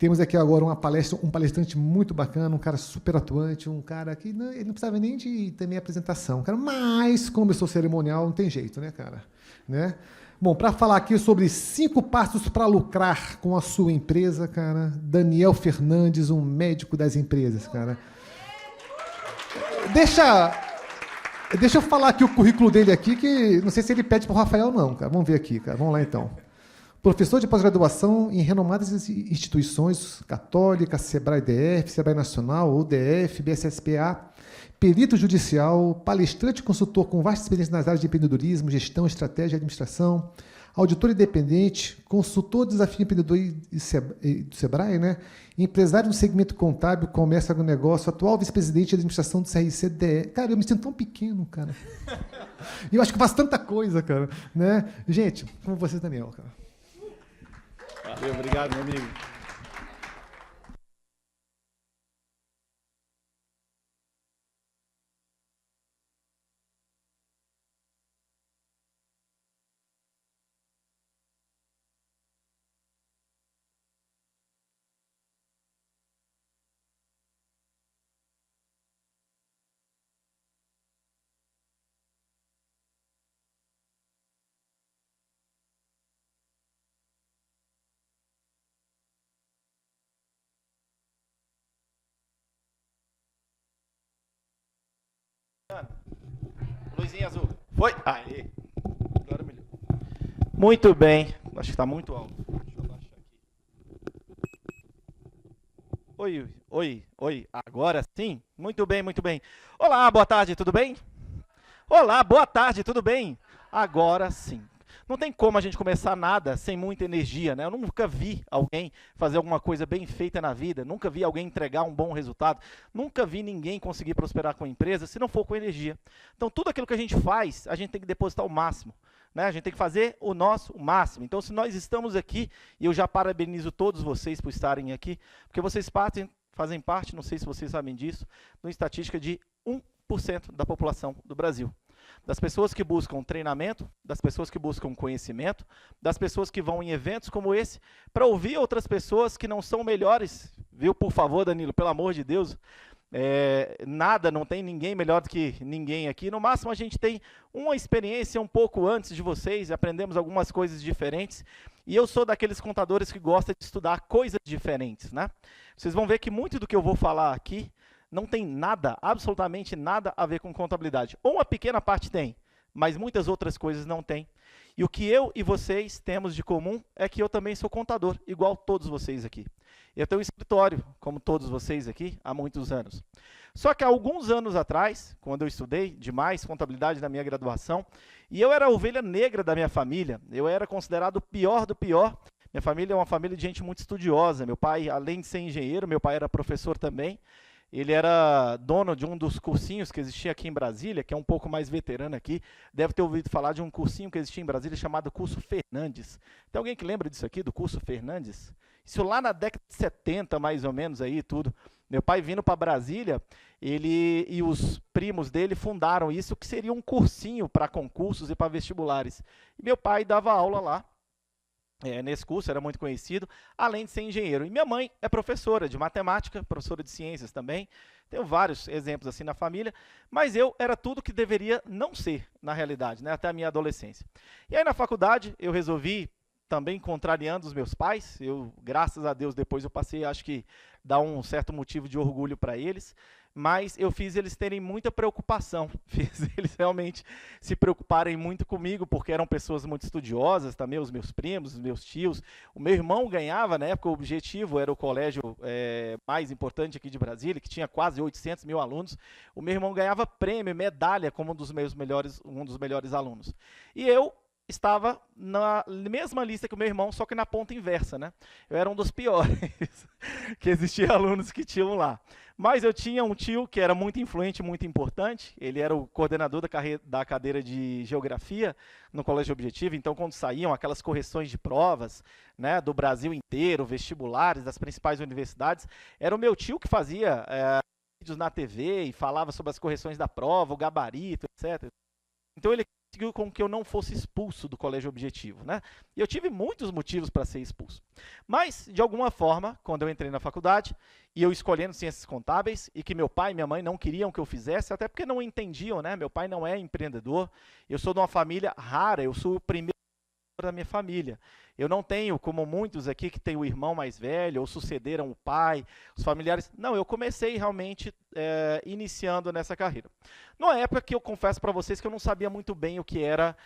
Temos aqui agora um palestrante muito bacana, um cara super atuante, um cara que ele não precisava nem de também apresentação, cara, mas como eu sou cerimonial, não tem jeito, né, cara? Né? Bom, para falar aqui sobre 5 passos para lucrar com a sua empresa, cara, Daniel Fernandes, um médico das empresas, cara. Deixa eu falar aqui o currículo dele aqui, que não sei se ele pede para o Rafael não, cara. Vamos ver aqui, cara. Vamos lá então. Professor de pós-graduação em renomadas instituições católicas, Sebrae-DF, Sebrae Nacional, UDF, BSSPA, perito judicial, palestrante e consultor com vasta experiência nas áreas de empreendedorismo, gestão, estratégia e administração, auditor independente, consultor de desafio empreendedor do Sebrae, né? Empresário no segmento contábil, comércio, agronegócio, atual vice-presidente de administração do CRC-DE. Cara, eu me sinto tão pequeno, cara. E eu acho que faço tanta coisa, cara. Né? Gente, como você, Daniel, cara. Valeu, obrigado, meu amigo. Luzinha azul. Foi? Aê. Agora melhor. Muito bem. Acho que está muito alto. Deixa eu abaixar aqui. Oi. Agora sim? Muito bem, muito bem. Olá, boa tarde, tudo bem? Olá, boa tarde, tudo bem? Agora sim. Não tem como a gente começar nada sem muita energia, né? Eu nunca vi alguém fazer alguma coisa bem feita na vida, nunca vi alguém entregar um bom resultado, nunca vi ninguém conseguir prosperar com a empresa se não for com energia. Então, tudo aquilo que a gente faz, a gente tem que depositar o máximo, né? A gente tem que fazer o nosso máximo. Então, se nós estamos aqui, e eu já parabenizo todos vocês por estarem aqui, porque vocês fazem parte, não sei se vocês sabem disso, de uma estatística de 1% da população do Brasil. Das pessoas que buscam treinamento, das pessoas que buscam conhecimento, das pessoas que vão em eventos como esse, para ouvir outras pessoas que não são melhores, viu? Por favor, Danilo, pelo amor de Deus, não tem ninguém melhor do que ninguém aqui. No máximo, a gente tem uma experiência um pouco antes de vocês, aprendemos algumas coisas diferentes, e eu sou daqueles contadores que gosta de estudar coisas diferentes, né? Vocês vão ver que muito do que eu vou falar aqui não tem nada, absolutamente nada a ver com contabilidade. Ou uma pequena parte tem, mas muitas outras coisas não tem. E o que eu e vocês temos de comum é que eu também sou contador, igual todos vocês aqui. Eu tenho um escritório, como todos vocês aqui, há muitos anos. Só que há alguns anos atrás, quando eu estudei demais contabilidade na minha graduação, e eu era a ovelha negra da minha família, eu era considerado o pior do pior. Minha família é uma família de gente muito estudiosa. Meu pai, além de ser engenheiro, meu pai era professor também. Ele era dono de um dos cursinhos que existia aqui em Brasília, que é um pouco mais veterano aqui. Deve ter ouvido falar de um cursinho que existia em Brasília chamado Curso Fernandes. Tem alguém que lembra disso aqui, do Curso Fernandes? Isso lá na década de 70, mais ou menos, aí tudo. Meu pai vindo para Brasília, ele e os primos dele fundaram isso, que seria um cursinho para concursos e para vestibulares. E meu pai dava aula lá. Nesse curso, era muito conhecido, além de ser engenheiro. E minha mãe é professora de matemática, professora de ciências também. Tenho vários exemplos assim na família, mas eu era tudo que deveria não ser, na realidade, né, até a minha adolescência. E aí na faculdade eu resolvi, também contrariando os meus pais, graças a Deus, depois eu passei, acho que dá um certo motivo de orgulho para eles, mas eu fiz eles terem muita preocupação, fiz eles realmente se preocuparem muito comigo, porque eram pessoas muito estudiosas também, os meus primos, os meus tios. O meu irmão ganhava, na época o Objetivo era o colégio mais importante aqui de Brasília, que tinha quase 800 mil alunos. O meu irmão ganhava prêmio, medalha, como um dos melhores alunos. E eu estava na mesma lista que o meu irmão, só que na ponta inversa, né? Eu era um dos piores, que existia alunos que tinham lá. Mas eu tinha um tio que era muito influente, muito importante. Ele era o coordenador da cadeira de Geografia no Colégio Objetivo. Então, quando saíam aquelas correções de provas, né, do Brasil inteiro, vestibulares das principais universidades, era o meu tio que fazia vídeos na TV e falava sobre as correções da prova, o gabarito, etc. Então, ele com que eu não fosse expulso do colégio objetivo, né? E eu tive muitos motivos para ser expulso. Mas, de alguma forma, quando eu entrei na faculdade, e eu escolhendo ciências contábeis, e que meu pai e minha mãe não queriam que eu fizesse, até porque não entendiam, né? Meu pai não é empreendedor, eu sou de uma família rara, eu sou o primeiro da minha família. Eu não tenho, como muitos aqui, que tem o irmão mais velho, ou sucederam o pai, os familiares. Não, eu comecei realmente iniciando nessa carreira. Numa época que eu confesso para vocês que eu não sabia muito bem o que era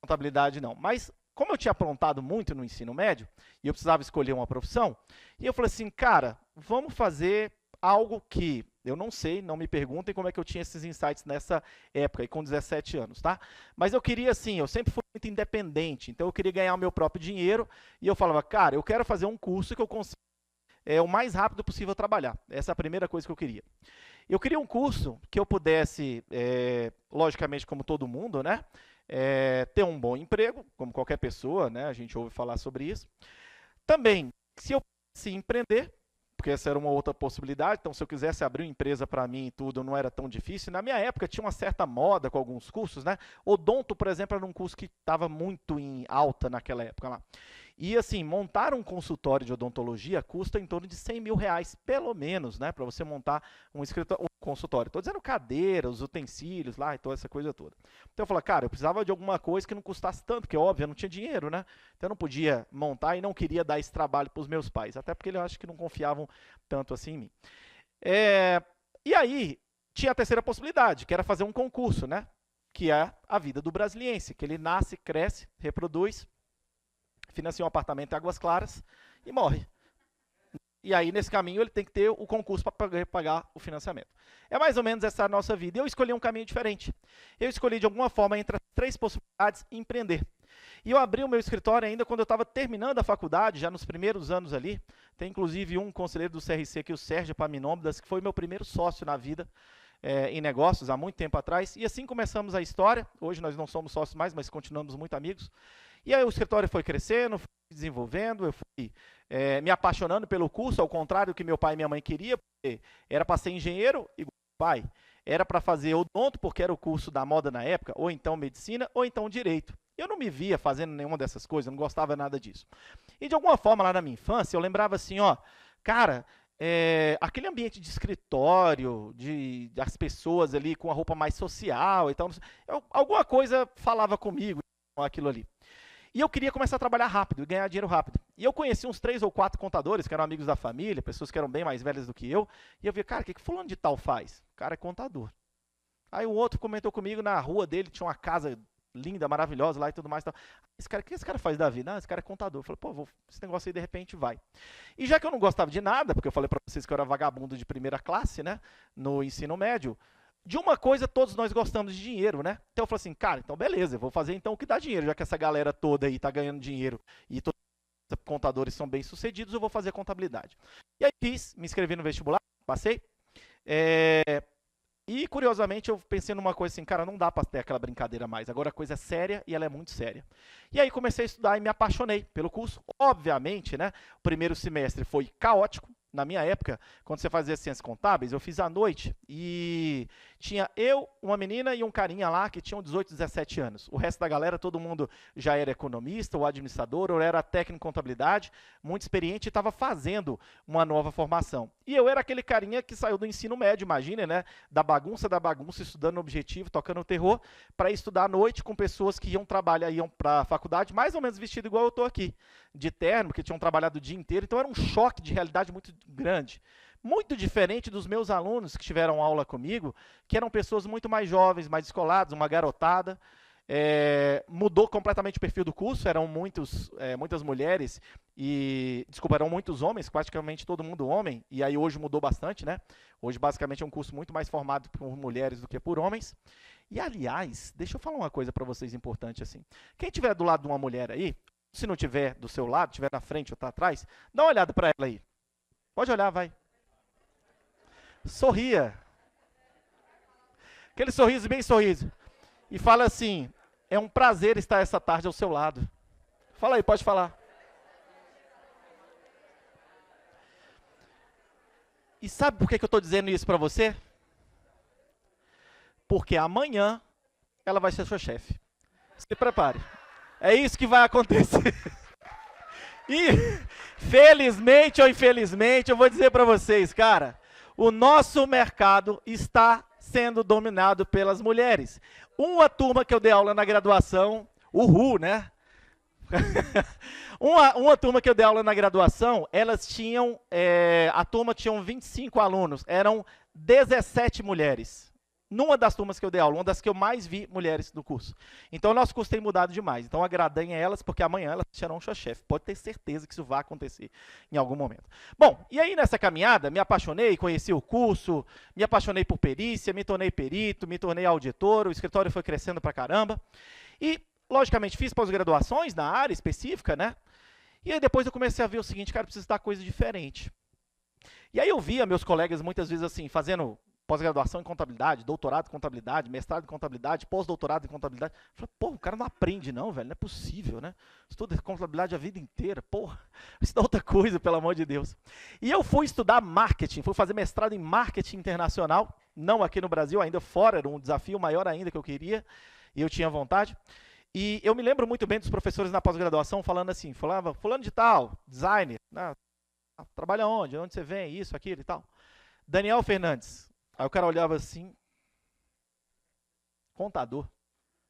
contabilidade, não. Mas, como eu tinha aprontado muito no ensino médio, e eu precisava escolher uma profissão, e eu falei assim, cara, vamos fazer algo que eu não sei, não me perguntem como é que eu tinha esses insights nessa época, aí com 17 anos, tá? Mas eu queria, assim, eu sempre fui muito independente, então eu queria ganhar o meu próprio dinheiro, e eu falava, cara, eu quero fazer um curso que eu consiga o mais rápido possível trabalhar. Essa é a primeira coisa que eu queria. Eu queria um curso que eu pudesse, logicamente, como todo mundo, né? Ter um bom emprego, como qualquer pessoa, né? A gente ouve falar sobre isso. Também, se eu pudesse empreender, porque essa era uma outra possibilidade, então se eu quisesse abrir uma empresa para mim e tudo, não era tão difícil. Na minha época tinha uma certa moda com alguns cursos, né? Odonto, por exemplo, era um curso que estava muito em alta naquela época lá. E assim, montar um consultório de odontologia custa em torno de R$100 mil, pelo menos, né? Para você montar um consultório. Estou dizendo cadeira, os utensílios lá e toda essa coisa toda. Então eu falei, cara, eu precisava de alguma coisa que não custasse tanto, porque óbvio, eu não tinha dinheiro, né? Então eu não podia montar e não queria dar esse trabalho para os meus pais, até porque eu acho que não confiavam tanto assim em mim. E aí, tinha a terceira possibilidade, que era fazer um concurso, né? Que é a vida do brasiliense, que ele nasce, cresce, reproduz, financia um apartamento em Águas Claras e morre. E aí, nesse caminho, ele tem que ter o concurso para pagar o financiamento. É mais ou menos essa a nossa vida. Eu escolhi um caminho diferente. Eu escolhi, de alguma forma, entre as 3 possibilidades, empreender. E eu abri o meu escritório ainda quando eu estava terminando a faculdade, já nos primeiros anos ali. Tem, inclusive, um conselheiro do CRC aqui, o Sérgio Paminômidas, que foi meu primeiro sócio na vida, em negócios, há muito tempo atrás. E assim começamos a história. Hoje nós não somos sócios mais, mas continuamos muito amigos. E aí o escritório foi crescendo, foi desenvolvendo, eu fui me apaixonando pelo curso, ao contrário do que meu pai e minha mãe queriam, porque era para ser engenheiro, igual o pai, era para fazer odonto, porque era o curso da moda na época, ou então medicina, ou então direito. Eu não me via fazendo nenhuma dessas coisas, eu não gostava nada disso. E de alguma forma, lá na minha infância, eu lembrava assim, ó, cara, aquele ambiente de escritório, das pessoas ali com a roupa mais social e tal, alguma coisa falava comigo com aquilo ali. E eu queria começar a trabalhar rápido e ganhar dinheiro rápido. E eu conheci uns 3 ou 4 contadores que eram amigos da família, pessoas que eram bem mais velhas do que eu. E eu via, cara, o que fulano de tal faz? O cara é contador. Aí o outro comentou comigo, na rua dele tinha uma casa linda, maravilhosa lá e tudo mais. O que esse cara faz da vida? Esse cara é contador. Eu falei, pô, esse negócio aí de repente vai. E já que eu não gostava de nada, porque eu falei para vocês que eu era vagabundo de primeira classe, né, no ensino médio, de uma coisa todos nós gostamos de dinheiro, né? Então eu falei assim, cara, então beleza, eu vou fazer então o que dá dinheiro, já que essa galera toda aí tá ganhando dinheiro e todos os contadores são bem sucedidos, eu vou fazer contabilidade. E aí me inscrevi no vestibular, passei. E curiosamente eu pensei numa coisa assim, cara, não dá para ter aquela brincadeira mais, agora a coisa é séria e ela é muito séria. E aí comecei a estudar e me apaixonei pelo curso. Obviamente, né, o primeiro semestre foi caótico. Na minha época, quando você fazia ciências contábeis, eu fiz à noite e tinha eu, uma menina e um carinha lá que tinham 18, 17 anos. O resto da galera, todo mundo já era economista ou administrador, ou era técnico em contabilidade, muito experiente e estava fazendo uma nova formação. E eu era aquele carinha que saiu do ensino médio, imagina, né? Da bagunça, estudando no objetivo, tocando terror, para estudar à noite com pessoas que iam para a faculdade, mais ou menos vestido igual eu estou aqui, de terno, que tinham trabalhado o dia inteiro. Então era um choque de realidade muito grande. Muito diferente dos meus alunos que tiveram aula comigo, que eram pessoas muito mais jovens, mais descoladas, uma garotada. Mudou completamente o perfil do curso, eram muitas mulheres e, desculpa, eram muitos homens, praticamente todo mundo homem, e aí hoje mudou bastante, né? Hoje basicamente é um curso muito mais formado por mulheres do que por homens. E aliás, deixa eu falar uma coisa para vocês importante assim. Quem tiver do lado de uma mulher aí, se não tiver do seu lado, tiver na frente ou tá atrás, dá uma olhada para ela aí. Pode olhar, vai. Sorria. Aquele sorriso, bem sorriso. E fala assim, é um prazer estar essa tarde ao seu lado. Fala aí, pode falar. E sabe por que eu estou dizendo isso para você? Porque amanhã ela vai ser sua chefe. Se prepare. É isso que vai acontecer. E, felizmente ou infelizmente, eu vou dizer para vocês, cara, o nosso mercado está sendo dominado pelas mulheres. Uma turma que eu dei aula na graduação, né? uma turma que eu dei aula na graduação, elas tinham, a turma tinha 25 alunos, eram 17 mulheres. Numa das turmas que eu dei aula, uma das que eu mais vi mulheres no curso. Então, o nosso curso tem mudado demais. Então, agradem elas, porque amanhã elas serão um chefe. Pode ter certeza que isso vai acontecer em algum momento. Bom, e aí nessa caminhada, me apaixonei, conheci o curso, me apaixonei por perícia, me tornei perito, me tornei auditor, o escritório foi crescendo pra caramba. E, logicamente, fiz pós-graduações na área específica, né? E aí depois eu comecei a ver o seguinte, cara, preciso dar coisa diferente. E aí eu via meus colegas muitas vezes assim, fazendo pós-graduação em contabilidade, doutorado em contabilidade, mestrado em contabilidade, pós-doutorado em contabilidade. Eu falei, pô, o cara não aprende não, velho, não é possível, né? Estuda contabilidade a vida inteira, porra, estuda outra coisa, pelo amor de Deus. E eu fui estudar marketing, fui fazer mestrado em marketing internacional, não aqui no Brasil, ainda fora, era um desafio maior ainda que eu queria, e eu tinha vontade. E eu me lembro muito bem dos professores na pós-graduação falando assim, falava, fulano de tal, designer, né? Trabalha onde? Onde você vem? Isso, aquilo e tal. Daniel Fernandes. Aí o cara olhava assim, contador.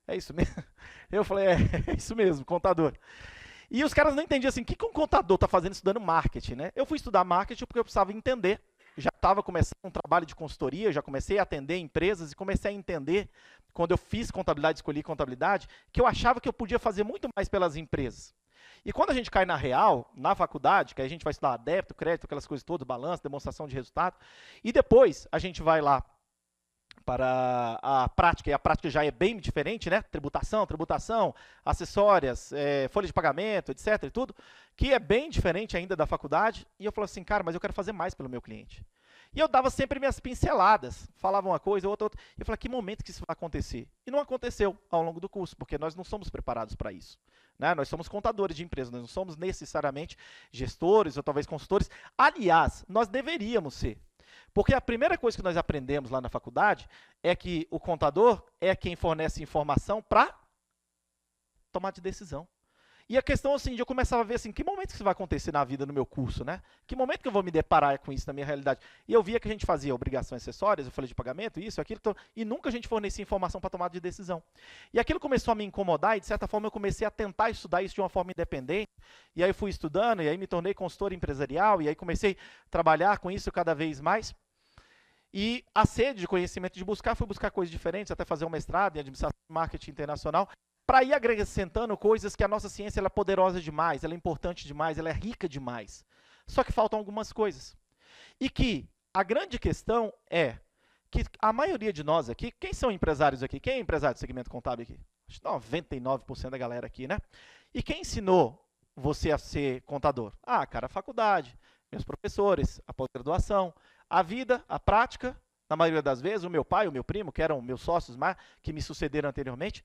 É isso mesmo? Eu falei, é isso mesmo, contador. E os caras não entendiam assim, o que um contador está fazendo estudando marketing, né? Eu fui estudar marketing porque eu precisava entender. Já estava começando um trabalho de consultoria, já comecei a atender empresas e comecei a entender, quando eu fiz contabilidade, escolhi contabilidade, que eu achava que eu podia fazer muito mais pelas empresas. E quando a gente cai na real, na faculdade, que a gente vai estudar débito, crédito, aquelas coisas todas, balanço, demonstração de resultado, e depois a gente vai lá para a prática, e a prática já é bem diferente, né? Tributação, acessórias, folha de pagamento, etc. e tudo, que é bem diferente ainda da faculdade. E eu falei assim, cara, mas eu quero fazer mais pelo meu cliente. E eu dava sempre minhas pinceladas, falava uma coisa, outra. E eu falei, que momento que isso vai acontecer? E não aconteceu ao longo do curso, porque nós não somos preparados para isso. Né? Nós somos contadores de empresas, nós não somos necessariamente gestores ou talvez consultores. Aliás, nós deveríamos ser. Porque a primeira coisa que nós aprendemos lá na faculdade é que o contador é quem fornece informação para tomar de decisão. E a questão assim, de eu começava a ver assim, que momento que isso vai acontecer na vida no meu curso, né? Que momento que eu vou me deparar com isso na minha realidade? E eu via que a gente fazia obrigações acessórias, eu falei de pagamento, isso, aquilo, e nunca a gente fornecia informação para tomada de decisão. E aquilo começou a me incomodar e, de certa forma, eu comecei a tentar estudar isso de uma forma independente. E aí eu fui estudando, e aí me tornei consultor empresarial, e aí comecei a trabalhar com isso cada vez mais. E a sede de conhecimento de buscar, fui buscar coisas diferentes, até fazer um mestrado em administração e marketing internacional, para ir acrescentando coisas que a nossa ciência ela é poderosa demais, ela é importante demais, ela é rica demais. Só que faltam algumas coisas. E que a grande questão é que a maioria de nós aqui, quem são empresários aqui? Quem é empresário do segmento contábil aqui? Acho que 99% da galera aqui, né? E quem ensinou você a ser contador? Ah, cara, a faculdade, meus professores, a pós-graduação, a vida, a prática, na maioria das vezes, o meu pai, o meu primo, que eram meus sócios, que me sucederam anteriormente,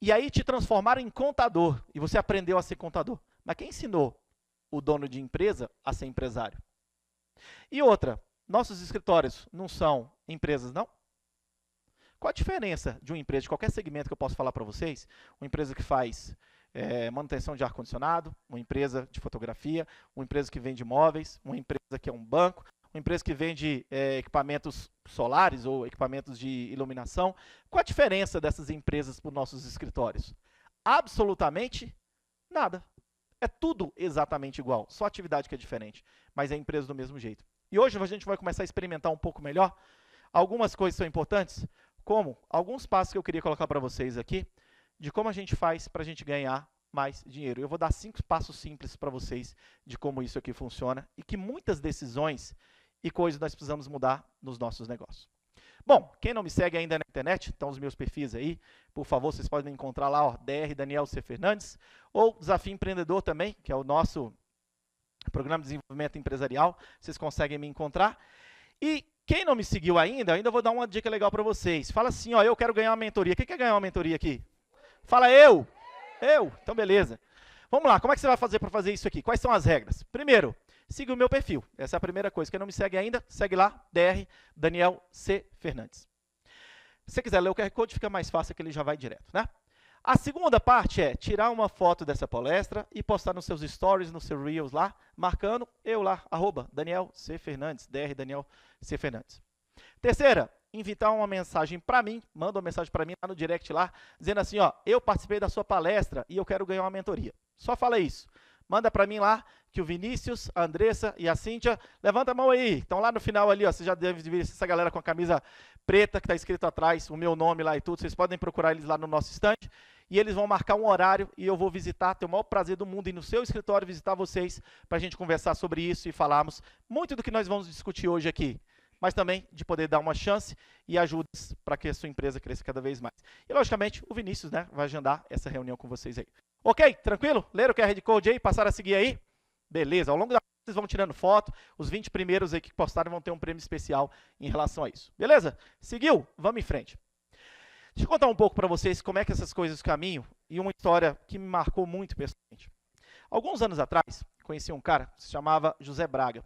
e aí te transformaram em contador, e você aprendeu a ser contador. Mas quem ensinou o dono de empresa a ser empresário? E outra, nossos escritórios não são empresas, não? Qual a diferença de uma empresa, de qualquer segmento que eu posso falar para vocês? Uma empresa que faz manutenção de ar-condicionado, uma empresa de fotografia, uma empresa que vende móveis, uma empresa que é um banco, uma empresa que vende equipamentos solares ou equipamentos de iluminação. Qual a diferença dessas empresas para os nossos escritórios? Absolutamente nada. É tudo exatamente igual, só a atividade que é diferente, mas é empresa do mesmo jeito. E hoje a gente vai começar a experimentar um pouco melhor. Algumas coisas são importantes, como alguns passos que eu queria colocar para vocês aqui, de como a gente faz para a gente ganhar mais dinheiro. Eu vou dar 5 passos simples para vocês de como isso aqui funciona e que muitas decisões e coisas nós precisamos mudar nos nossos negócios. Bom, quem não me segue ainda na internet, estão os meus perfis aí, por favor, vocês podem me encontrar lá, ó, DR Daniel C. Fernandes, ou Desafio Empreendedor também, que é o nosso programa de desenvolvimento empresarial, vocês conseguem me encontrar. E quem não me seguiu ainda vou dar uma dica legal para vocês. Fala assim, ó, eu quero ganhar uma mentoria. Quem quer ganhar uma mentoria aqui? Fala eu. Eu? Então beleza. Vamos lá, como é que você vai fazer para fazer isso aqui? Quais são as regras? Primeiro, siga o meu perfil. Essa é a primeira coisa. Quem não me segue ainda, segue lá, DR Daniel C. Fernandes. Se você quiser ler o QR Code, fica mais fácil que ele já vai direto, né? A segunda parte é tirar uma foto dessa palestra e postar nos seus stories, nos seus reels lá, marcando eu lá, @Daniel C. Fernandes, Dr. Daniel C. Fernandes. Terceira, invitar uma mensagem para mim, manda uma mensagem para mim lá no direct lá, dizendo assim, ó, eu participei da sua palestra e eu quero ganhar uma mentoria. Só fala isso. Manda para mim lá, que o Vinícius, a Andressa e a Cíntia, levanta a mão aí. Então lá no final ali, ó, você já deve ver essa galera com a camisa preta que está escrito atrás, o meu nome lá e tudo, vocês podem procurar eles lá no nosso stand, e eles vão marcar um horário e eu vou visitar, ter o maior prazer do mundo ir no seu escritório visitar vocês, para a gente conversar sobre isso e falarmos muito do que nós vamos discutir hoje aqui, mas também de poder dar uma chance e ajudas para que a sua empresa cresça cada vez mais. E, logicamente, o Vinícius, né, vai agendar essa reunião com vocês aí. Ok? Tranquilo? Leram o QR Code aí? Passaram a seguir aí? Beleza. Ao longo da vocês vão tirando foto. Os 20 primeiros aí que postarem vão ter um prêmio especial em relação a isso. Beleza? Seguiu? Vamos em frente. Deixa eu contar um pouco para vocês como é que essas coisas caminham e uma história que me marcou muito pessoalmente. Alguns anos atrás, conheci um cara que se chamava José Braga.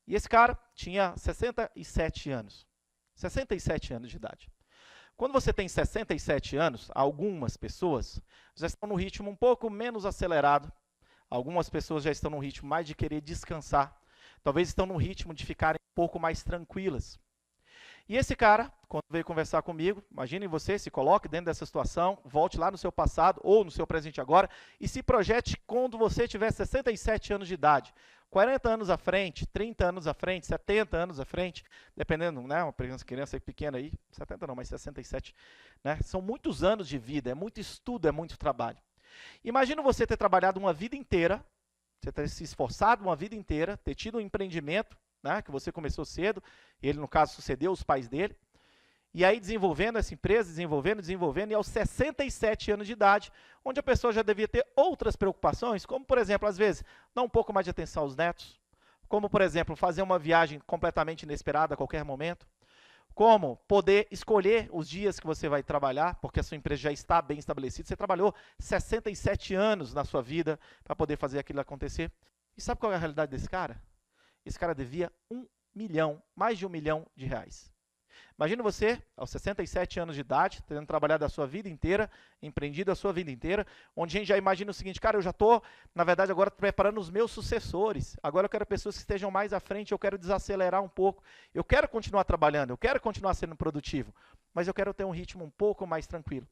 E esse cara tinha 67 anos. 67 anos de idade. Quando você tem 67 anos, algumas pessoas já estão no ritmo um pouco menos acelerado. Algumas pessoas já estão no ritmo mais de querer descansar. Talvez estão no ritmo de ficarem um pouco mais tranquilas. E esse cara, quando veio conversar comigo, imagine você, se coloque dentro dessa situação, volte lá no seu passado ou no seu presente agora e se projete quando você tiver 67 anos de idade. 40 anos à frente, 30 anos à frente, 70 anos à frente, dependendo, né, uma criança pequena aí, 70 não, mas 67, né, são muitos anos de vida, é muito estudo, é muito trabalho. Imagina você ter trabalhado uma vida inteira, você ter se esforçado uma vida inteira, ter tido um empreendimento, né, que você começou cedo, ele no caso sucedeu os pais dele, e aí desenvolvendo essa empresa, desenvolvendo, e aos 67 anos de idade, onde a pessoa já devia ter outras preocupações, como por exemplo, às vezes, dar um pouco mais de atenção aos netos, como por exemplo, fazer uma viagem completamente inesperada a qualquer momento, como poder escolher os dias que você vai trabalhar, porque a sua empresa já está bem estabelecida, você trabalhou 67 anos na sua vida para poder fazer aquilo acontecer. E sabe qual é a realidade desse cara? Esse cara devia 1 milhão, mais de R$1 milhão. Imagina você, aos 67 anos de idade, tendo trabalhado a sua vida inteira, empreendido a sua vida inteira, onde a gente já imagina o seguinte, cara, eu já estou, na verdade, agora preparando os meus sucessores, agora eu quero pessoas que estejam mais à frente, eu quero desacelerar um pouco, eu quero continuar trabalhando, eu quero continuar sendo produtivo, mas eu quero ter um ritmo um pouco mais tranquilo.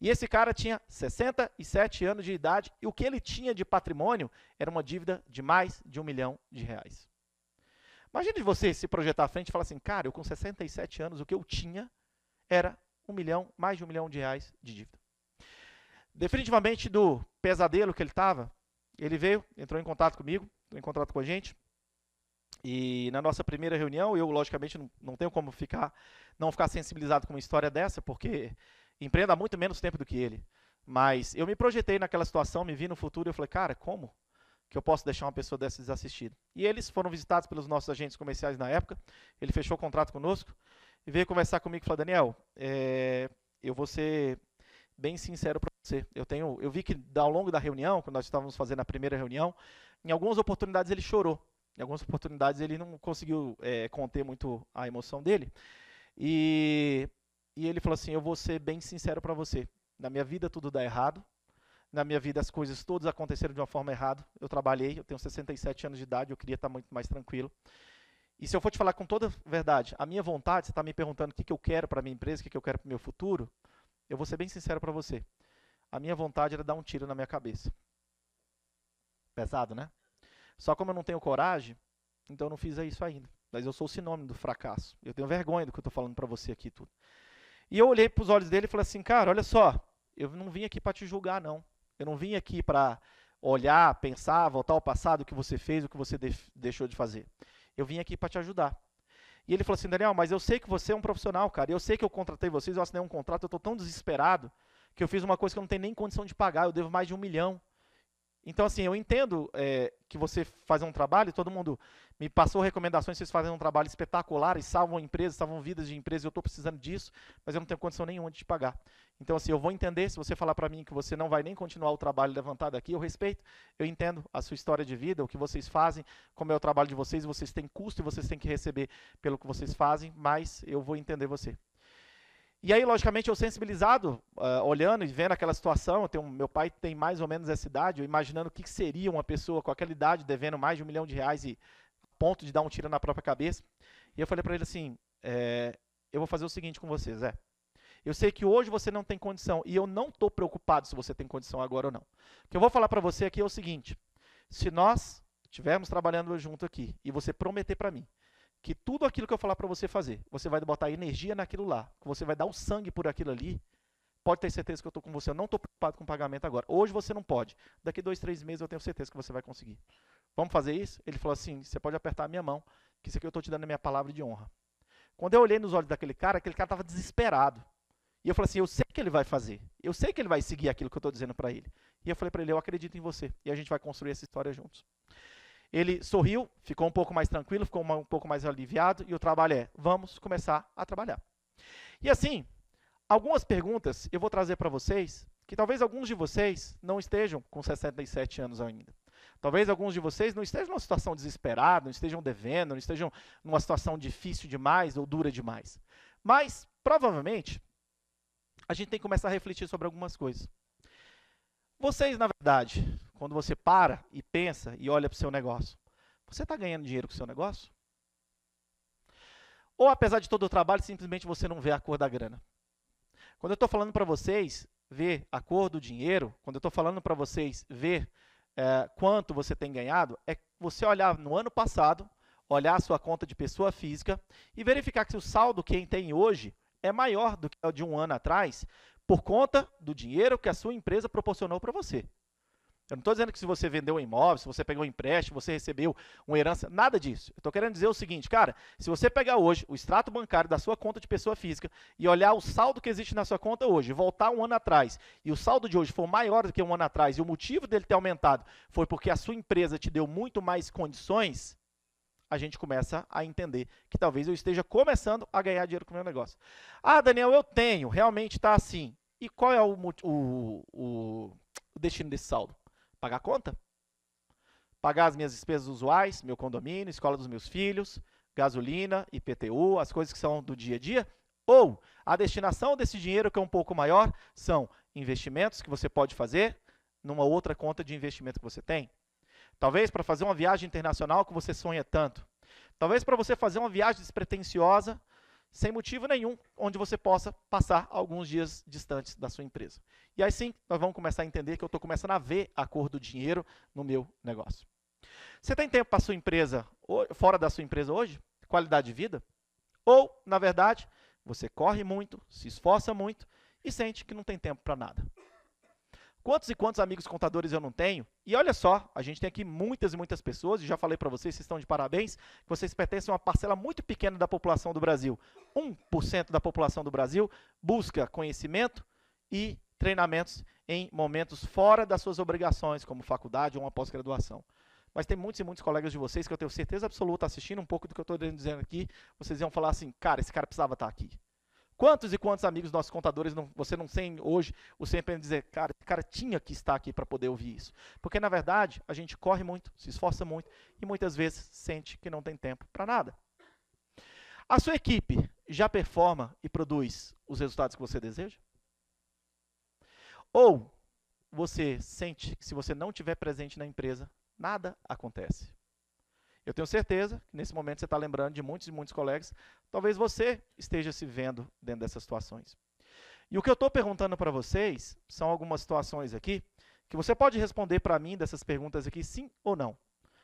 E esse cara tinha 67 anos de idade e o que ele tinha de patrimônio era uma dívida de mais de R$1 milhão. Imagine você se projetar à frente e falar assim, cara, eu com 67 anos, o que eu tinha era mais de R$1 milhão de dívida. Definitivamente do pesadelo que ele estava, ele veio, entrou em contato comigo, entrou em contato com a gente, e na nossa primeira reunião, eu logicamente não tenho como não ficar sensibilizado com uma história dessa, porque empreendo há muito menos tempo do que ele, mas eu me projetei naquela situação, me vi no futuro e eu falei, cara, como que eu posso deixar uma pessoa dessa desassistida? E eles foram visitados pelos nossos agentes comerciais na época, ele fechou o contrato conosco e veio conversar comigo e falou, Daniel, eu vou ser bem sincero para você. Eu vi que ao longo da reunião, quando nós estávamos fazendo a primeira reunião, em algumas oportunidades ele chorou, em algumas oportunidades ele não conseguiu conter muito a emoção dele, e ele falou assim, eu vou ser bem sincero para você, na minha vida tudo dá errado, na minha vida as coisas todas aconteceram de uma forma errada. Eu trabalhei, eu tenho 67 anos de idade, eu queria estar muito mais tranquilo. E se eu for te falar com toda a verdade, a minha vontade, você está me perguntando o que eu quero para a minha empresa, o que eu quero para o meu futuro, eu vou ser bem sincero para você. A minha vontade era dar um tiro na minha cabeça. Pesado, né? Só como eu não tenho coragem, então eu não fiz isso ainda. Mas eu sou o sinônimo do fracasso. Eu tenho vergonha do que eu estou falando para você aqui tudo. E eu olhei para os olhos dele e falei assim, cara, olha só, eu não vim aqui para te julgar, não. Eu não vim aqui para olhar, pensar, voltar ao passado, o que você fez, o que você deixou de fazer. Eu vim aqui para te ajudar. E ele falou assim, Daniel, mas eu sei que você é um profissional, cara. Eu sei que eu contratei vocês, eu assinei um contrato, eu estou tão desesperado que eu fiz uma coisa que eu não tenho nem condição de pagar, eu devo mais de R$1 milhão. Então, assim, eu entendo que você faz um trabalho, todo mundo me passou recomendações, vocês fazem um trabalho espetacular e salvam empresas, salvam vidas de empresas, eu estou precisando disso, mas eu não tenho condição nenhuma de te pagar. Então, assim, eu vou entender, se você falar para mim que você não vai nem continuar o trabalho levantado aqui, eu respeito, eu entendo a sua história de vida, o que vocês fazem, como é o trabalho de vocês têm custo e vocês têm que receber pelo que vocês fazem, mas eu vou entender você. E aí, logicamente, eu sensibilizado, olhando e vendo aquela situação, meu pai tem mais ou menos essa idade, eu imaginando o que seria uma pessoa com aquela idade devendo mais de R$ 1 milhão e ponto de dar um tiro na própria cabeça. E eu falei para ele assim, eu vou fazer o seguinte com você, Zé. Eu sei que hoje você não tem condição e eu não estou preocupado se você tem condição agora ou não. O que eu vou falar para você aqui é o seguinte, se nós estivermos trabalhando junto aqui e você prometer para mim que tudo aquilo que eu falar para você fazer, você vai botar energia naquilo lá, que você vai dar o sangue por aquilo ali, pode ter certeza que eu estou com você. Eu não estou preocupado com o pagamento agora. Hoje você não pode. Daqui 2, 3 meses eu tenho certeza que você vai conseguir. Vamos fazer isso? Ele falou assim, você pode apertar a minha mão, que isso aqui eu estou te dando a minha palavra de honra. Quando eu olhei nos olhos daquele cara estava desesperado. E eu falei assim, eu sei que ele vai fazer. Eu sei que ele vai seguir aquilo que eu estou dizendo para ele. E eu falei para ele, eu acredito em você. E a gente vai construir essa história juntos. Ele sorriu, ficou um pouco mais tranquilo, ficou um pouco mais aliviado. E o trabalho vamos começar a trabalhar. E assim, algumas perguntas eu vou trazer para vocês, que talvez alguns de vocês não estejam com 67 anos ainda. Talvez alguns de vocês não estejam numa situação desesperada, não estejam devendo, não estejam numa situação difícil demais ou dura demais. Mas, provavelmente, a gente tem que começar a refletir sobre algumas coisas. Vocês, na verdade, quando você para e pensa e olha para o seu negócio, você está ganhando dinheiro com o seu negócio? Ou, apesar de todo o trabalho, simplesmente você não vê a cor da grana? Quando eu estou falando para vocês ver a cor do dinheiro, quando eu estou falando para vocês ver quanto você tem ganhado, é você olhar no ano passado, olhar a sua conta de pessoa física e verificar que o saldo que tem hoje é maior do que o de um ano atrás, por conta do dinheiro que a sua empresa proporcionou para você. Eu não estou dizendo que se você vendeu um imóvel, se você pegou um empréstimo, você recebeu uma herança, nada disso. Eu estou querendo dizer o seguinte, cara, se você pegar hoje o extrato bancário da sua conta de pessoa física e olhar o saldo que existe na sua conta hoje, voltar um ano atrás, e o saldo de hoje for maior do que um ano atrás, e o motivo dele ter aumentado foi porque a sua empresa te deu muito mais condições, a gente começa a entender que talvez eu esteja começando a ganhar dinheiro com o meu negócio. Ah, Daniel, eu tenho, realmente está assim. E qual é o destino desse saldo? Pagar a conta? Pagar as minhas despesas usuais, meu condomínio, escola dos meus filhos, gasolina, IPTU, as coisas que são do dia a dia? Ou a destinação desse dinheiro, que é um pouco maior, são investimentos que você pode fazer numa outra conta de investimento que você tem? Talvez para fazer uma viagem internacional que você sonha tanto. Talvez para você fazer uma viagem despretensiosa, sem motivo nenhum, onde você possa passar alguns dias distantes da sua empresa. E aí sim, nós vamos começar a entender que eu estou começando a ver a cor do dinheiro no meu negócio. Você tem tempo para a sua empresa, fora da sua empresa hoje? Qualidade de vida? Ou, na verdade, você corre muito, se esforça muito e sente que não tem tempo para nada? Quantos e quantos amigos contadores eu não tenho? E olha só, a gente tem aqui muitas e muitas pessoas, e já falei para vocês estão de parabéns, que vocês pertencem a uma parcela muito pequena da população do Brasil. 1% da população do Brasil busca conhecimento e treinamentos em momentos fora das suas obrigações, como faculdade ou uma pós-graduação. Mas tem muitos e muitos colegas de vocês que eu tenho certeza absoluta, assistindo um pouco do que eu estou dizendo aqui, vocês iam falar assim, cara, esse cara precisava estar aqui. Quantos e quantos amigos nossos contadores você não tem hoje o sempre dizer, cara, esse cara tinha que estar aqui para poder ouvir isso? Porque, na verdade, a gente corre muito, se esforça muito e muitas vezes sente que não tem tempo para nada. A sua equipe já performa e produz os resultados que você deseja? Ou você sente que se você não estiver presente na empresa, nada acontece? Eu tenho certeza que nesse momento você está lembrando de muitos e muitos colegas, talvez você esteja se vendo dentro dessas situações. E o que eu estou perguntando para vocês são algumas situações aqui, que você pode responder para mim dessas perguntas aqui, sim ou não.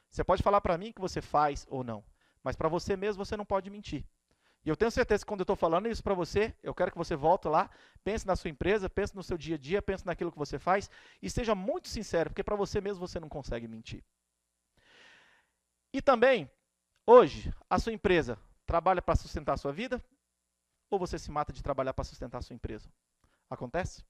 Você pode falar para mim que você faz ou não, mas para você mesmo você não pode mentir. E eu tenho certeza que quando eu estou falando isso para você, eu quero que você volte lá, pense na sua empresa, pense no seu dia a dia, pense naquilo que você faz e seja muito sincero, porque para você mesmo você não consegue mentir. E também, hoje, a sua empresa trabalha para sustentar a sua vida? Ou você se mata de trabalhar para sustentar a sua empresa? Acontece?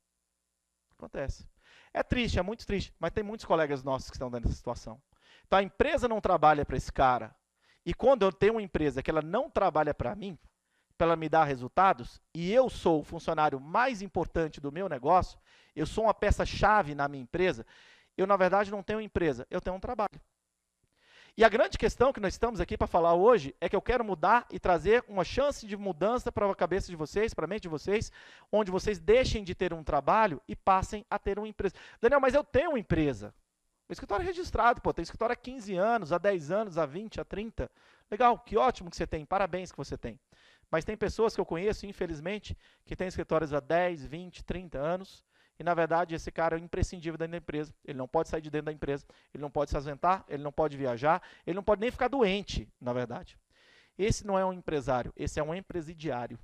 Acontece. É triste, é muito triste, mas tem muitos colegas nossos que estão dentro dessa situação. Então a empresa não trabalha para esse cara. E quando eu tenho uma empresa que ela não trabalha para mim, para ela me dar resultados, e eu sou o funcionário mais importante do meu negócio, eu sou uma peça-chave na minha empresa, eu na verdade não tenho empresa, eu tenho um trabalho. E a grande questão que nós estamos aqui para falar hoje é que eu quero mudar e trazer uma chance de mudança para a cabeça de vocês, para a mente de vocês, onde vocês deixem de ter um trabalho e passem a ter uma empresa. Daniel, mas eu tenho uma empresa. O escritório é registrado, pô, tem escritório há 15 anos, há 10 anos, há 20, há 30. Legal, que ótimo que você tem, parabéns que você tem. Mas tem pessoas que eu conheço, infelizmente, que têm escritórios há 10, 20, 30 anos, e na verdade esse cara é imprescindível dentro da empresa. Ele não pode sair de dentro da empresa, ele não pode se ausentar, ele não pode viajar, ele não pode nem ficar doente, na verdade. Esse não é um empresário, esse é um empresidiário.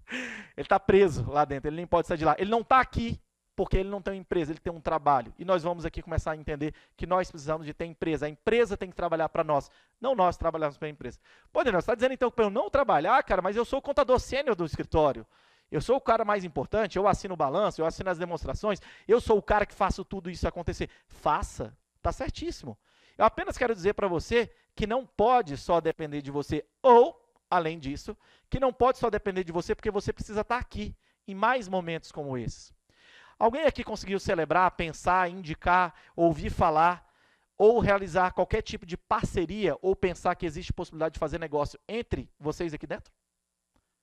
Ele está preso lá dentro, ele nem pode sair de lá. Ele não está aqui porque ele não tem uma empresa, ele tem um trabalho. E nós vamos aqui começar a entender que nós precisamos de ter empresa. A empresa tem que trabalhar para nós, não nós trabalharmos para a empresa. Pô, Daniel, você está dizendo então para eu não trabalhar, cara, mas eu sou o contador sênior do escritório. Eu sou o cara mais importante, eu assino o balanço, eu assino as demonstrações, eu sou o cara que faço tudo isso acontecer. Faça, está certíssimo. Eu apenas quero dizer para você que não pode só depender de você, ou, além disso, que não pode só depender de você porque você precisa estar aqui, em mais momentos como esses. Alguém aqui conseguiu celebrar, pensar, indicar, ouvir falar, ou realizar qualquer tipo de parceria, ou pensar que existe possibilidade de fazer negócio entre vocês aqui dentro?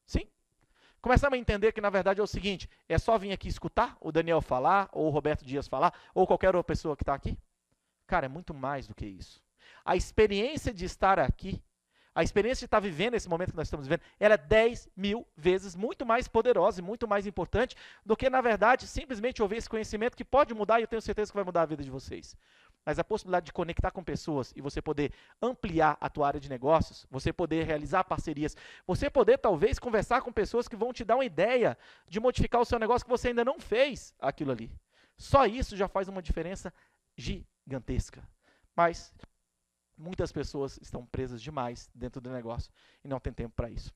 Sim? Começamos a entender que, na verdade, é o seguinte, é só vir aqui escutar o Daniel falar, ou o Roberto Dias falar, ou qualquer outra pessoa que está aqui? Cara, é muito mais do que isso. A experiência de estar aqui, a experiência de estar vivendo esse momento que nós estamos vivendo, ela é 10 mil vezes muito mais poderosa e muito mais importante do que, na verdade, simplesmente ouvir esse conhecimento que pode mudar, e eu tenho certeza que vai mudar a vida de vocês. Mas a possibilidade de conectar com pessoas e você poder ampliar a tua área de negócios, você poder realizar parcerias, você poder talvez conversar com pessoas que vão te dar uma ideia de modificar o seu negócio que você ainda não fez aquilo ali. Só isso já faz uma diferença gigantesca. Mas muitas pessoas estão presas demais dentro do negócio e não tem tempo para isso.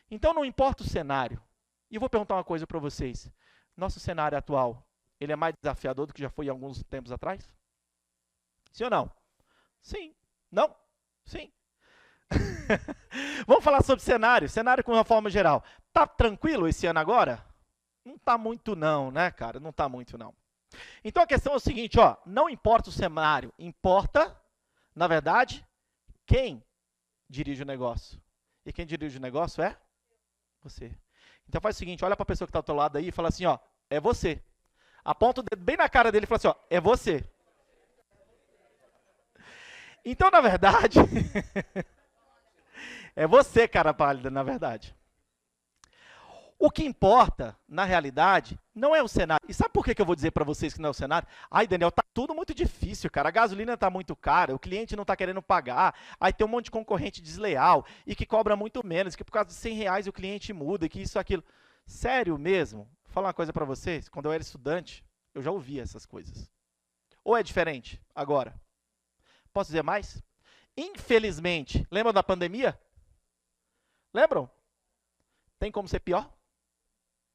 Então não importa o cenário. E eu vou perguntar uma coisa para vocês. Nosso cenário atual, ele é mais desafiador do que já foi em alguns tempos atrás? Sim ou não? Sim. Não? Sim. Vamos falar sobre cenário. Cenário com uma forma geral. Tá tranquilo esse ano agora? Não tá muito não, né, cara? Não tá muito não. Então a questão é o seguinte, ó. Não importa o cenário. Importa, na verdade, quem dirige o negócio. E quem dirige o negócio é você. Então faz o seguinte, olha para a pessoa que está ao teu lado aí e fala assim, ó, é você. Aponta o dedo bem na cara dele e fala assim, ó, é você. Então, na verdade, é você, cara pálida, na verdade. O que importa, na realidade, não é o cenário. E sabe por que eu vou dizer para vocês que não é o cenário? Ai, Daniel, tá tudo muito difícil, cara. A gasolina tá muito cara, o cliente não tá querendo pagar, aí tem um monte de concorrente desleal e que cobra muito menos, que por causa de R$ 100 o cliente muda, e que isso, aquilo. Sério mesmo? Vou falar uma coisa para vocês. Quando eu era estudante, eu já ouvia essas coisas. Ou é diferente agora? Posso dizer mais? Infelizmente, lembram da pandemia? Lembram? Tem como ser pior?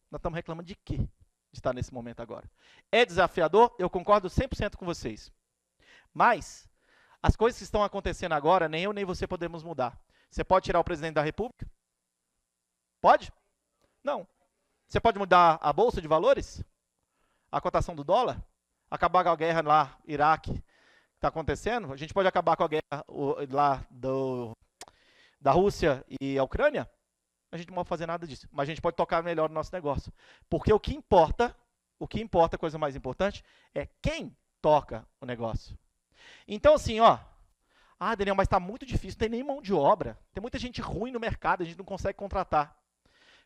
Nós estamos reclamando de quê? De estar nesse momento agora. É desafiador? Eu concordo 100% com vocês. Mas, as coisas que estão acontecendo agora, nem eu nem você podemos mudar. Você pode tirar o presidente da República? Pode? Não. Você pode mudar a Bolsa de Valores? A cotação do dólar? Acabar com a guerra lá, Iraque, está acontecendo? A gente pode acabar com a guerra lá da Rússia e a Ucrânia? A gente não pode fazer nada disso, mas a gente pode tocar melhor o nosso negócio. Porque o que importa, a coisa mais importante, é quem toca o negócio. Então, assim, ó, Daniel, mas está muito difícil, não tem nem mão de obra, tem muita gente ruim no mercado, a gente não consegue contratar.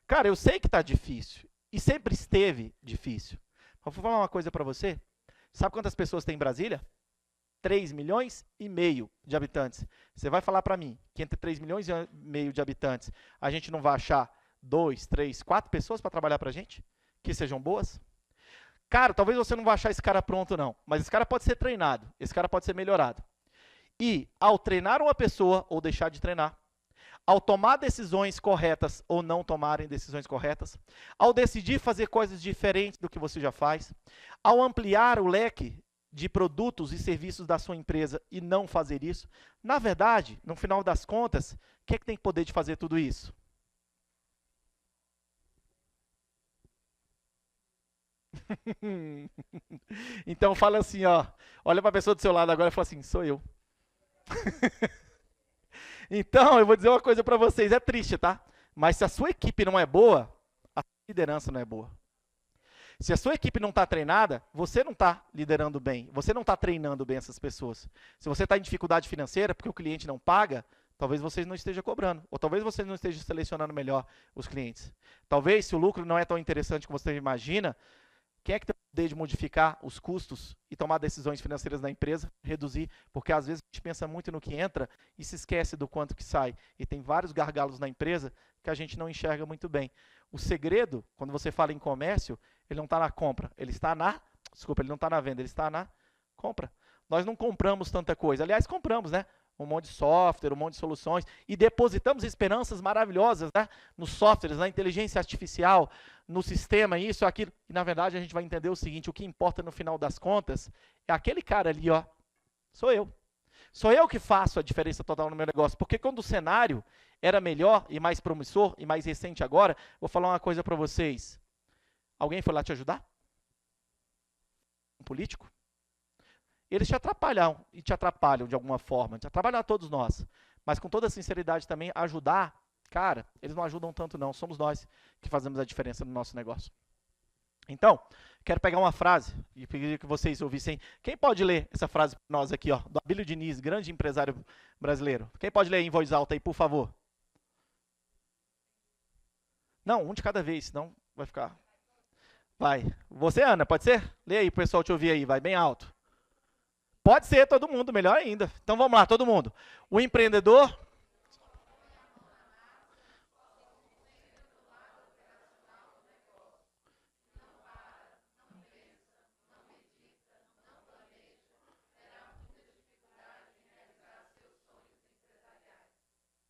Cara, eu sei que está difícil, e sempre esteve difícil. Mas vou falar uma coisa para você, sabe quantas pessoas tem em Brasília? 3,5 milhões de habitantes. Você vai falar para mim que entre 3,5 milhões de habitantes a gente não vai achar 2, 3, 4 pessoas para trabalhar para a gente? Que sejam boas? Cara, talvez você não vá achar esse cara pronto não, mas esse cara pode ser treinado, esse cara pode ser melhorado. E ao treinar uma pessoa ou deixar de treinar, ao tomar decisões corretas ou não tomarem decisões corretas, ao decidir fazer coisas diferentes do que você já faz, ao ampliar o leque de produtos e serviços da sua empresa e não fazer isso, na verdade, no final das contas, quem é que tem poder de fazer tudo isso? Então fala assim, ó, olha para a pessoa do seu lado agora e fala assim, sou eu. Então, eu vou dizer uma coisa para vocês, é triste, tá? Mas se a sua equipe não é boa, a sua liderança não é boa. Se a sua equipe não está treinada, você não está liderando bem, você não está treinando bem essas pessoas. Se você está em dificuldade financeira porque o cliente não paga, talvez você não esteja cobrando, ou talvez você não esteja selecionando melhor os clientes. Talvez, se o lucro não é tão interessante como você imagina, quem é que tem o poder de modificar os custos e tomar decisões financeiras na empresa, reduzir? Porque às vezes a gente pensa muito no que entra e se esquece do quanto que sai. E tem vários gargalos na empresa que a gente não enxerga muito bem. O segredo, quando você fala em comércio, ele não está na compra, ele está na... Desculpa, ele não está na venda, ele está na compra. Nós não compramos tanta coisa. Aliás, compramos, né? Um monte de software, um monte de soluções, e depositamos esperanças maravilhosas, né? Nos softwares, na inteligência artificial, no sistema, isso, aquilo. E, na verdade, a gente vai entender o seguinte, o que importa no final das contas é aquele cara ali, ó, sou eu. Sou eu que faço a diferença total no meu negócio, porque quando o cenário era melhor e mais promissor e mais recente agora, vou falar uma coisa para vocês. Alguém foi lá te ajudar? Um político? Eles te atrapalham e te atrapalham de alguma forma, te atrapalham a todos nós. Mas com toda sinceridade também, ajudar, cara, eles não ajudam tanto não, somos nós que fazemos a diferença no nosso negócio. Então, quero pegar uma frase e pedir que vocês ouvissem. Quem pode ler essa frase para nós aqui, ó, do Abílio Diniz, grande empresário brasileiro? Quem pode ler em voz alta aí, por favor? Não, um de cada vez, senão vai ficar... Vai. Você, Ana, pode ser? Lê aí, o pessoal te ouvir aí, vai bem alto. Pode ser todo mundo, melhor ainda. Então vamos lá, todo mundo. O empreendedor...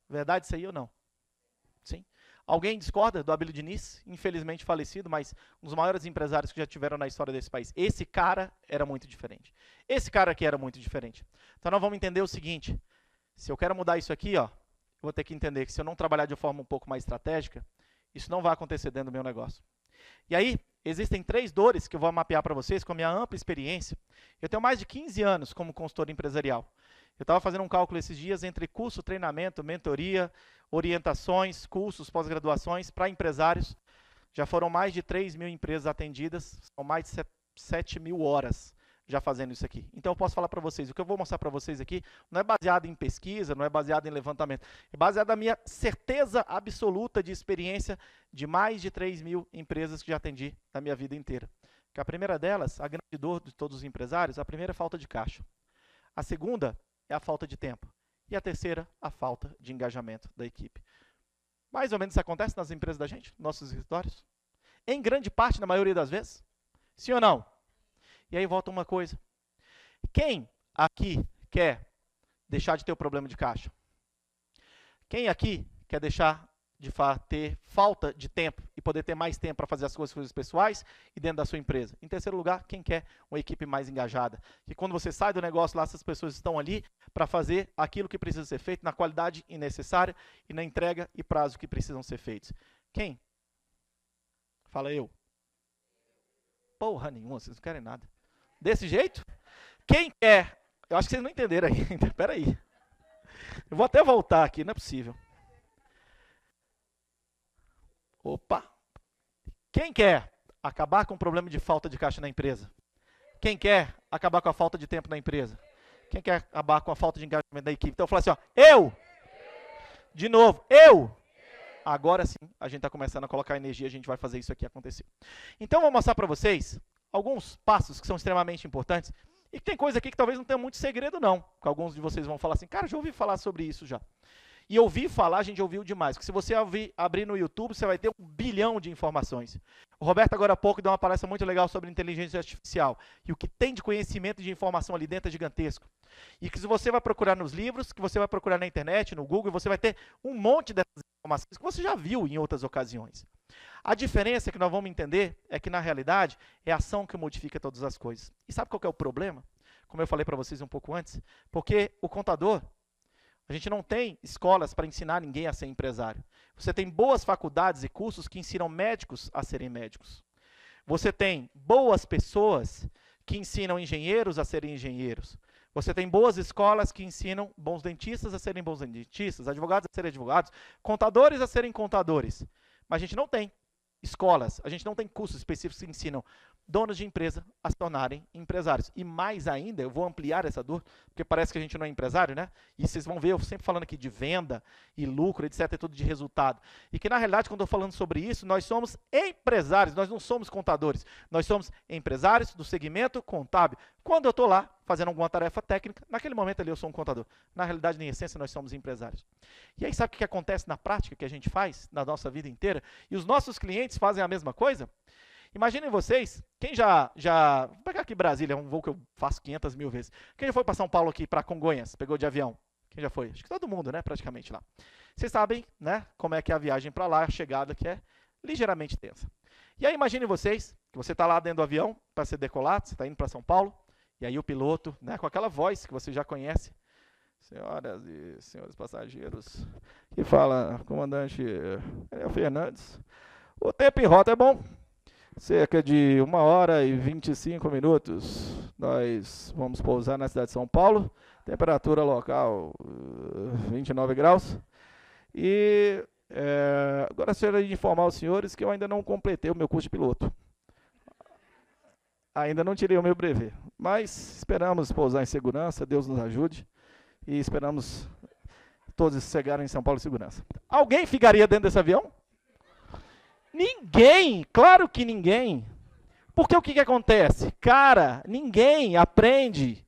Verdade isso aí ou não? Sim. Alguém discorda do Abílio Diniz? Infelizmente falecido, mas um dos maiores empresários que já tiveram na história desse país. Esse cara era muito diferente. Esse cara aqui era muito diferente. Então nós vamos entender o seguinte. Se eu quero mudar isso aqui, ó, eu vou ter que entender que se eu não trabalhar de forma um pouco mais estratégica, isso não vai acontecer dentro do meu negócio. E aí, existem 3 dores que eu vou mapear para vocês com a minha ampla experiência. Eu tenho mais de 15 anos como consultor empresarial. Eu estava fazendo um cálculo esses dias entre curso, treinamento, mentoria, orientações, cursos, pós-graduações para empresários. Já foram mais de 3 mil empresas atendidas, são mais de 7 mil horas já fazendo isso aqui. Então eu posso falar para vocês, o que eu vou mostrar para vocês aqui não é baseado em pesquisa, não é baseado em levantamento, é baseado na minha certeza absoluta de experiência de mais de 3 mil empresas que já atendi na minha vida inteira. Que a primeira delas, a grande dor de todos os empresários, a primeira é a falta de caixa. A segunda é a falta de tempo. E a terceira, a falta de engajamento da equipe. Mais ou menos isso acontece nas empresas da gente, nos nossos escritórios? Em grande parte, na maioria das vezes? Sim ou não? E aí volta uma coisa. Quem aqui quer deixar de ter o problema de caixa? Quem aqui quer deixar de ter falta de tempo e poder ter mais tempo para fazer as coisas pessoais e dentro da sua empresa? Em terceiro lugar, quem quer uma equipe mais engajada? Que quando você sai do negócio lá, essas pessoas estão ali para fazer aquilo que precisa ser feito na qualidade necessária e na entrega e prazo que precisam ser feitos. Quem? Fala eu. Porra nenhuma, vocês não querem nada. Desse jeito? Quem quer? Eu acho que vocês não entenderam ainda. Espera aí. Eu vou até voltar aqui, não é possível. Opa! Quem quer acabar com o problema de falta de caixa na empresa? Quem quer acabar com a falta de tempo na empresa? Quem quer acabar com a falta de engajamento da equipe? Então eu falo assim, ó, eu! De novo, eu! Agora sim, a gente está começando a colocar energia, a gente vai fazer isso aqui acontecer. Então, vou mostrar para vocês alguns passos que são extremamente importantes e que tem coisa aqui que talvez não tenha muito segredo não, porque alguns de vocês vão falar assim, cara, já ouvi falar sobre isso já. E ouvir falar, a gente ouviu demais, porque se você abrir no YouTube, você vai ter 1 bilhão de informações. O Roberto agora há pouco deu uma palestra muito legal sobre inteligência artificial, e o que tem de conhecimento e de informação ali dentro é gigantesco. E que se você vai procurar nos livros, que você vai procurar na internet, no Google, você vai ter um monte dessas informações que você já viu em outras ocasiões. A diferença que nós vamos entender é que, na realidade, é a ação que modifica todas as coisas. E sabe qual que é o problema? Como eu falei para vocês um pouco antes, porque o contador, a gente não tem escolas para ensinar ninguém a ser empresário. Você tem boas faculdades e cursos que ensinam médicos a serem médicos. Você tem boas pessoas que ensinam engenheiros a serem engenheiros. Você tem boas escolas que ensinam bons dentistas a serem bons dentistas, advogados a serem advogados, contadores a serem contadores. Mas a gente não tem escolas, a gente não tem cursos específicos que ensinam donos de empresa a se tornarem empresários. E mais ainda, eu vou ampliar essa dor, porque parece que a gente não é empresário, né? E vocês vão ver, eu sempre falando aqui de venda e lucro, etc, é tudo de resultado. E que na realidade, quando eu estou falando sobre isso, nós somos empresários, nós não somos contadores. Nós somos empresários do segmento contábil. Quando eu estou lá fazendo alguma tarefa técnica, naquele momento ali eu sou um contador. Na realidade, em essência, nós somos empresários. E aí sabe o que acontece na prática, que a gente faz na nossa vida inteira? E os nossos clientes fazem a mesma coisa? Imaginem vocês, quem vou pegar aqui Brasília, é um voo que eu faço 500 mil vezes. Quem já foi para São Paulo aqui, para Congonhas, pegou de avião? Quem já foi? Acho que todo mundo, né, praticamente lá. Vocês sabem, né, como é que é a viagem para lá, a chegada que é ligeiramente tensa. E aí imaginem vocês, que você está lá dentro do avião para ser decolado, você está indo para São Paulo, e aí o piloto, né, com aquela voz que você já conhece, senhoras e senhores passageiros, que fala, comandante Fernandes, o tempo em rota é bom. Cerca de 1h25, nós vamos pousar na cidade de São Paulo, temperatura local 29 graus, e agora gostaria de informar os senhores que eu ainda não completei o meu curso de piloto. Ainda não tirei o meu brevet, mas esperamos pousar em segurança, Deus nos ajude, e esperamos todos chegarem em São Paulo em segurança. Alguém ficaria dentro desse avião? Ninguém, claro que ninguém. Porque o que acontece? Cara, ninguém aprende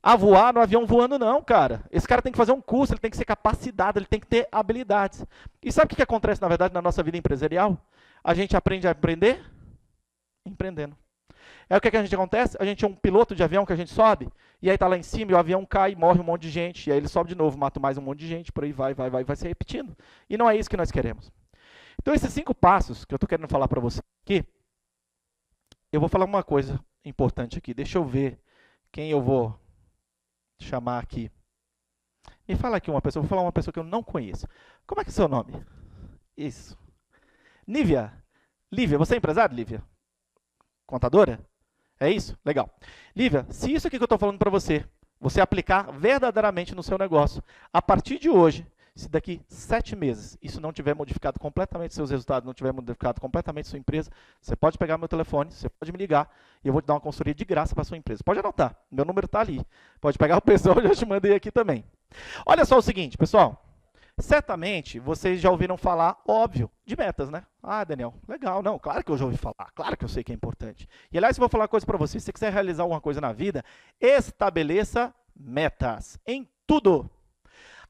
a voar no avião voando não, cara. Esse cara tem que fazer um curso, ele tem que ser capacitado, ele tem que ter habilidades. E sabe o que acontece, na verdade, na nossa vida empresarial? A gente aprende a aprender? Empreendendo. É o que a gente acontece? A gente é um piloto de avião que a gente sobe, e aí tá lá em cima, e o avião cai, e morre um monte de gente, e aí ele sobe de novo, mata mais um monte de gente, por aí vai se repetindo. E não é isso que nós queremos. Então, esses 5 passos que eu estou querendo falar para você aqui, eu vou falar uma coisa importante aqui. Deixa eu ver quem eu vou chamar aqui. Me fala aqui uma pessoa, vou falar uma pessoa que eu não conheço. Como é que é o seu nome? Isso. Lívia. Lívia, você é empresária, Lívia? Contadora? É isso? Legal. Lívia, se isso aqui que eu estou falando para você, você aplicar verdadeiramente no seu negócio, a partir de hoje, se daqui 7 meses isso não tiver modificado completamente seus resultados, não tiver modificado completamente sua empresa, você pode pegar meu telefone, você pode me ligar e eu vou te dar uma consultoria de graça para sua empresa. Pode anotar, meu número está ali. Pode pegar o pessoal, eu já te mandei aqui também. Olha só o seguinte, pessoal. Certamente vocês já ouviram falar, óbvio, de metas, né? Ah, Daniel, legal, não, claro que eu já ouvi falar, claro que eu sei que é importante. E aliás, eu vou falar uma coisa para você, se você quiser realizar alguma coisa na vida, estabeleça metas em tudo.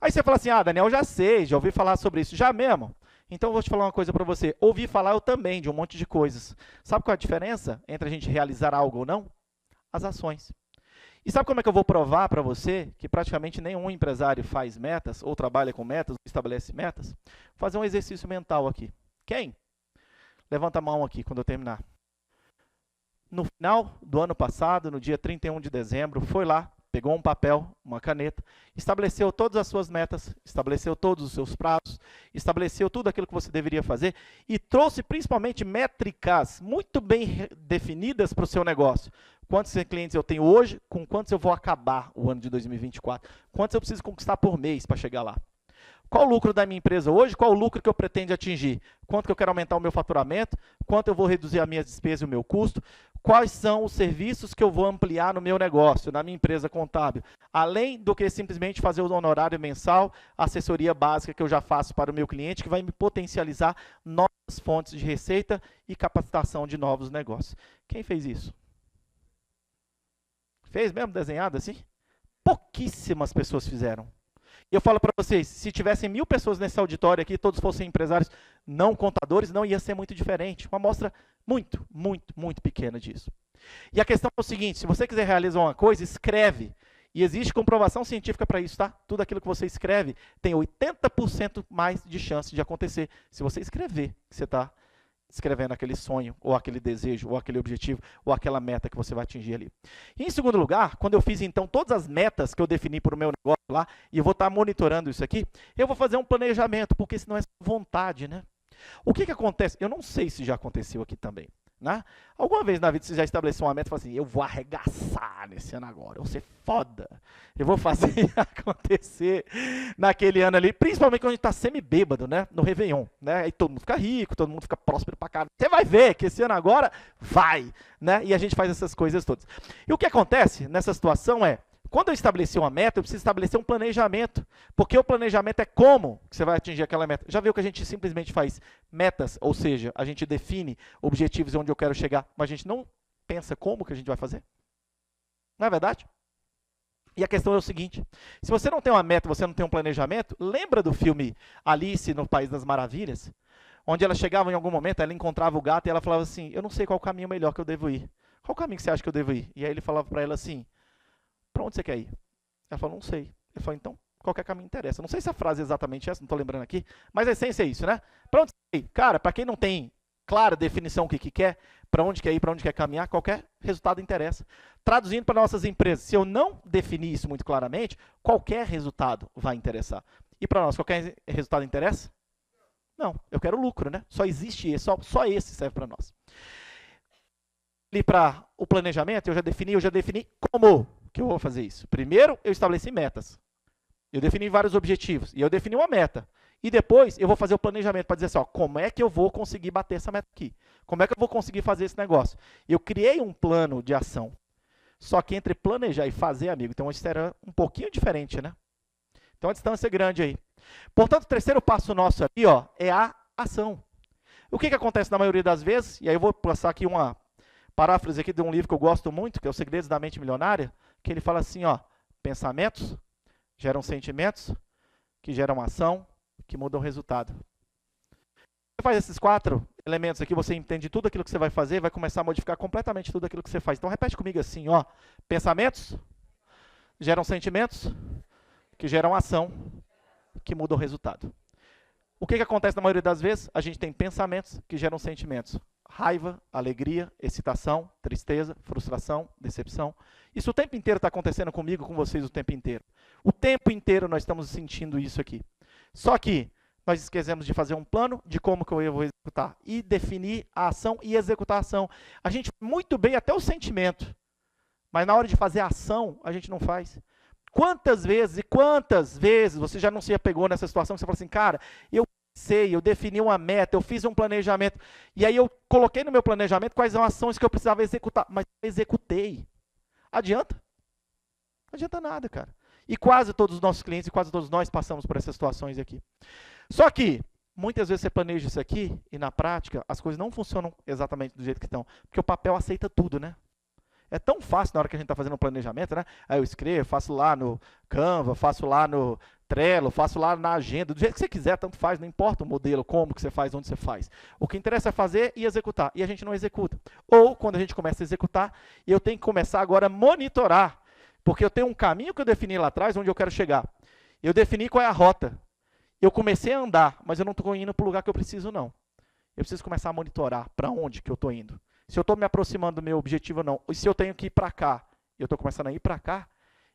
Aí você fala assim, ah, Daniel, já sei, já ouvi falar sobre isso, já mesmo? Então eu vou te falar uma coisa para você, ouvi falar eu também de um monte de coisas. Sabe qual é a diferença entre a gente realizar algo ou não? As ações. E sabe como é que eu vou provar para você que praticamente nenhum empresário faz metas, ou trabalha com metas, ou estabelece metas? Vou fazer um exercício mental aqui. Quem? Levanta a mão aqui quando eu terminar. No final do ano passado, no dia 31 de dezembro, foi lá, pegou um papel, uma caneta, estabeleceu todas as suas metas, estabeleceu todos os seus prazos, estabeleceu tudo aquilo que você deveria fazer e trouxe principalmente métricas muito bem definidas para o seu negócio. Quantos clientes eu tenho hoje, com quantos eu vou acabar o ano de 2024, quantos eu preciso conquistar por mês para chegar lá. Qual o lucro da minha empresa hoje? Qual o lucro que eu pretendo atingir? Quanto que eu quero aumentar o meu faturamento? Quanto eu vou reduzir as minhas despesas e o meu custo? Quais são os serviços que eu vou ampliar no meu negócio, na minha empresa contábil? Além do que simplesmente fazer o honorário mensal, a assessoria básica que eu já faço para o meu cliente, que vai me potencializar novas fontes de receita e capacitação de novos negócios. Quem fez isso? Fez mesmo desenhado assim? Pouquíssimas pessoas fizeram. E eu falo para vocês, se tivessem 1000 pessoas nesse auditório aqui, todos fossem empresários não contadores, não ia ser muito diferente. Uma amostra muito, muito, muito pequena disso. E a questão é o seguinte, se você quiser realizar uma coisa, escreve. E existe comprovação científica para isso, tá? Tudo aquilo que você escreve tem 80% mais de chance de acontecer. Se você escrever que você está escrevendo aquele sonho, ou aquele desejo, ou aquele objetivo, ou aquela meta que você vai atingir ali. E em segundo lugar, quando eu fiz então todas as metas que eu defini para o meu negócio lá, e eu vou estar monitorando isso aqui, eu vou fazer um planejamento, porque senão é vontade, né? O que acontece? Eu não sei se já aconteceu aqui também. né? Alguma vez na vida você já estabeleceu uma meta e falou assim, eu vou arregaçar nesse ano agora, eu vou ser foda, eu vou fazer acontecer naquele ano ali, principalmente quando a gente está semi-bêbado, né? No Réveillon, né? Aí todo mundo fica rico, todo mundo fica próspero pra caralho. Você vai ver que esse ano agora vai, né? E a gente faz essas coisas todas. E o que acontece nessa situação é, quando eu estabeleci uma meta, eu preciso estabelecer um planejamento, porque o planejamento é como que você vai atingir aquela meta. Já viu que a gente simplesmente faz metas, ou seja, a gente define objetivos onde eu quero chegar, mas a gente não pensa como que a gente vai fazer? Não é verdade? E a questão é o seguinte, se você não tem uma meta, você não tem um planejamento, lembra do filme Alice no País das Maravilhas? Onde ela chegava em algum momento, ela encontrava o gato e ela falava assim, eu não sei qual o caminho melhor que eu devo ir. Qual o caminho que você acha que eu devo ir? E aí ele falava para ela assim, para onde você quer ir? Ela falou, não sei. Ele falou, então, qualquer caminho interessa. Não sei se a frase é exatamente essa, não estou lembrando aqui, mas a essência é isso, né? Para onde você quer ir? Cara, para quem não tem clara definição o que quer, para onde quer ir, para onde quer caminhar, qualquer resultado interessa. Traduzindo para nossas empresas, se eu não definir isso muito claramente, qualquer resultado vai interessar. E para nós, qualquer resultado interessa? Não, eu quero lucro, né? Só existe esse, só esse serve para nós. E para o planejamento, eu já defini como que eu vou fazer isso. Primeiro, eu estabeleci metas. Eu defini vários objetivos. E eu defini uma meta. E depois, eu vou fazer o planejamento para dizer assim, ó, como é que eu vou conseguir bater essa meta aqui? Como é que eu vou conseguir fazer esse negócio? Eu criei um plano de ação. Só que entre planejar e fazer, amigo, tem uma história um pouquinho diferente, né? Então, a distância é grande aí. Portanto, o terceiro passo nosso ali, ó, é a ação. O que acontece na maioria das vezes? E aí eu vou passar aqui uma paráfrase aqui de um livro que eu gosto muito, que é Os Segredos da Mente Milionária, que ele fala assim, ó, pensamentos geram sentimentos, que geram ação, que mudam o resultado. Você faz esses 4 elementos aqui, você entende tudo aquilo que você vai fazer, vai começar a modificar completamente tudo aquilo que você faz. Então repete comigo assim, ó, pensamentos geram sentimentos, que geram ação, que mudam o resultado. O que acontece na maioria das vezes? A gente tem pensamentos que geram sentimentos. Raiva, alegria, excitação, tristeza, frustração, decepção. Isso o tempo inteiro está acontecendo comigo, com vocês o tempo inteiro. O tempo inteiro nós estamos sentindo isso aqui. Só que nós esquecemos de fazer um plano de como que eu vou executar. E definir a ação e executar a ação. A gente muito bem até o sentimento. Mas na hora de fazer a ação, a gente não faz. Quantas vezes você já não se apegou nessa situação que você fala assim, cara, eu defini uma meta, eu fiz um planejamento, e aí eu coloquei no meu planejamento quais são as ações que eu precisava executar, mas eu executei. Adianta? Não adianta nada, cara. E quase todos os nossos clientes e quase todos nós passamos por essas situações aqui. Só que, muitas vezes você planeja isso aqui, e na prática, as coisas não funcionam exatamente do jeito que estão, porque o papel aceita tudo, né? É tão fácil na hora que a gente está fazendo um planejamento, né? Aí eu escrevo, faço lá no Canva, faço lá no Trello, faço lá na agenda, do jeito que você quiser, tanto faz, não importa o modelo, como que você faz, onde você faz. O que interessa é fazer e executar, e a gente não executa. Ou, quando a gente começa a executar, eu tenho que começar agora a monitorar, porque eu tenho um caminho que eu defini lá atrás, onde eu quero chegar. Eu defini qual é a rota. Eu comecei a andar, mas eu não estou indo para o lugar que eu preciso, não. Eu preciso começar a monitorar para onde que eu estou indo. Se eu estou me aproximando do meu objetivo ou não, e se eu tenho que ir para cá, e eu estou começando a ir para cá,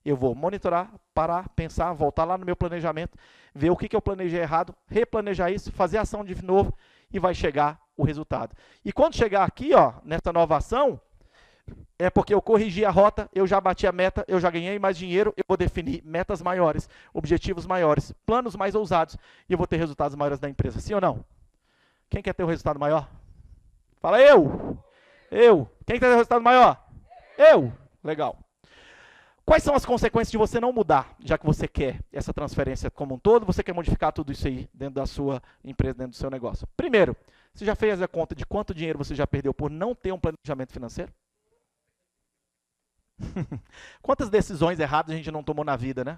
eu vou monitorar, parar, pensar, voltar lá no meu planejamento, ver o que eu planejei errado, replanejar isso, fazer a ação de novo, e vai chegar o resultado. E quando chegar aqui, ó, nessa nova ação, é porque eu corrigi a rota, eu já bati a meta, eu já ganhei mais dinheiro, eu vou definir metas maiores, objetivos maiores, planos mais ousados, e eu vou ter resultados maiores da empresa. Sim ou não? Quem quer ter um resultado maior? Fala eu! Eu. Quem quer ter um resultado maior? Eu. Legal. Quais são as consequências de você não mudar, já que você quer essa transferência como um todo, você quer modificar tudo isso aí dentro da sua empresa, dentro do seu negócio? Primeiro, você já fez a conta de quanto dinheiro você já perdeu por não ter um planejamento financeiro? Quantas decisões erradas a gente não tomou na vida, né?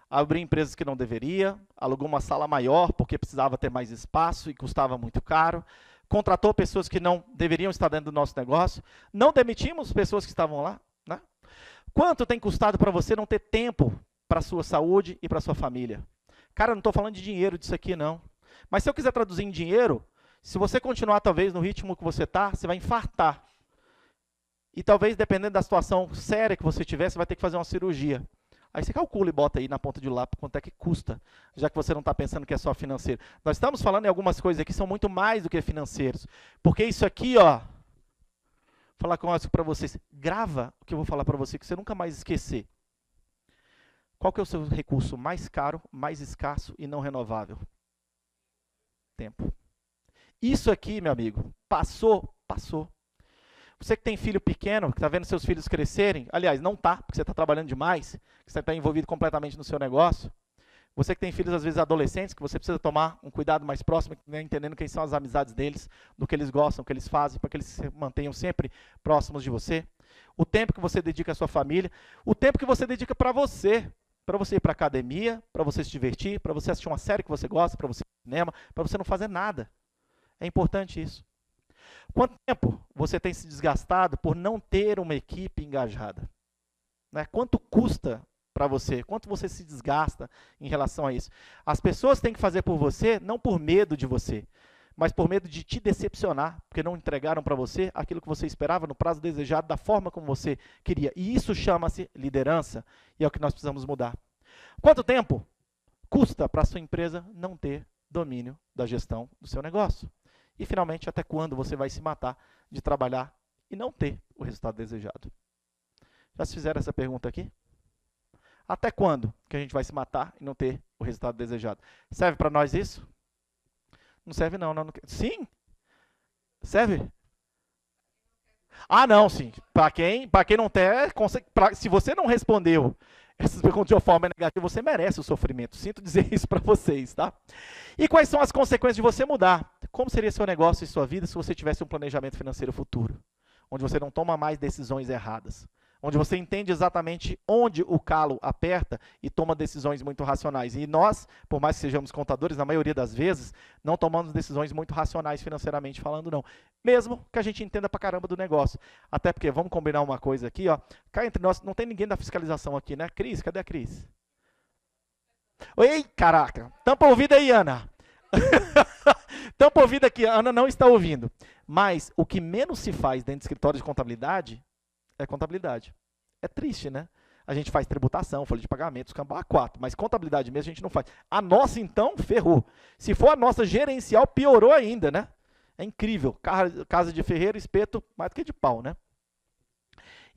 Abrir empresas que não deveria, alugou uma sala maior porque precisava ter mais espaço e custava muito caro, contratou pessoas que não deveriam estar dentro do nosso negócio, não demitimos pessoas que estavam lá, né? Quanto tem custado para você não ter tempo para a sua saúde e para a sua família? Cara, eu não estou falando de dinheiro disso aqui, não. Mas se eu quiser traduzir em dinheiro, se você continuar talvez no ritmo que você está, você vai infartar. E talvez, dependendo da situação séria que você tiver, você vai ter que fazer uma cirurgia. Aí você calcula e bota aí na ponta de lápis quanto é que custa, já que você não está pensando que é só financeiro. Nós estamos falando em algumas coisas aqui que são muito mais do que financeiros. Porque isso aqui, ó, falar com isso para vocês. Grava o que eu vou falar para você, que você nunca mais esquecer. Qual que é o seu recurso mais caro, mais escasso e não renovável? Tempo. Isso aqui, meu amigo, passou. Você que tem filho pequeno, que está vendo seus filhos crescerem, aliás, não está, porque você está trabalhando demais, que você está envolvido completamente no seu negócio. Você que tem filhos, às vezes, adolescentes, que você precisa tomar um cuidado mais próximo, né, entendendo quem são as amizades deles, do que eles gostam, o que eles fazem, para que eles se mantenham sempre próximos de você. O tempo que você dedica à sua família, o tempo que você dedica para você ir para a academia, para você se divertir, para você assistir uma série que você gosta, para você ir ao cinema, para você não fazer nada. É importante isso. Quanto tempo você tem se desgastado por não ter uma equipe engajada? Né? Quanto custa para você? Quanto você se desgasta em relação a isso? As pessoas têm que fazer por você, não por medo de você, mas por medo de te decepcionar, porque não entregaram para você aquilo que você esperava no prazo desejado, da forma como você queria. E isso chama-se liderança, e é o que nós precisamos mudar. Quanto tempo custa para a sua empresa não ter domínio da gestão do seu negócio? E, finalmente, até quando você vai se matar de trabalhar e não ter o resultado desejado? Já se fizeram essa pergunta aqui? Até quando que a gente vai se matar e não ter o resultado desejado? Serve para nós isso? Não serve não. Sim? Serve? Ah, não, sim. Para quem não tem, se você não respondeu essas perguntas de uma forma negativa, você merece o sofrimento. Sinto dizer isso para vocês, tá? E quais são as consequências de você mudar? Como seria seu negócio e sua vida se você tivesse um planejamento financeiro futuro? Onde você não toma mais decisões erradas. Onde você entende exatamente onde o calo aperta e toma decisões muito racionais. E nós, por mais que sejamos contadores, na maioria das vezes, não tomamos decisões muito racionais financeiramente falando, não. Mesmo que a gente entenda pra caramba do negócio. Até porque, vamos combinar uma coisa aqui, ó. Cá entre nós, não tem ninguém da fiscalização aqui, né? Cris, cadê a Cris? Oi, caraca. Tampa o ouvido aí, Ana. Tampa o ouvido aqui, a Ana não está ouvindo. Mas o que menos se faz dentro de escritório de contabilidade é contabilidade. É triste, né? A gente faz tributação, folha de pagamentos, cambá 4, mas contabilidade mesmo a gente não faz. A nossa, então, ferrou. Se for a nossa gerencial, piorou ainda, né? É incrível. Casa de ferreiro, espeto, mais do que de pau, né?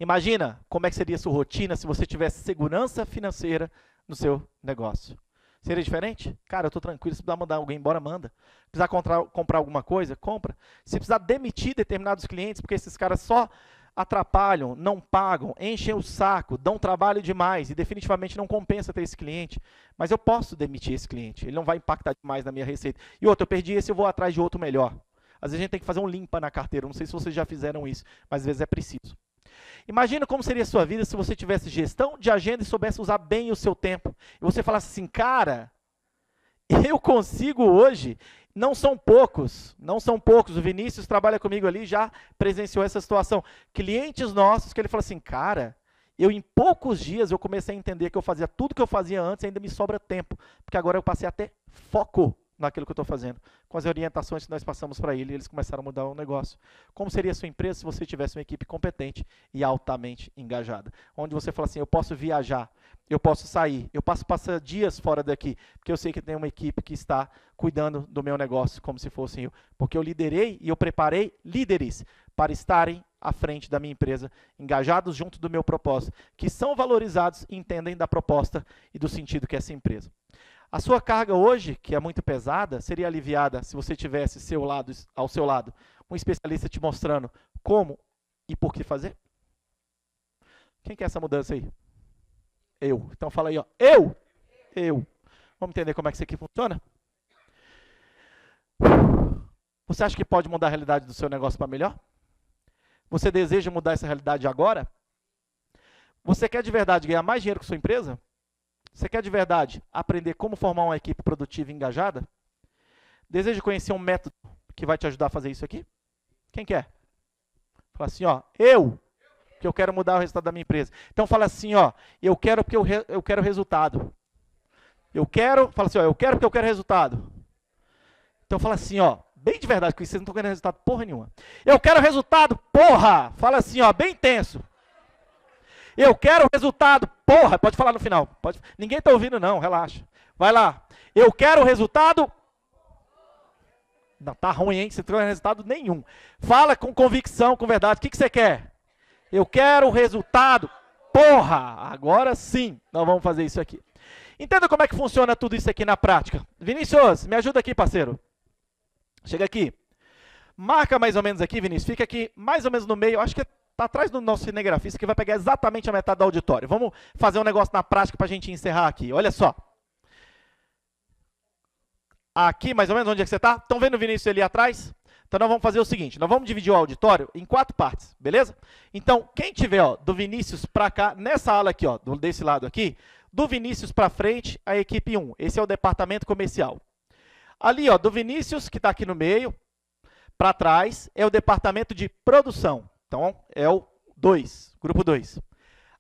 Imagina como é que seria a sua rotina se você tivesse segurança financeira no seu negócio. Seria diferente? Cara, eu estou tranquilo, se precisar mandar alguém embora, manda. Precisar comprar alguma coisa, compra. Se precisar demitir determinados clientes, porque esses caras só atrapalham, não pagam, enchem o saco, dão trabalho demais e definitivamente não compensa ter esse cliente, mas eu posso demitir esse cliente, ele não vai impactar demais na minha receita. E outro, eu perdi esse, eu vou atrás de outro melhor. Às vezes a gente tem que fazer um limpa na carteira, não sei se vocês já fizeram isso, mas às vezes é preciso. Imagina como seria a sua vida se você tivesse gestão de agenda e soubesse usar bem o seu tempo. E você falasse assim, cara, eu consigo hoje. Não são poucos, o Vinícius trabalha comigo ali, já presenciou essa situação. Clientes nossos que ele falou assim, cara, em poucos dias eu comecei a entender que eu fazia tudo que eu fazia antes e ainda me sobra tempo, porque agora eu passei a ter foco naquilo que eu estou fazendo. Com as orientações que nós passamos para ele, eles começaram a mudar o negócio. Como seria a sua empresa se você tivesse uma equipe competente e altamente engajada? Onde você fala assim, eu posso viajar, eu posso sair, eu posso passar dias fora daqui, porque eu sei que tem uma equipe que está cuidando do meu negócio como se fossem eu. Porque eu liderei e eu preparei líderes para estarem à frente da minha empresa, engajados junto do meu propósito, que são valorizados e entendem da proposta e do sentido que é essa empresa. A sua carga hoje, que é muito pesada, seria aliviada se você tivesse ao seu lado um especialista te mostrando como e por que fazer? Quem quer essa mudança aí? Eu. Então fala aí, ó. Eu. Vamos entender como é que isso aqui funciona? Você acha que pode mudar a realidade do seu negócio para melhor? Você deseja mudar essa realidade agora? Você quer de verdade ganhar mais dinheiro com sua empresa? Você quer de verdade aprender como formar uma equipe produtiva e engajada? Deseja conhecer um método que vai te ajudar a fazer isso aqui? Quem quer? Fala assim, ó, que eu quero mudar o resultado da minha empresa. Então fala assim, ó, eu quero porque eu quero resultado. Fala assim, ó, eu quero porque eu quero resultado. Então fala assim, ó, bem de verdade, porque vocês não estão querendo resultado porra nenhuma. Eu quero resultado, porra! Fala assim, ó, bem intenso. Eu quero resultado, porra! Pode falar no final. Ninguém está ouvindo não, relaxa. Vai lá. Eu quero resultado. Não, tá ruim, hein? Você não tem resultado nenhum. Fala com convicção, com verdade. O que você quer? Eu quero o resultado. Porra! Agora sim, nós vamos fazer isso aqui. Entenda como é que funciona tudo isso aqui na prática. Vinícius, me ajuda aqui, parceiro. Chega aqui. Marca mais ou menos aqui, Vinícius. Fica aqui mais ou menos no meio. Acho que está atrás do nosso cinegrafista, que vai pegar exatamente a metade do auditório. Vamos fazer um negócio na prática para a gente encerrar aqui. Olha só. Aqui, mais ou menos, onde é que você está? Estão vendo o Vinícius ali atrás? Então, nós vamos fazer o seguinte. Nós vamos dividir o auditório em 4 partes, beleza? Então, quem tiver ó, do Vinícius para cá, nessa ala aqui, ó, desse lado aqui, do Vinícius para frente, a equipe 1. Esse é o departamento comercial. Ali, ó, do Vinícius, que está aqui no meio, para trás, é o departamento de produção. Então, é o 2, grupo 2.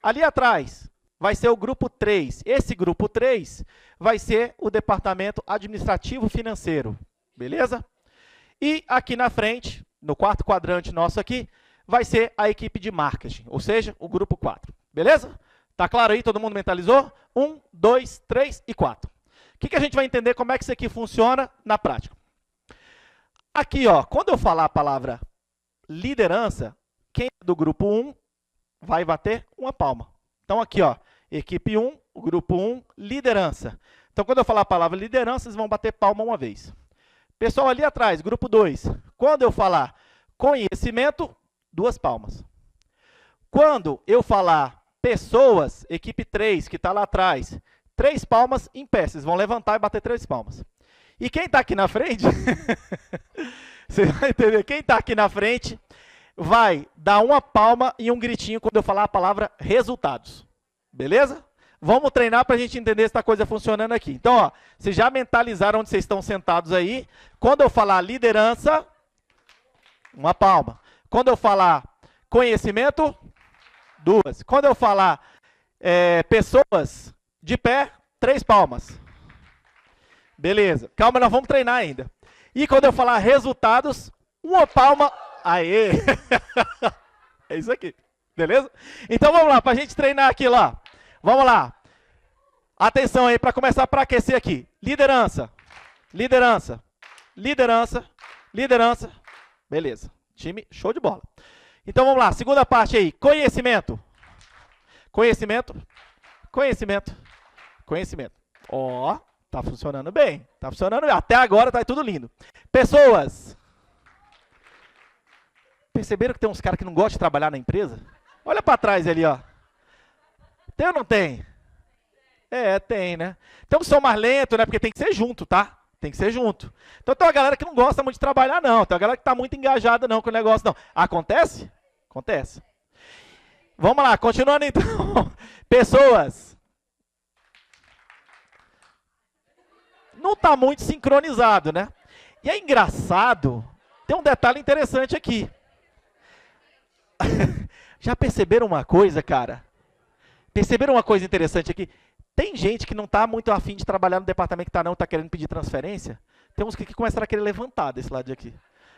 Ali atrás, vai ser o grupo 3. Esse grupo 3 vai ser o departamento administrativo financeiro. Beleza? E aqui na frente, no quarto quadrante nosso aqui, vai ser a equipe de marketing, ou seja, o grupo 4. Beleza? Tá claro aí? Todo mundo mentalizou? 1, 2, 3 e 4. O que a gente vai entender como é que isso aqui funciona na prática? Aqui, ó, quando eu falar a palavra liderança, quem é do grupo 1 vai bater uma palma. Então, aqui, ó, equipe 1, o grupo 1, liderança. Então, quando eu falar a palavra liderança, vocês vão bater palma uma vez. Pessoal ali atrás, grupo 2, quando eu falar conhecimento, 2 palmas. Quando eu falar pessoas, equipe 3, que está lá atrás, 3 palmas em pé. Vocês vão levantar e bater 3 palmas. E quem está aqui na frente, você vai entender, quem está aqui na frente vai dar uma palma e um gritinho quando eu falar a palavra resultados. Beleza? Vamos treinar para a gente entender se está a coisa funcionando aqui. Então, ó, vocês já mentalizaram onde vocês estão sentados aí. Quando eu falar liderança, uma palma. Quando eu falar conhecimento, 2. Quando eu falar pessoas de pé, 3 palmas. Beleza. Calma, nós vamos treinar ainda. E quando eu falar resultados, uma palma. Aê! É isso aqui. Beleza? Então vamos lá, para a gente treinar aqui lá. Vamos lá. Atenção aí, para começar para aquecer aqui. Liderança. Liderança. Liderança. Liderança. Beleza. Time show de bola. Então vamos lá, segunda parte aí. Conhecimento. Conhecimento. Conhecimento. Conhecimento. Ó, tá funcionando bem. Tá funcionando bem. Até agora tá tudo lindo. Pessoas. Perceberam que tem uns caras que não gostam de trabalhar na empresa? Olha para trás ali, ó. Tem ou não tem? É, tem, né? Então são mais lentos, né? Porque tem que ser junto, tá? Tem que ser junto. Então tem uma galera que não gosta muito de trabalhar, não. Tem uma galera que está muito engajada, não, com o negócio, não. Acontece? Acontece. Vamos lá, continuando então. Pessoas. Não está muito sincronizado, né? E é engraçado, tem um detalhe interessante aqui. Já perceberam uma coisa, cara? Perceberam uma coisa interessante aqui? Tem gente que não está muito afim de trabalhar no departamento que está não, está querendo pedir transferência. Tem uns que começaram a querer levantar desse lado de aqui.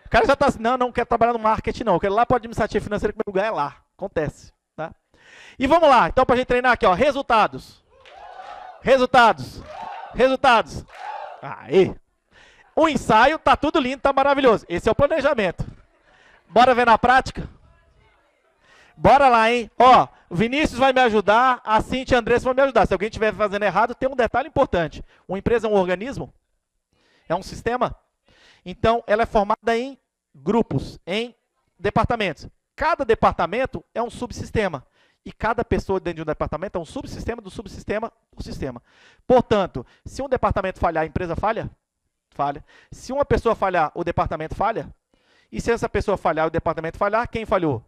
O cara já está assim, não quero trabalhar no marketing não, eu quero ir lá para o administrativo financeiro, que meu lugar é lá. Acontece. Tá? E vamos lá, então para a gente treinar aqui, ó, resultados. Resultados. Resultados. Aí. O ensaio tá tudo lindo, tá maravilhoso. Esse é o planejamento. Bora ver na prática? Bora lá, hein? Ó, o Vinícius vai me ajudar, a Cintia e a Andressa vão me ajudar. Se alguém estiver fazendo errado, tem um detalhe importante. Uma empresa é um organismo? É um sistema? Então, ela é formada em grupos, em departamentos. Cada departamento é um subsistema. E cada pessoa dentro de um departamento é um subsistema do subsistema do sistema. Portanto, se um departamento falhar, a empresa falha? Falha. Se uma pessoa falhar, o departamento falha? E se essa pessoa falhar, o departamento falhar, quem falhou?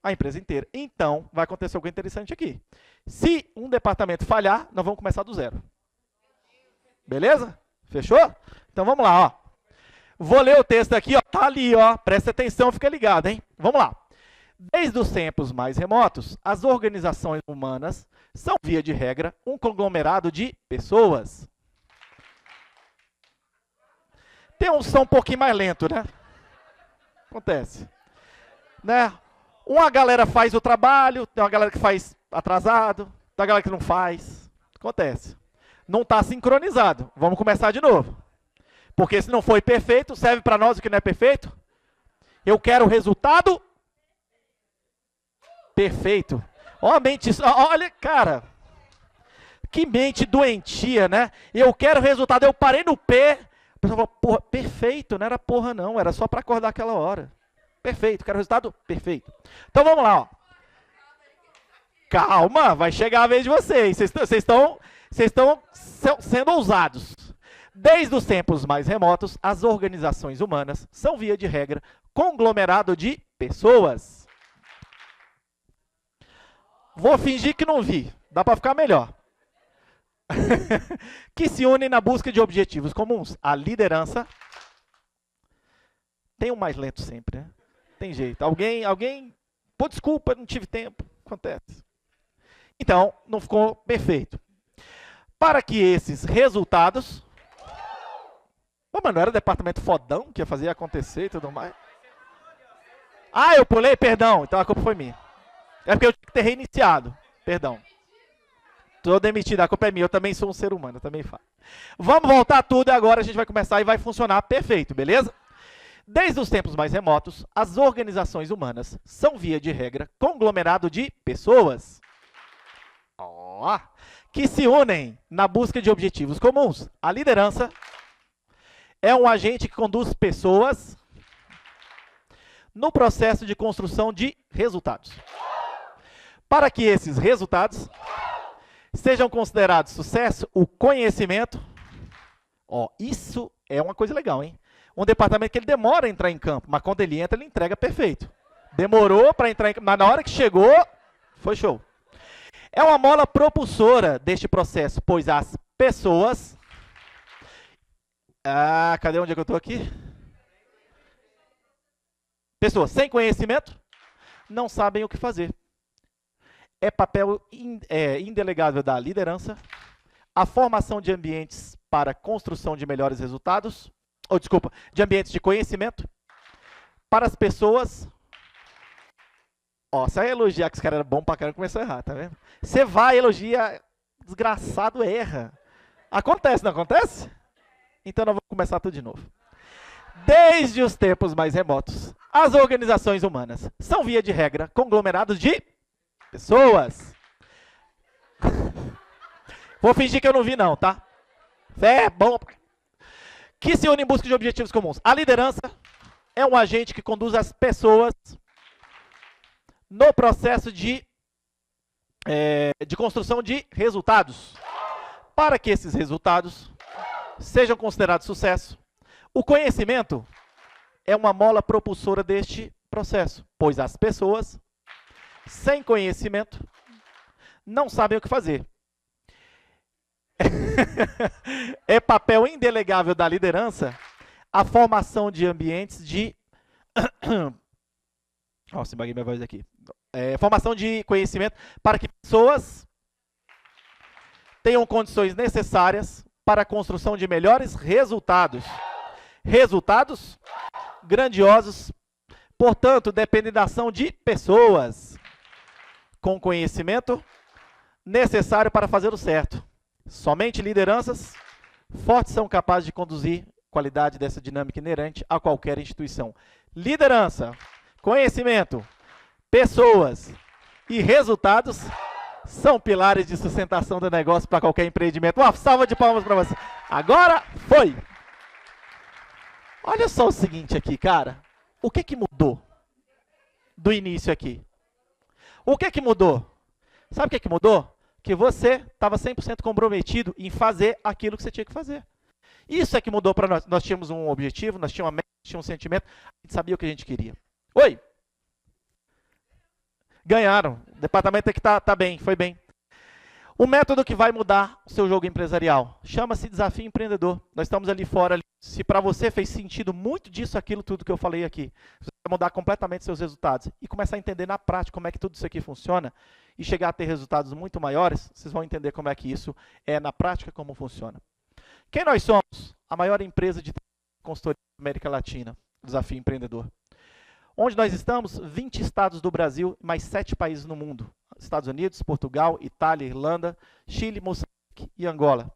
A empresa inteira. Então, vai acontecer algo interessante aqui. Se um departamento falhar, nós vamos começar do zero. Beleza? Fechou? Então, vamos lá, ó. Vou ler o texto aqui, ó. Tá ali, ó. Presta atenção, fica ligado, hein? Vamos lá. Desde os tempos mais remotos, as organizações humanas são, via de regra, um conglomerado de pessoas. Tem uns que são um pouquinho mais lento, né? Acontece. Né? Uma galera faz o trabalho, tem uma galera que faz atrasado, tem uma galera que não faz. Acontece. Não está sincronizado. Vamos começar de novo. Porque se não foi perfeito, serve para nós o que não é perfeito? Eu quero o resultado perfeito. Ó, mente, olha, cara, que mente doentia, né? Eu quero o resultado, eu parei no P, a pessoa falou, porra, perfeito, não era porra não, era só para acordar aquela hora. Perfeito, quero o resultado perfeito. Então vamos lá, ó. Calma, vai chegar a vez de vocês, vocês estão sendo ousados. Desde os tempos mais remotos, as organizações humanas são, via de regra, conglomerado de pessoas. Vou fingir que não vi, dá para ficar melhor. Que se unem na busca de objetivos comuns. A liderança... Tem um mais lento sempre, né? Tem jeito. Alguém... Pô, desculpa, não tive tempo. Acontece. Então, não ficou perfeito. Para que esses resultados... Pô, mas não era o departamento fodão que ia fazer acontecer e tudo mais? Ah, eu pulei? Perdão. Então a culpa foi minha. É porque eu tinha que ter reiniciado. Perdão. Estou demitido, a culpa é minha. Eu também sou um ser humano, eu também falo. Vamos voltar tudo e agora a gente vai começar e vai funcionar perfeito, beleza? Desde os tempos mais remotos, as organizações humanas são, via de regra, conglomerado de pessoas que se unem na busca de objetivos comuns. A liderança é um agente que conduz pessoas no processo de construção de resultados. Para que esses resultados sejam considerados sucesso, o conhecimento... Ó, isso é uma coisa legal, hein? Um departamento que ele demora a entrar em campo, mas quando ele entra, ele entrega perfeito. Demorou para entrar em campo, mas na hora que chegou, foi show. É uma mola propulsora deste processo, pois as pessoas... Ah, cadê onde é que eu estou aqui? Pessoas sem conhecimento não sabem o que fazer. É papel indelegável da liderança a formação de ambientes para a construção de melhores resultados, de ambientes de conhecimento para as pessoas. Ó, você vai elogiar que esse cara era bom pra caramba, começou a errar, tá vendo? Você vai elogiar, desgraçado erra. Acontece, não acontece? Então nós vamos começar tudo de novo. Desde os tempos mais remotos, as organizações humanas são, via de regra, conglomerados de pessoas. Vou fingir que eu não vi não, tá? É bom. Que se unem em busca de objetivos comuns. A liderança é um agente que conduz as pessoas no processo de construção de resultados. Para que esses resultados sejam considerados sucesso, o conhecimento é uma mola propulsora deste processo, pois as pessoas sem conhecimento não sabem o que fazer. É papel indelegável da liderança a formação de ambientes de... Nossa, embaguei minha voz aqui. Formação de conhecimento para que pessoas tenham condições necessárias para a construção de melhores resultados. Resultados grandiosos, portanto, dependem da ação de pessoas com conhecimento necessário para fazer o certo. Somente lideranças fortes são capazes de conduzir qualidade dessa dinâmica inerente a qualquer instituição. Liderança, conhecimento, pessoas e resultados são pilares de sustentação do negócio para qualquer empreendimento. Uma salva de palmas para você. Agora foi! Olha só o seguinte aqui, cara. O que mudou do início aqui? O que mudou? Sabe o que mudou? Que você estava 100% comprometido em fazer aquilo que você tinha que fazer. Isso é que mudou para nós. Nós tínhamos um objetivo, nós tínhamos uma meta, tínhamos um sentimento, a gente sabia o que a gente queria. Oi! Ganharam. O departamento aqui tá bem, foi bem. O método que vai mudar o seu jogo empresarial chama-se Desafio Empreendedor. Nós estamos ali fora. Se para você fez sentido muito disso, aquilo, tudo que eu falei aqui, você vai mudar completamente seus resultados e começar a entender na prática como é que tudo isso aqui funciona e chegar a ter resultados muito maiores, vocês vão entender como é que isso é na prática, como funciona. Quem nós somos? A maior empresa de consultoria da América Latina, Desafio Empreendedor. Onde nós estamos? 20 estados do Brasil, mais 7 países no mundo. Estados Unidos, Portugal, Itália, Irlanda, Chile, Moçambique e Angola.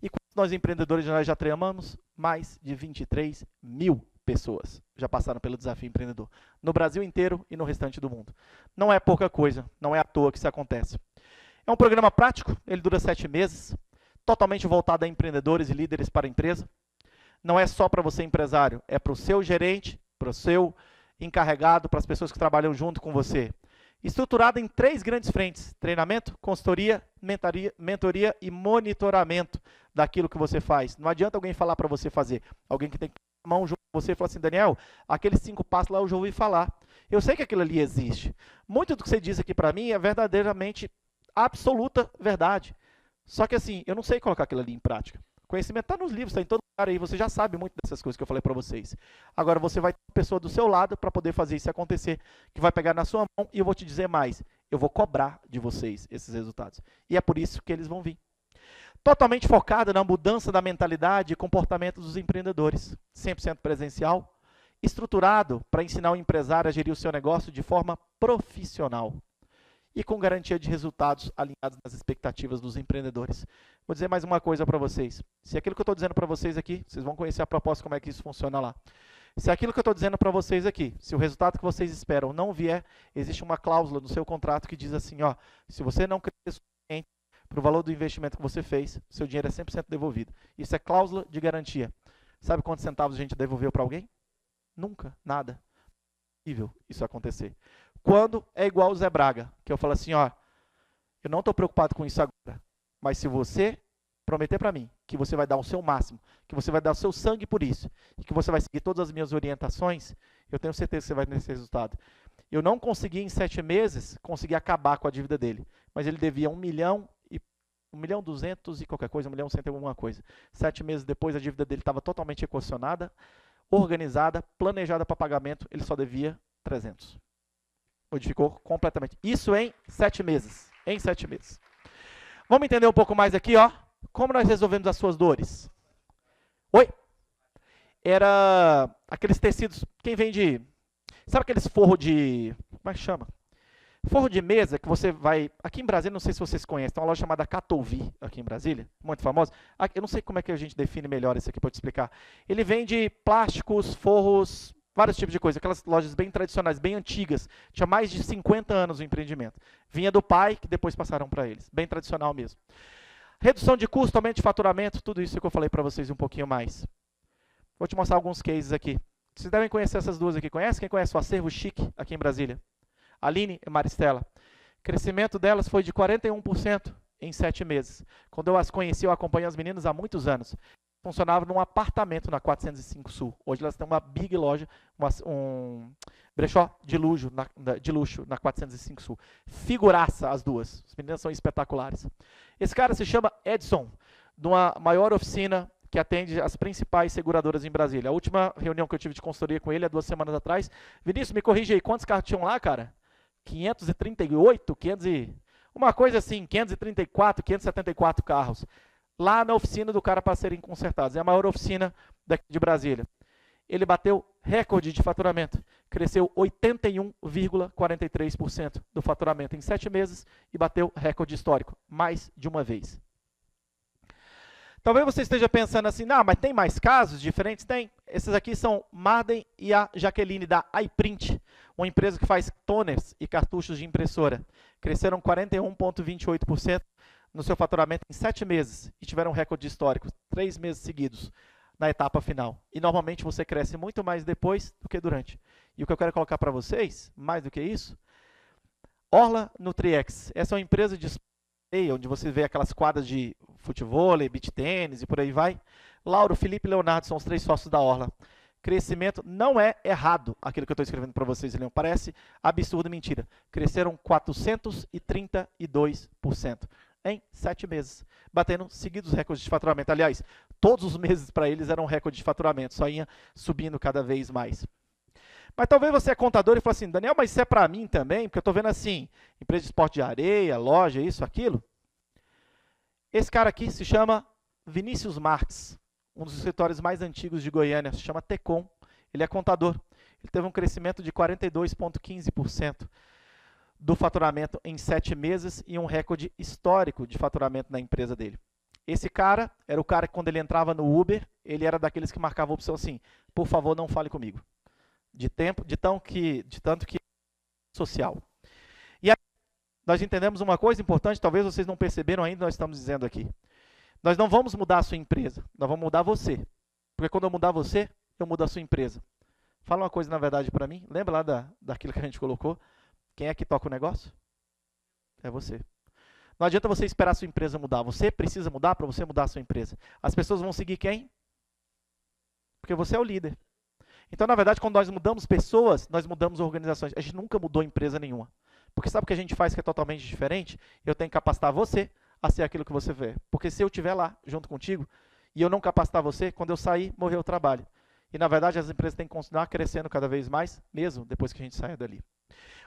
E nós empreendedores nós já treinamos mais de 23 mil pessoas já passaram pelo Desafio Empreendedor, no Brasil inteiro e no restante do mundo. Não é pouca coisa, não é à toa que isso acontece. É um programa prático, ele dura 7 meses, totalmente voltado a empreendedores e líderes para a empresa. Não é só para você empresário, é para o seu gerente, para o seu encarregado, para as pessoas que trabalham junto com você. Estruturado em 3 grandes frentes: treinamento, consultoria, mentoria e monitoramento daquilo que você faz. Não adianta alguém falar para você fazer, alguém que tem que pôr a mão junto com você e falar assim: Daniel, aqueles 5 passos lá eu já ouvi falar. Eu sei que aquilo ali existe. Muito do que você diz aqui para mim é verdadeiramente absoluta verdade. Só que assim, eu não sei colocar aquilo ali em prática. Conhecimento está nos livros, está em todo lugar aí, você já sabe muito dessas coisas que eu falei para vocês. Agora você vai ter uma pessoa do seu lado para poder fazer isso acontecer, que vai pegar na sua mão, e eu vou te dizer mais, eu vou cobrar de vocês esses resultados. E é por isso que eles vão vir. Totalmente focado na mudança da mentalidade e comportamento dos empreendedores, 100% presencial, estruturado para ensinar o empresário a gerir o seu negócio de forma profissional e com garantia de resultados alinhados nas expectativas dos empreendedores. Vou dizer mais uma coisa para vocês. Se aquilo que eu estou dizendo para vocês aqui, vocês vão conhecer a proposta, como é que isso funciona lá. Se aquilo que eu estou dizendo para vocês aqui, se o resultado que vocês esperam não vier, existe uma cláusula no seu contrato que diz assim, ó, se você não crescer suficiente para o valor do investimento que você fez, seu dinheiro é 100% devolvido. Isso é cláusula de garantia. Sabe quantos centavos a gente devolveu para alguém? Nunca, nada. É possível isso acontecer. Quando é igual o Zé Braga, que eu falo assim, ó, eu não estou preocupado com isso agora, mas se você prometer para mim que você vai dar o seu máximo, que você vai dar o seu sangue por isso, e que você vai seguir todas as minhas orientações, eu tenho certeza que você vai ter esse resultado. Eu não consegui em 7 meses, conseguir acabar com a dívida dele, mas ele devia 1.200.000 e qualquer coisa, 1.100.000 e alguma coisa. 7 meses depois, a dívida dele estava totalmente equacionada, organizada, planejada para pagamento, ele só devia 300. Modificou completamente. Isso em 7 meses. Em 7 meses. Vamos entender um pouco mais aqui, ó. Como nós resolvemos as suas dores? Oi? Era aqueles tecidos. Quem vende. Sabe aqueles forro de. Como é que chama? Forro de mesa que você vai. Aqui em Brasília, não sei se vocês conhecem, tem uma loja chamada Catovi, aqui em Brasília, muito famosa. Eu não sei como é que a gente define melhor isso aqui para te explicar. Ele vende plásticos, forros, vários tipos de coisa, aquelas lojas bem tradicionais, bem antigas, tinha mais de 50 anos o empreendimento. Vinha do pai, que depois passaram para eles, bem tradicional mesmo. Redução de custo, aumento de faturamento, tudo isso que eu falei para vocês um pouquinho mais. Vou te mostrar alguns cases aqui. Vocês devem conhecer essas duas aqui. Conhece? Quem conhece o Acervo Chique aqui em Brasília? Aline e Maristela. O crescimento delas foi de 41% em 7 meses. Quando eu as conheci, eu acompanhei as meninas há muitos anos. Funcionava num apartamento na 405 Sul. Hoje elas têm uma big loja, um brechó de luxo na 405 Sul. Figuraça as duas. As meninas são espetaculares. Esse cara se chama Edson, de uma maior oficina que atende as principais seguradoras em Brasília. A última reunião que eu tive de consultoria com ele há 2 semanas atrás. Vinícius, me corrige aí, quantos carros tinham lá, cara? 538, uma coisa assim, 534, 574 carros. Lá na oficina do cara para serem consertados. É a maior oficina daqui de Brasília. Ele bateu recorde de faturamento. Cresceu 81,43% do faturamento em 7 meses e bateu recorde histórico, mais de uma vez. Talvez você esteja pensando assim, não, mas tem mais casos diferentes? Tem. Esses aqui são Marden e a Jaqueline da iPrint, uma empresa que faz toners e cartuchos de impressora. Cresceram 41,28% no seu faturamento em 7 meses e tiveram um recorde histórico, 3 meses seguidos na etapa final. E normalmente você cresce muito mais depois do que durante. E o que eu quero colocar para vocês, mais do que isso, Orla Nutriex. Essa é uma empresa de onde você vê aquelas quadras de futevôlei, beach tênis e por aí vai. Lauro, Felipe e Leonardo são os 3 sócios da Orla. Crescimento não é errado, aquilo que eu estou escrevendo para vocês, Leon. Parece absurdo, mentira. Cresceram 432% em 7 meses, batendo seguidos recordes de faturamento. Aliás, todos os meses para eles eram recorde de faturamento, só ia subindo cada vez mais. Mas talvez você é contador e fale assim, Daniel, mas isso é para mim também? Porque eu estou vendo assim, empresa de esporte de areia, loja, isso, aquilo. Esse cara aqui se chama Vinícius Marques, um dos escritórios mais antigos de Goiânia, se chama Tecom. Ele é contador. Ele teve um crescimento de 42,15% do faturamento em 7 meses e um recorde histórico de faturamento na empresa dele. Esse cara era o cara que quando ele entrava no Uber, ele era daqueles que marcava a opção assim, por favor, não fale comigo. De tanto que social. E aí, nós entendemos uma coisa importante, talvez vocês não perceberam ainda, nós estamos dizendo aqui. Nós não vamos mudar a sua empresa, nós vamos mudar você. Porque quando eu mudar você, eu mudo a sua empresa. Fala uma coisa na verdade para mim, lembra lá daquilo que a gente colocou? Quem é que toca o negócio? É você. Não adianta você esperar a sua empresa mudar, você precisa mudar para você mudar a sua empresa. As pessoas vão seguir quem? Porque você é o líder. Então, na verdade, quando nós mudamos pessoas, nós mudamos organizações. A gente nunca mudou empresa nenhuma. Porque sabe o que a gente faz que é totalmente diferente? Eu tenho que capacitar você a ser aquilo que você vê. Porque se eu estiver lá, junto contigo, e eu não capacitar você, quando eu sair, morreu o trabalho. E, na verdade, as empresas têm que continuar crescendo cada vez mais, mesmo depois que a gente saia dali.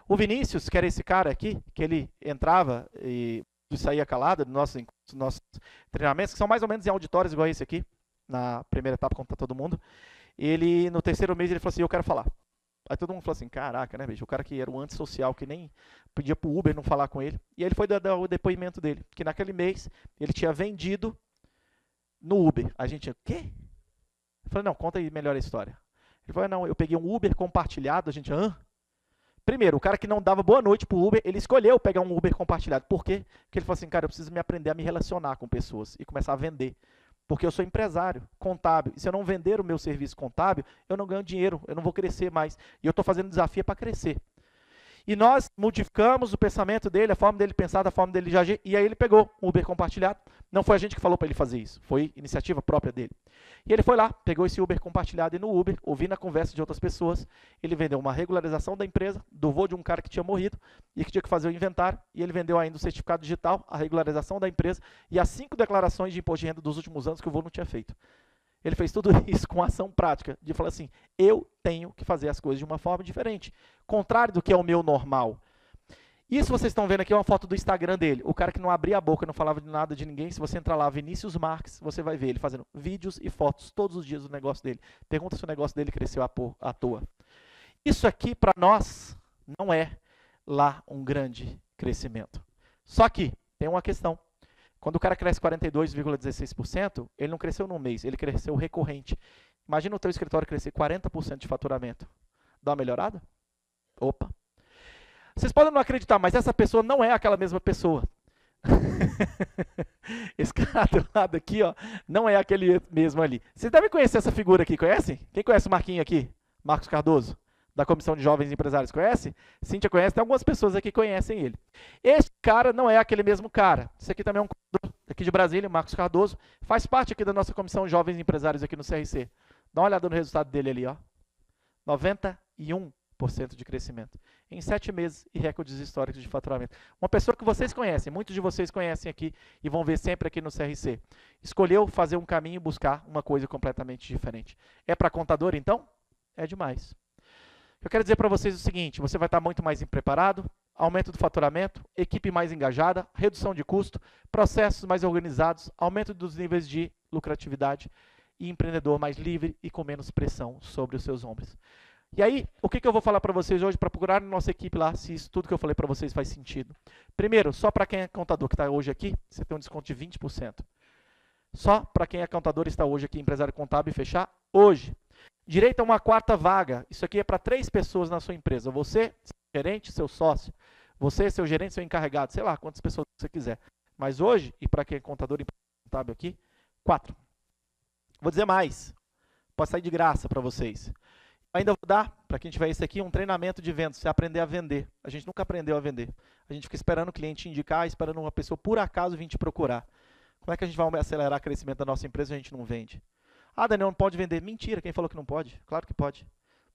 O Vinícius, que era esse cara aqui, que ele entrava e saía calado nos nossos treinamentos, que são mais ou menos em auditórios igual esse aqui, na primeira etapa, quando está todo mundo. Ele, no terceiro mês, ele falou assim, eu quero falar. Aí todo mundo falou assim, caraca, né, bicho? O cara que era um antissocial, que nem pedia pro Uber não falar com ele. E aí ele foi dar o depoimento dele, que naquele mês ele tinha vendido no Uber. A gente, o quê? Eu falei, não, conta aí melhor a história. Ele falou, não, eu peguei um Uber compartilhado, a gente, hã? Primeiro, o cara que não dava boa noite pro Uber, ele escolheu pegar um Uber compartilhado. Por quê? Porque ele falou assim, cara, eu preciso me aprender a me relacionar com pessoas e começar a vender. Porque eu sou empresário, contábil. E se eu não vender o meu serviço contábil, eu não ganho dinheiro, eu não vou crescer mais. E eu estou fazendo desafio para crescer. E nós modificamos o pensamento dele, a forma dele pensar, a forma dele de agir. E aí ele pegou um Uber compartilhado. Não foi a gente que falou para ele fazer isso, foi iniciativa própria dele. E ele foi lá, pegou esse Uber compartilhado e no Uber, ouvindo a conversa de outras pessoas, ele vendeu uma regularização da empresa, do voo de um cara que tinha morrido e que tinha que fazer o inventário. E ele vendeu ainda o certificado digital, a regularização da empresa e as 5 declarações de imposto de renda dos últimos anos que o voo não tinha feito. Ele fez tudo isso com ação prática, de falar assim, eu tenho que fazer as coisas de uma forma diferente, contrário do que é o meu normal. Isso vocês estão vendo aqui é uma foto do Instagram dele, o cara que não abria a boca, não falava de nada de ninguém. Se você entrar lá, Vinícius Marques, você vai ver ele fazendo vídeos e fotos todos os dias do negócio dele. Pergunta se o negócio dele cresceu à toa. Isso aqui, para nós, não é lá um grande crescimento. Só que tem uma questão. Quando o cara cresce 42,16%, ele não cresceu num mês, ele cresceu recorrente. Imagina o teu escritório crescer 40% de faturamento. Dá uma melhorada? Opa! Vocês podem não acreditar, mas essa pessoa não é aquela mesma pessoa. Esse cara do lado aqui, ó, não é aquele mesmo ali. Vocês devem conhecer essa figura aqui, conhecem? Quem conhece o Marquinho aqui? Marcos Cardoso, da Comissão de Jovens Empresários, conhece? Cíntia conhece, tem algumas pessoas aqui que conhecem ele. Esse cara não é aquele mesmo cara. Esse aqui também é um aqui de Brasília, Marcos Cardoso, faz parte aqui da nossa Comissão de Jovens Empresários aqui no CRC. Dá uma olhada no resultado dele ali, ó. 91% de crescimento. Em 7 meses e recordes históricos de faturamento. Uma pessoa que vocês conhecem, muitos de vocês conhecem aqui e vão ver sempre aqui no CRC. Escolheu fazer um caminho e buscar uma coisa completamente diferente. É para contador, então? É demais. Eu quero dizer para vocês o seguinte, você vai estar muito mais preparado, aumento do faturamento, equipe mais engajada, redução de custo, processos mais organizados, aumento dos níveis de lucratividade e empreendedor mais livre e com menos pressão sobre os seus ombros. E aí, o que eu vou falar para vocês hoje para procurar na nossa equipe lá se isso tudo que eu falei para vocês faz sentido? Primeiro, só para quem é contador que está hoje aqui, você tem um desconto de 20%. Só para quem é contador e está hoje aqui, empresário contábil, e fechar hoje. Direito a uma 4ª vaga. Isso aqui é para 3 pessoas na sua empresa. Você, seu gerente, seu sócio. Você, seu gerente, seu encarregado. Sei lá, quantas pessoas você quiser. Mas hoje, e para quem é contador e contábil aqui, 4. Vou dizer mais. Pode sair de graça para vocês. Ainda vou dar, para quem tiver isso aqui, um treinamento de vendas. Você aprender a vender. A gente nunca aprendeu a vender. A gente fica esperando o cliente indicar, esperando uma pessoa por acaso vir te procurar. Como é que a gente vai acelerar o crescimento da nossa empresa se a gente não vende? Ah, Daniel, não pode vender. Mentira, quem falou que não pode? Claro que pode.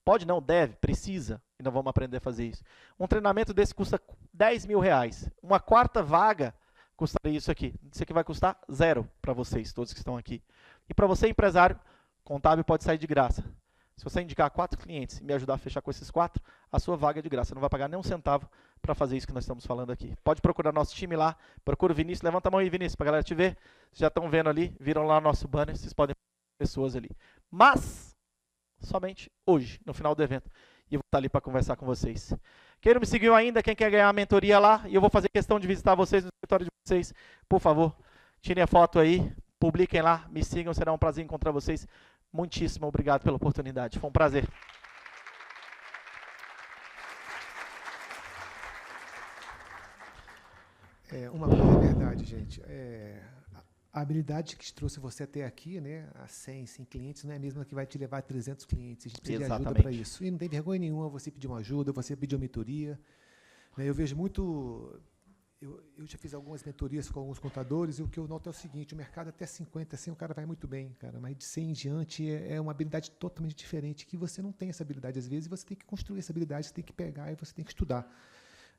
Pode não, deve, precisa. E nós vamos aprender a fazer isso. Um treinamento desse custa R$10.000. Uma 4ª vaga custaria isso aqui. Isso aqui vai custar 0 para vocês, todos que estão aqui. E para você, empresário, contábil pode sair de graça. Se você indicar 4 clientes e me ajudar a fechar com esses 4, a sua vaga é de graça. Você não vai pagar nem um centavo para fazer isso que nós estamos falando aqui. Pode procurar nosso time lá. Procura o Vinícius. Levanta a mão aí, Vinícius, para a galera te ver. Vocês já estão vendo ali. Viram lá nosso banner. Vocês podem pessoas ali. Mas, somente hoje, no final do evento. E eu vou estar ali para conversar com vocês. Quem não me seguiu ainda, quem quer ganhar a mentoria lá, e eu vou fazer questão de visitar vocês no escritório de vocês, por favor, tirem a foto aí, publiquem lá, me sigam, será um prazer encontrar vocês. Muitíssimo obrigado pela oportunidade, foi um prazer. Uma coisa é verdade, gente. A habilidade que trouxe você até aqui, né, a 100 clientes, não é a mesma que vai te levar a 300 clientes. A gente precisa de ajuda para isso. E não tem vergonha nenhuma você pedir uma ajuda, você pedir uma mentoria. Né, eu vejo muito... Eu já fiz algumas mentorias com alguns contadores e o que eu noto é o seguinte, o mercado até 50, assim, o cara vai muito bem, cara, mas de 100 em diante é uma habilidade totalmente diferente, que você não tem essa habilidade às vezes, e você tem que construir essa habilidade, você tem que pegar e você tem que estudar.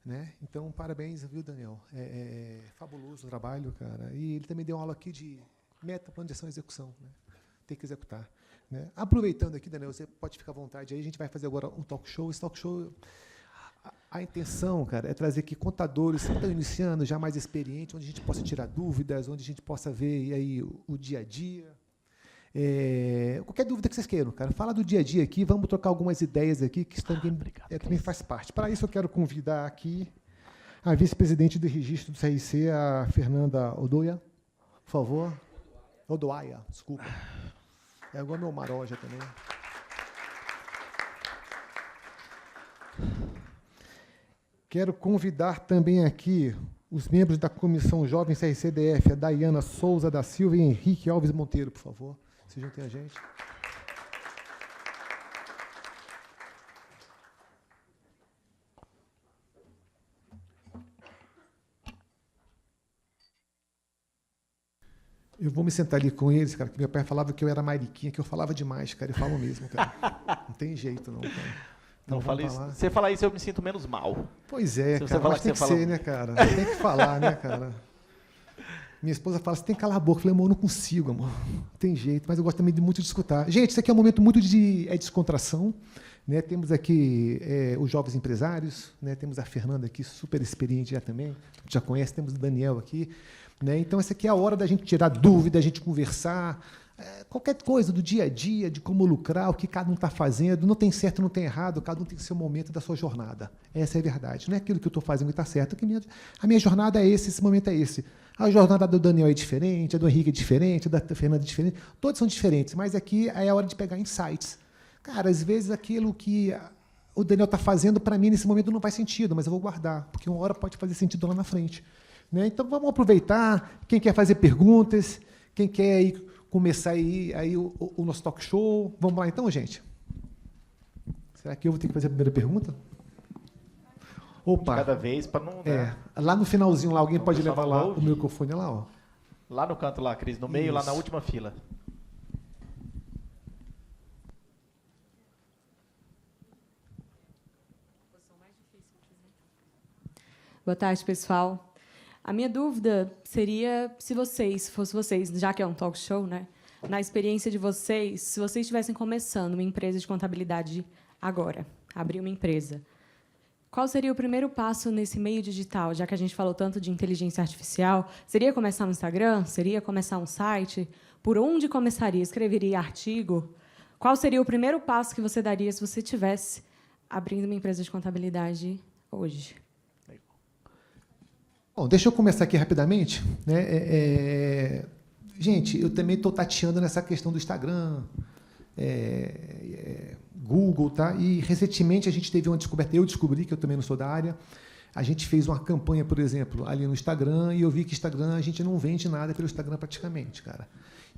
Né? Então, parabéns, viu, Daniel? É fabuloso o trabalho, cara. E ele também deu uma aula aqui de meta, plano de ação e execução. Né? Tem que executar. Né? Aproveitando aqui, Daniel, você pode ficar à vontade. Aí a gente vai fazer agora um talk show. Esse talk show, a intenção, cara, é trazer aqui contadores que estão iniciando, já mais experientes, onde a gente possa tirar dúvidas, onde a gente possa ver aí o dia a dia. Qualquer dúvida que vocês queiram, cara, fala do dia a dia aqui, vamos trocar algumas ideias aqui que também faz parte. Para isso eu quero convidar aqui a vice-presidente do registro do CRC, a Fernanda Odoia, por favor. Odoaia, desculpa. É igual meu Maroja também. Quero convidar também aqui os membros da Comissão Jovem CRCDF, a Daiana Souza da Silva e Henrique Alves Monteiro, por favor. Se juntem a gente. Eu vou me sentar ali com eles, cara, que meu pai falava que eu era mariquinha, que eu falava demais, cara, e falo mesmo, cara. Não tem jeito, não, cara. Não fala isso. Se você falar isso, eu me sinto menos mal. Pois é, cara, mas tem que ser, né, cara? Tem que falar, né, cara? Minha esposa fala, você tem que calar a boca. Eu falei, amor, eu não consigo, amor. Não tem jeito, mas eu gosto também muito de escutar. Gente, isso aqui é um momento muito de descontração. Né? Temos aqui os jovens empresários, né? Temos a Fernanda aqui, super experiente já também, já conhece, temos o Daniel aqui. Né? Então, essa aqui é a hora da gente tirar dúvida, a gente conversar, qualquer coisa do dia a dia, de como lucrar, o que cada um está fazendo. Não tem certo, não tem errado, cada um tem seu momento da sua jornada. Essa é a verdade. Não é aquilo que eu estou fazendo que está certo. A minha jornada é esse momento é esse. A jornada do Daniel é diferente, a do Henrique é diferente, a da Fernanda é diferente. Todos são diferentes, mas aqui é a hora de pegar insights. Cara, às vezes aquilo que o Daniel está fazendo, para mim, nesse momento não faz sentido, mas eu vou guardar, porque uma hora pode fazer sentido lá na frente. Né? Então, vamos aproveitar. Quem quer fazer perguntas, quem quer aí começar aí o nosso talk show. Vamos lá, então, gente? Será que eu vou ter que fazer a primeira pergunta? Opa. De cada vez, para não... Né? Lá no finalzinho, lá, alguém pode levar lá o microfone lá, ó. Lá no canto, lá, Cris, no meio, isso. Lá na última fila. Boa tarde, pessoal. A minha dúvida seria se fosse vocês, já que é um talk show, né? Na experiência de vocês, se vocês estivessem começando uma empresa de contabilidade agora, abrir uma empresa, qual seria o primeiro passo nesse meio digital, já que a gente falou tanto de inteligência artificial? Seria começar no Instagram? Seria começar um site? Por onde começaria? Escreveria artigo? Qual seria o primeiro passo que você daria se você estivesse abrindo uma empresa de contabilidade hoje? Bom, deixa eu começar aqui rapidamente. Né? Gente, eu também estou tateando nessa questão do Instagram, Google, tá? E recentemente a gente teve uma descoberta, eu descobri, que eu também não sou da área, a gente fez uma campanha, por exemplo, ali no Instagram, e eu vi que Instagram, a gente não vende nada pelo Instagram praticamente, cara.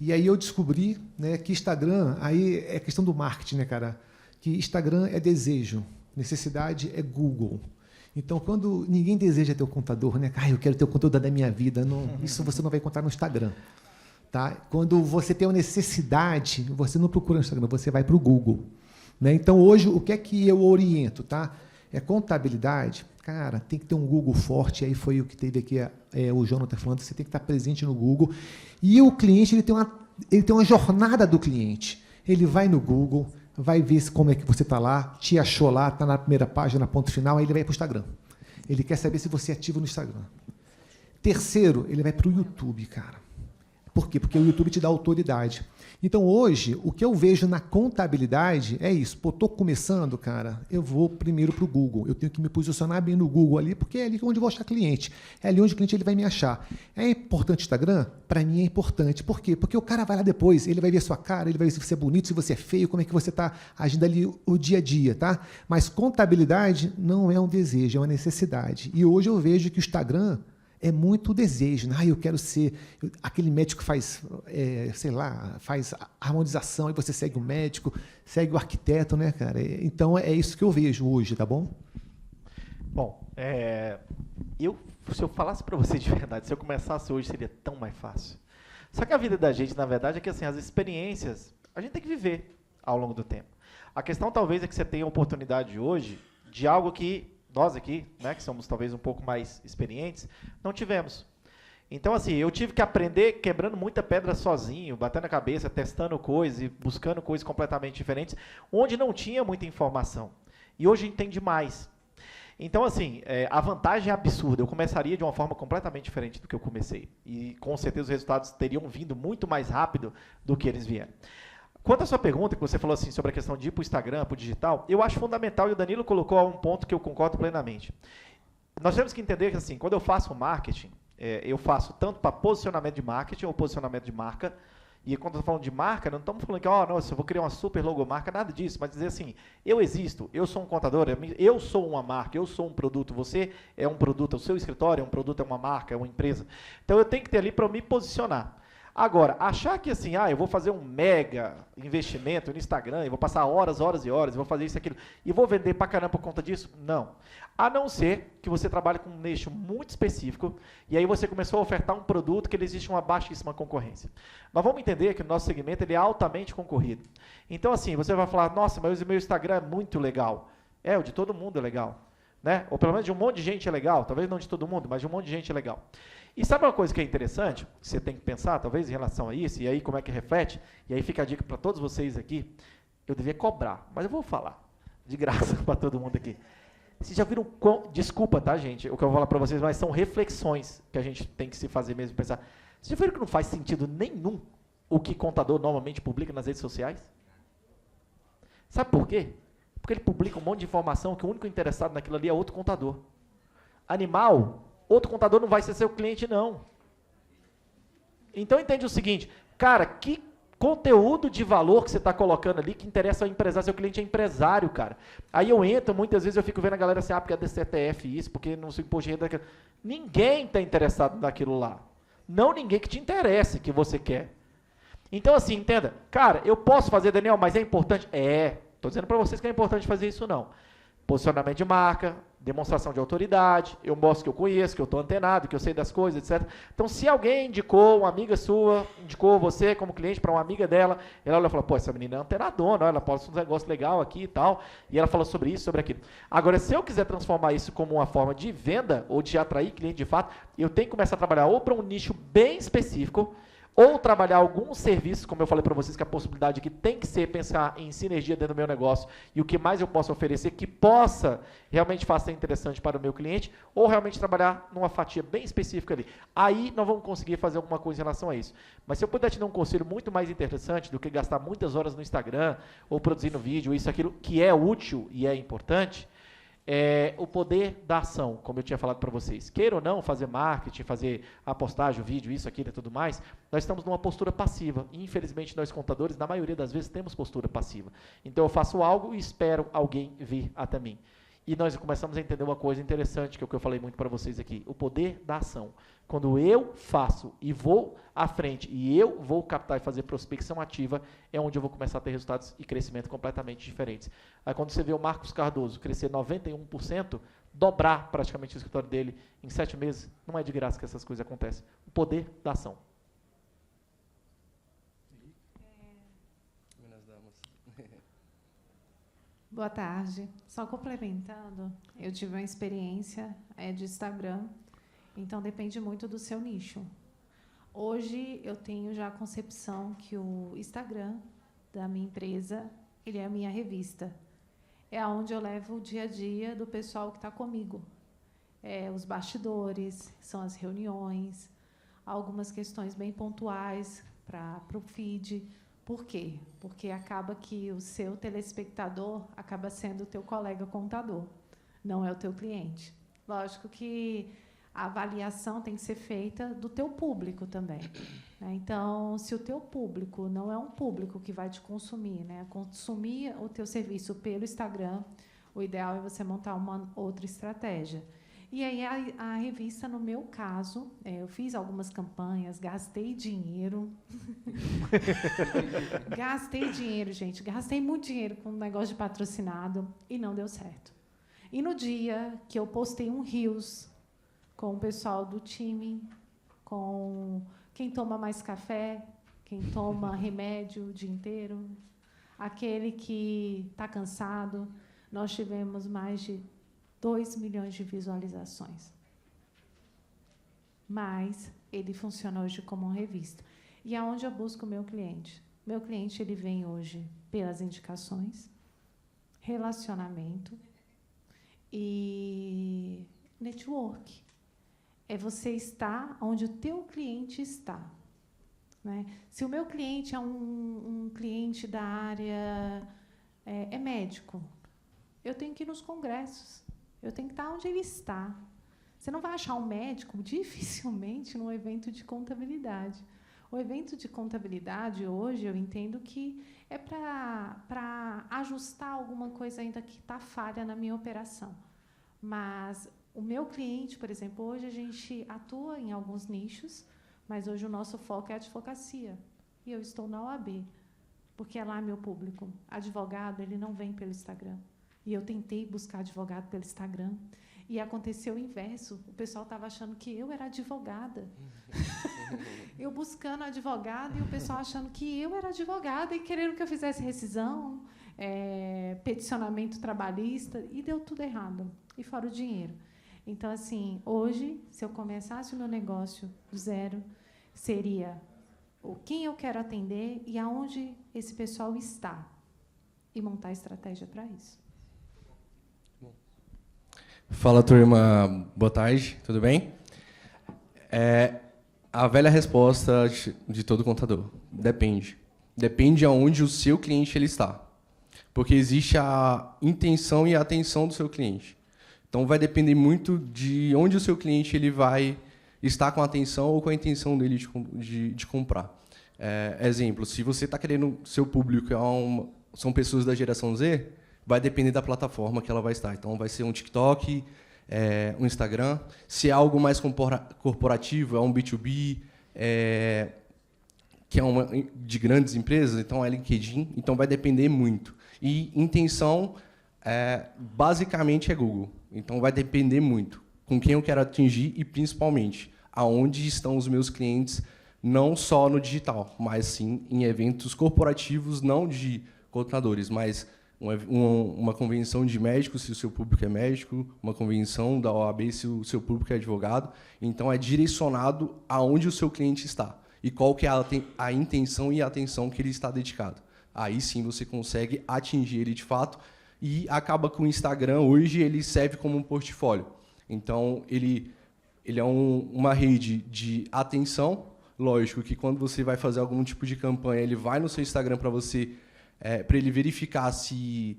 E aí eu descobri, né, que Instagram, aí é questão do marketing, né, cara? Que Instagram é desejo, necessidade é Google. Então, quando ninguém deseja ter o contador, né? Eu quero ter o conteúdo da minha vida, não, isso você não vai encontrar no Instagram. Tá? Quando você tem uma necessidade, você não procura no Instagram, você vai para o Google. Né? Então, hoje, o que é que eu oriento? Tá? É contabilidade. Cara, tem que ter um Google forte. Aí foi o que teve aqui, o Jonathan falando, você tem que estar presente no Google. E o cliente ele tem uma jornada do cliente. Ele vai no Google, vai ver como é que você está lá, te achou lá, está na primeira página, ponto final, aí ele vai para o Instagram. Ele quer saber se você é ativo no Instagram. Terceiro, ele vai para o YouTube, cara. Por quê? Porque o YouTube te dá autoridade. Então, hoje, o que eu vejo na contabilidade é isso. Pô, estou começando, cara, eu vou primeiro para o Google. Eu tenho que me posicionar bem no Google ali, porque é ali onde eu vou achar cliente. É ali onde o cliente ele vai me achar. É importante o Instagram? Para mim é importante. Por quê? Porque o cara vai lá depois, ele vai ver sua cara, ele vai ver se você é bonito, se você é feio, como é que você está agindo ali o dia a dia, tá? Mas contabilidade não é um desejo, é uma necessidade. E hoje eu vejo que o Instagram é muito desejo, né? Eu quero ser aquele médico que faz, sei lá, faz harmonização, e você segue o médico, segue o arquiteto, né, cara? Então, é isso que eu vejo hoje, tá bom? Bom, se eu falasse para você de verdade, se eu começasse hoje, seria tão mais fácil. Só que a vida da gente, na verdade, é que assim, as experiências, a gente tem que viver ao longo do tempo. A questão, talvez, é que você tenha a oportunidade hoje de algo que nós aqui, né, que somos talvez um pouco mais experientes, não tivemos. Então, assim, eu tive que aprender quebrando muita pedra sozinho, batendo a cabeça, testando coisas e buscando coisas completamente diferentes, onde não tinha muita informação. E hoje entende mais. Então, assim, a vantagem é absurda. Eu começaria de uma forma completamente diferente do que eu comecei. E, com certeza, os resultados teriam vindo muito mais rápido do que eles vieram. Quanto à sua pergunta, que você falou assim sobre a questão de ir para o Instagram, para o digital, eu acho fundamental, e o Danilo colocou um ponto que eu concordo plenamente. Nós temos que entender que, assim, quando eu faço marketing, eu faço tanto para posicionamento de marketing ou posicionamento de marca, e quando eu estou falando de marca, não estamos falando que, nossa, eu vou criar uma super logomarca, nada disso, mas dizer assim, eu existo, eu sou um contador, eu sou uma marca, eu sou um produto, você é um produto, o seu escritório é um produto, é uma marca, é uma empresa. Então, eu tenho que ter ali para me posicionar. Agora, achar que assim, eu vou fazer um mega investimento no Instagram, eu vou passar horas e horas, vou fazer isso e aquilo, e vou vender pra caramba por conta disso? Não. A não ser que você trabalhe com um nicho muito específico, e aí você começou a ofertar um produto que ele existe uma baixíssima concorrência. Nós vamos entender que o nosso segmento ele é altamente concorrido. Então, assim, você vai falar, nossa, mas o meu Instagram é muito legal. O de todo mundo é legal. Né? Ou pelo menos de um monte de gente é legal, talvez não de todo mundo, mas de um monte de gente é legal. E sabe uma coisa que é interessante, que você tem que pensar, talvez, em relação a isso, e aí como é que reflete, e aí fica a dica para todos vocês aqui, eu devia cobrar, mas eu vou falar, de graça para todo mundo aqui. Vocês já viram, desculpa, tá, gente, o que eu vou falar para vocês, mas são reflexões que a gente tem que se fazer mesmo, pensar. Vocês já viram que não faz sentido nenhum o que contador normalmente publica nas redes sociais? Sabe por quê? Porque ele publica um monte de informação que o único interessado naquilo ali é outro contador. Animal, outro contador não vai ser seu cliente, não. Então, entende o seguinte, cara, que conteúdo de valor que você está colocando ali que interessa ao empresário, seu cliente é empresário, cara. Aí eu entro, muitas vezes eu fico vendo a galera assim, porque é DCTF isso, porque não se imposto de renda daquilo. Ninguém está interessado naquilo lá. Não ninguém que te interesse, que você quer. Então, assim, entenda, cara, eu posso fazer, Daniel, mas é importante? Estou dizendo para vocês que é importante fazer isso, não. Posicionamento de marca, demonstração de autoridade, eu mostro que eu conheço, que eu estou antenado, que eu sei das coisas, etc. Então, se alguém indicou, uma amiga sua, indicou você como cliente para uma amiga dela, ela olha e fala, essa menina é antenadona, ela posta um negócio legal aqui e tal, e ela fala sobre isso, sobre aquilo. Agora, se eu quiser transformar isso como uma forma de venda, ou de atrair cliente de fato, eu tenho que começar a trabalhar ou para um nicho bem específico, ou trabalhar algum serviço, como eu falei para vocês, que a possibilidade aqui tem que ser pensar em sinergia dentro do meu negócio e o que mais eu posso oferecer que possa realmente fazer interessante para o meu cliente, ou realmente trabalhar numa fatia bem específica ali. Aí nós vamos conseguir fazer alguma coisa em relação a isso. Mas se eu puder te dar um conselho muito mais interessante do que gastar muitas horas no Instagram, ou produzindo vídeo, isso, aquilo, que é útil e é importante, o poder da ação, como eu tinha falado para vocês. Queira ou não fazer marketing, fazer a postagem, o vídeo, isso, aquilo e tudo mais, nós estamos numa postura passiva. E, infelizmente, nós contadores, na maioria das vezes, temos postura passiva. Então, eu faço algo e espero alguém vir até mim. E nós começamos a entender uma coisa interessante, que é o que eu falei muito para vocês aqui, o poder da ação. Quando eu faço e vou à frente e eu vou captar e fazer prospecção ativa, é onde eu vou começar a ter resultados e crescimento completamente diferentes. Aí quando você vê o Marcos Cardoso crescer 91%, dobrar praticamente o escritório dele em 7 meses, não é de graça que essas coisas acontecem. O poder da ação. Boa tarde. Só complementando, eu tive uma experiência de Instagram, então depende muito do seu nicho. Hoje eu tenho já a concepção que o Instagram da minha empresa, ele é a minha revista. É onde eu levo o dia a dia do pessoal que está comigo. Os bastidores, são as reuniões, algumas questões bem pontuais para o feed. Por quê? Porque acaba que o seu telespectador acaba sendo o teu colega contador, não é o teu cliente. Lógico que a avaliação tem que ser feita do teu público também, né? Então, se o teu público não é um público que vai te consumir, né? Consumir o teu serviço pelo Instagram, o ideal é você montar uma outra estratégia. E aí a revista, no meu caso, eu fiz algumas campanhas, gastei dinheiro. Gastei dinheiro, gente. Gastei muito dinheiro com um negócio de patrocinado e não deu certo. E no dia que eu postei um Reels com o pessoal do time, com quem toma mais café, quem toma remédio o dia inteiro, aquele que está cansado, nós tivemos mais de 2 milhões de visualizações. Mas ele funciona hoje como uma revista. E aonde eu busco o meu cliente? Meu cliente ele vem hoje pelas indicações, relacionamento e network. É você estar onde o teu cliente está, né? Se o meu cliente é um cliente da área é médico, eu tenho que ir nos congressos. Eu tenho que estar onde ele está. Você não vai achar um médico, dificilmente, num evento de contabilidade. O evento de contabilidade, hoje, eu entendo que é para ajustar alguma coisa ainda que está falha na minha operação. Mas o meu cliente, por exemplo, hoje a gente atua em alguns nichos, mas hoje o nosso foco é a advocacia. E eu estou na OAB, porque é lá meu público. Advogado, ele não vem pelo Instagram. E eu tentei buscar advogado pelo Instagram. E aconteceu o inverso. O pessoal estava achando que eu era advogada. Eu buscando advogado e o pessoal achando que eu era advogada e querendo que eu fizesse rescisão, peticionamento trabalhista, e deu tudo errado. E fora o dinheiro. Então, assim, hoje, se eu começasse o meu negócio do zero, seria quem eu quero atender e aonde esse pessoal está. E montar estratégia para isso. Fala, turma. Boa tarde, tudo bem? A velha resposta de todo contador. Depende. Depende aonde o seu cliente ele está. Porque existe a intenção e a atenção do seu cliente. Então, vai depender muito de onde o seu cliente ele vai estar com a atenção ou com a intenção dele de comprar. Exemplo, se você está querendo... Seu público são pessoas da geração Z, vai depender da plataforma que ela vai estar. Então, vai ser um TikTok, um Instagram. Se é algo mais corporativo, é um B2B, que é de grandes empresas, então é LinkedIn. Então, vai depender muito. E intenção, basicamente, é Google. Então, vai depender muito com quem eu quero atingir e, principalmente, aonde estão os meus clientes, não só no digital, mas sim em eventos corporativos, não de contadores, mas uma convenção de médicos, se o seu público é médico, uma convenção da OAB, se o seu público é advogado. Então, é direcionado aonde o seu cliente está e qual que é a intenção e a atenção que ele está dedicado. Aí sim você consegue atingir ele de fato e acaba com o Instagram. Hoje ele serve como um portfólio. Então, ele é uma rede de atenção. Lógico que quando você vai fazer algum tipo de campanha, ele vai no seu Instagram para você... para ele verificar se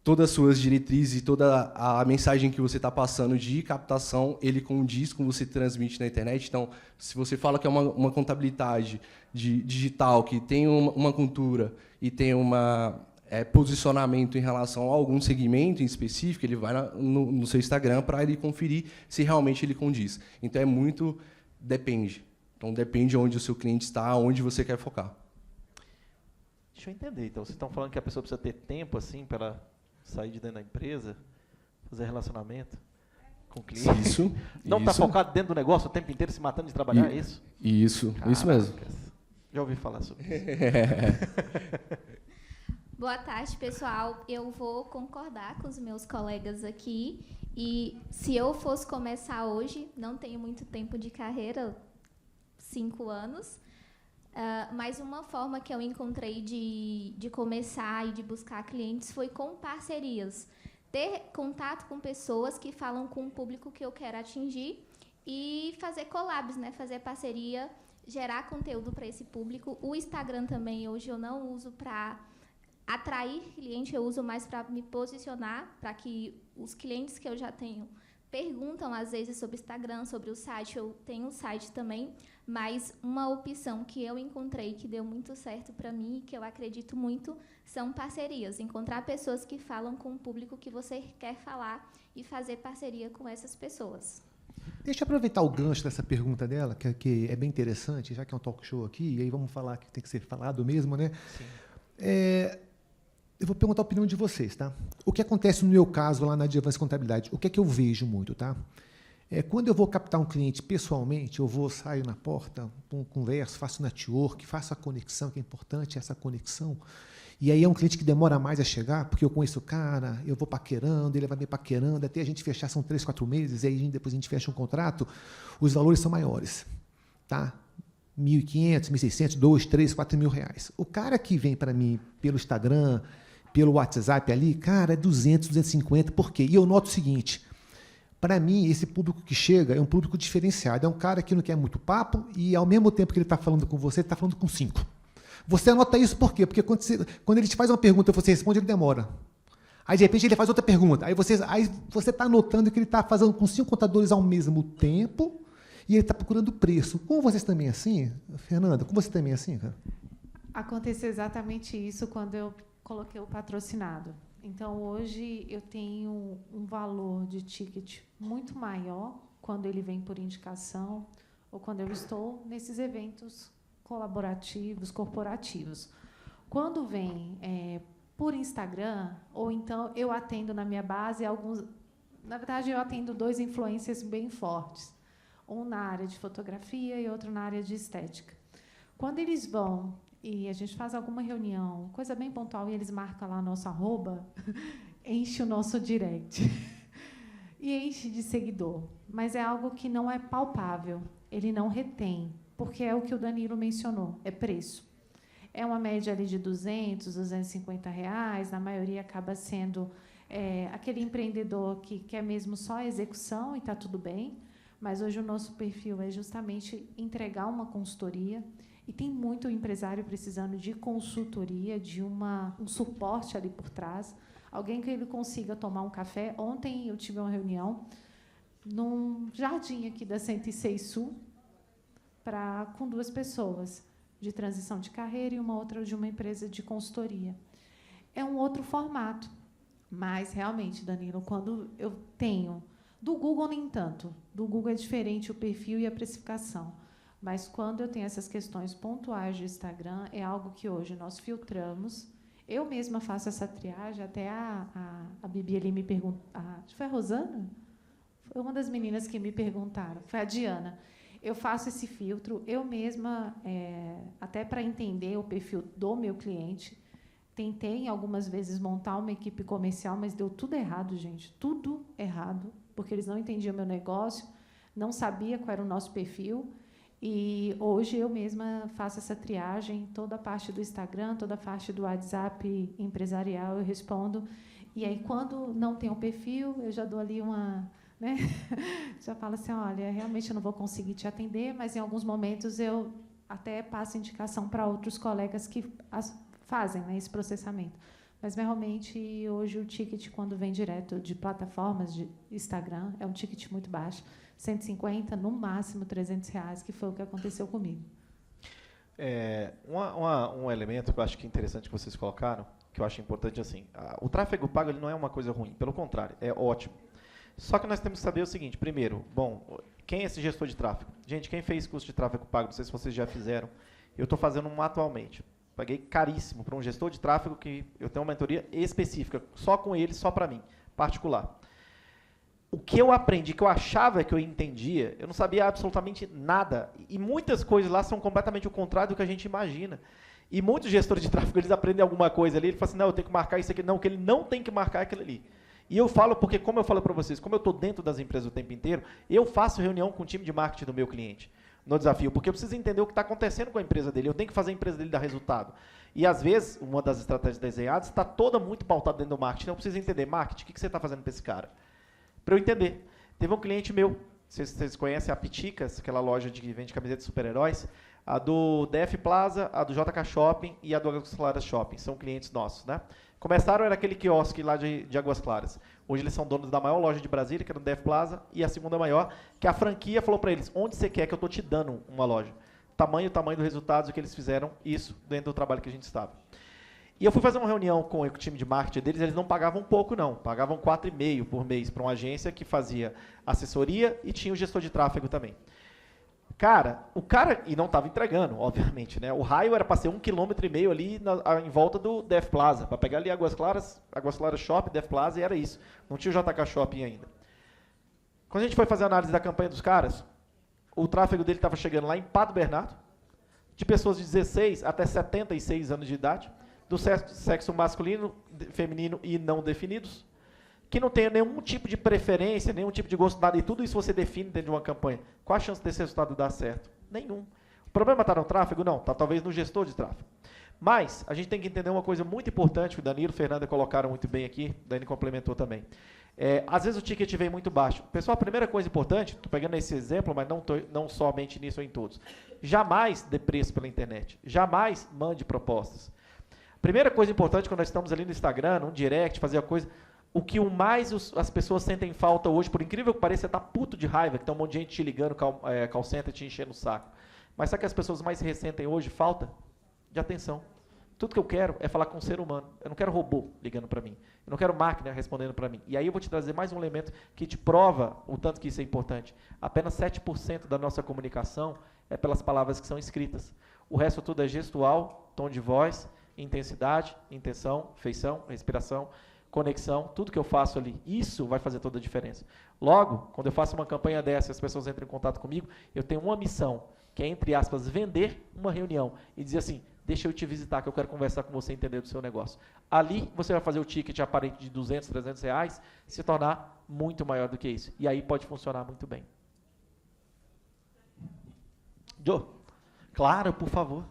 todas as suas diretrizes e toda a mensagem que você está passando de captação, ele condiz com o que você transmite na internet. Então, se você fala que é uma contabilidade digital, que tem uma cultura e tem posicionamento em relação a algum segmento em específico, ele vai no seu Instagram para ele conferir se realmente ele condiz. Então, depende. Então, depende onde o seu cliente está, onde você quer focar. Deixa eu entender. Então, vocês estão falando que a pessoa precisa ter tempo assim para ela sair de dentro da empresa, fazer relacionamento com o cliente? Isso. Não está focado dentro do negócio o tempo inteiro se matando de trabalhar, é isso? Isso, Caracas. isso mesmo. Já ouvi falar sobre isso. Boa tarde, pessoal. Eu vou concordar com os meus colegas aqui. E se eu fosse começar hoje, não tenho muito tempo de carreira, 5 anos, mas uma forma que eu encontrei de começar e de buscar clientes foi com parcerias. Ter contato com pessoas que falam com o público que eu quero atingir e fazer collabs, né? Fazer parceria, gerar conteúdo para esse público. O Instagram também, hoje, eu não uso para atrair cliente, eu uso mais para me posicionar, para que os clientes que eu já tenho perguntam, às vezes, sobre o Instagram, sobre o site. Eu tenho um site também, mas uma opção que eu encontrei que deu muito certo para mim e que eu acredito muito são parcerias. Encontrar pessoas que falam com o público que você quer falar e fazer parceria com essas pessoas. Deixa eu aproveitar o gancho dessa pergunta dela, que é bem interessante, já que é um talk show aqui, e aí vamos falar que tem que ser falado mesmo, né? Sim. Eu vou perguntar a opinião de vocês, tá? O que acontece no meu caso lá na Advance Contabilidade? O que é que eu vejo muito, tá? Quando eu vou captar um cliente pessoalmente, eu saio na porta, converso, faço network, faço a conexão, que é importante essa conexão. E aí é um cliente que demora mais a chegar, porque eu conheço o cara, eu vou paquerando, ele vai me paquerando, até a gente fechar, são 3, 4 meses, e aí depois a gente fecha um contrato, os valores são maiores, tá? 1.500, 1.600, 2, 3, 4 mil reais. O cara que vem para mim pelo Instagram, pelo WhatsApp ali, cara, é 200, 250, por quê? E eu noto o seguinte, para mim, esse público que chega é um público diferenciado, é um cara que não quer muito papo e, ao mesmo tempo que ele está falando com você, ele está falando com 5. Você anota isso por quê? Porque quando ele te faz uma pergunta e você responde, ele demora. Aí, de repente, ele faz outra pergunta. Aí você está notando que ele está fazendo com 5 contadores ao mesmo tempo e ele está procurando preço. Com vocês também é assim, Fernanda? Com você também é assim, cara? Aconteceu exatamente isso quando eu coloquei o patrocinado. Então, hoje, eu tenho um valor de ticket muito maior quando ele vem por indicação ou quando eu estou nesses eventos colaborativos, corporativos. Quando vem por Instagram, ou então eu atendo na minha base alguns... Na verdade, eu atendo 2 influencers bem fortes, um na área de fotografia e outro na área de estética. Quando eles vão e a gente faz alguma reunião, coisa bem pontual, e eles marcam lá nosso arroba, enche o nosso direct. E enche de seguidor. Mas é algo que não é palpável, ele não retém, porque é o que o Danilo mencionou, é preço. É uma média ali de 200, 250 reais, na maioria acaba sendo aquele empreendedor que quer mesmo só a execução e está tudo bem, mas hoje o nosso perfil é justamente entregar uma consultoria, e tem muito empresário precisando de consultoria, de um suporte ali por trás, alguém que ele consiga tomar um café. Ontem eu tive uma reunião num jardim aqui da 106 Sul, com 2 pessoas, de transição de carreira e uma outra de uma empresa de consultoria. É um outro formato, mas, realmente, Danilo, quando eu tenho... Do Google, nem tanto. Do Google é diferente o perfil e a precificação. Mas, quando eu tenho essas questões pontuais de Instagram, é algo que hoje nós filtramos. Eu mesma faço essa triagem, até a Bibi ali me perguntou... Foi a Rosana? Foi uma das meninas que me perguntaram. Foi a Diana. Eu faço esse filtro, eu mesma, até para entender o perfil do meu cliente, tentei, algumas vezes, montar uma equipe comercial, mas deu tudo errado, gente, tudo errado, porque eles não entendiam o meu negócio, não sabiam qual era o nosso perfil, e hoje eu mesma faço essa triagem, toda a parte do Instagram, toda a parte do WhatsApp empresarial, eu respondo, e aí, quando não tem um perfil, eu já dou ali uma... Né? Já falo assim, olha, realmente eu não vou conseguir te atender, mas em alguns momentos eu até passo indicação para outros colegas que fazem, né, esse processamento. Mas realmente hoje o ticket, quando vem direto de plataformas de Instagram, é um ticket muito baixo, 150, no máximo 300 reais, que foi o que aconteceu comigo. Um elemento que eu acho que é interessante que vocês colocaram, que eu acho importante, assim, o tráfego pago ele não é uma coisa ruim, pelo contrário, é ótimo. Só que nós temos que saber o seguinte, primeiro, quem é esse gestor de tráfego? Gente, quem fez curso de tráfego pago, não sei se vocês já fizeram, eu estou fazendo um atualmente. Paguei caríssimo para um gestor de tráfego que eu tenho uma mentoria específica, só com ele, só para mim, particular. O que eu aprendi, que eu achava que eu entendia, eu não sabia absolutamente nada. E muitas coisas lá são completamente o contrário do que a gente imagina. E muitos gestores de tráfego, eles aprendem alguma coisa ali, ele fala assim, não, eu tenho que marcar isso aqui. Não, o que ele não tem que marcar é aquilo ali. E eu falo porque, como eu falo para vocês, como eu estou dentro das empresas o tempo inteiro, eu faço reunião com o time de marketing do meu cliente no desafio, porque eu preciso entender o que está acontecendo com a empresa dele, eu tenho que fazer a empresa dele dar resultado. E, às vezes, uma das estratégias desenhadas está toda muito pautada dentro do marketing, então eu preciso entender, marketing, o que você está fazendo para esse cara? Para eu entender. Teve um cliente meu, Vocês conhecem a Piticas, aquela loja que vende camisetas de super-heróis? A do DF Plaza, a do JK Shopping e a do Águas Claras Shopping. São clientes nossos, né? Começaram, era aquele quiosque lá de Águas Claras. Hoje eles são donos da maior loja de Brasília, que era no DF Plaza, e a segunda maior, que a franquia falou para eles, onde você quer que eu estou te dando uma loja? Tamanho do resultado, que eles fizeram isso dentro do trabalho que a gente estava. E eu fui fazer uma reunião com o time de marketing deles, eles não pagavam pouco não, pagavam 4,5 por mês para uma agência que fazia assessoria e tinha o gestor de tráfego também. Cara, e não estava entregando, obviamente, né? O raio era para ser 1,5 km ali em volta do DF Plaza, para pegar ali Águas Claras Shopping, DF Plaza, e era isso. Não tinha o JK Shopping ainda. Quando a gente foi fazer a análise da campanha dos caras, o tráfego dele estava chegando lá em Pato Bernardo, de pessoas de 16 até 76 anos de idade, do sexo masculino, feminino e não definidos, que não tenha nenhum tipo de preferência, nenhum tipo de gosto, nada, e tudo isso você define dentro de uma campanha. Qual a chance desse resultado dar certo? Nenhum. O problema está no tráfego? Não, está talvez no gestor de tráfego. Mas a gente tem que entender uma coisa muito importante, que o Danilo e o Fernanda colocaram muito bem aqui, o Dani complementou também. Às vezes o ticket vem muito baixo. Pessoal, a primeira coisa importante, estou pegando esse exemplo, mas não somente nisso ou em todos. Jamais dê preço pela internet. Jamais mande propostas. Primeira coisa importante, quando nós estamos ali no Instagram, no direct, fazer a coisa... O que mais as pessoas sentem falta hoje, por incrível que pareça, é estar puto de raiva, que tem um monte de gente te ligando, call center, te enchendo o saco. Mas sabe que as pessoas mais se ressentem hoje? Falta de atenção. Tudo que eu quero é falar com um ser humano. Eu não quero robô ligando para mim. Eu não quero máquina respondendo para mim. E aí eu vou te trazer mais um elemento que te prova o tanto que isso é importante. Apenas 7% da nossa comunicação é pelas palavras que são escritas. O resto tudo é gestual, tom de voz, intensidade, intenção, feição, respiração, conexão, tudo que eu faço ali. Isso vai fazer toda a diferença. Logo, quando eu faço uma campanha dessa e as pessoas entram em contato comigo, eu tenho uma missão, que é, entre aspas, vender uma reunião e dizer assim, deixa eu te visitar, que eu quero conversar com você e entender do seu negócio. Ali, você vai fazer o ticket aparente de 200, 300 reais se tornar muito maior do que isso. E aí pode funcionar muito bem. Joe? Claro, por favor.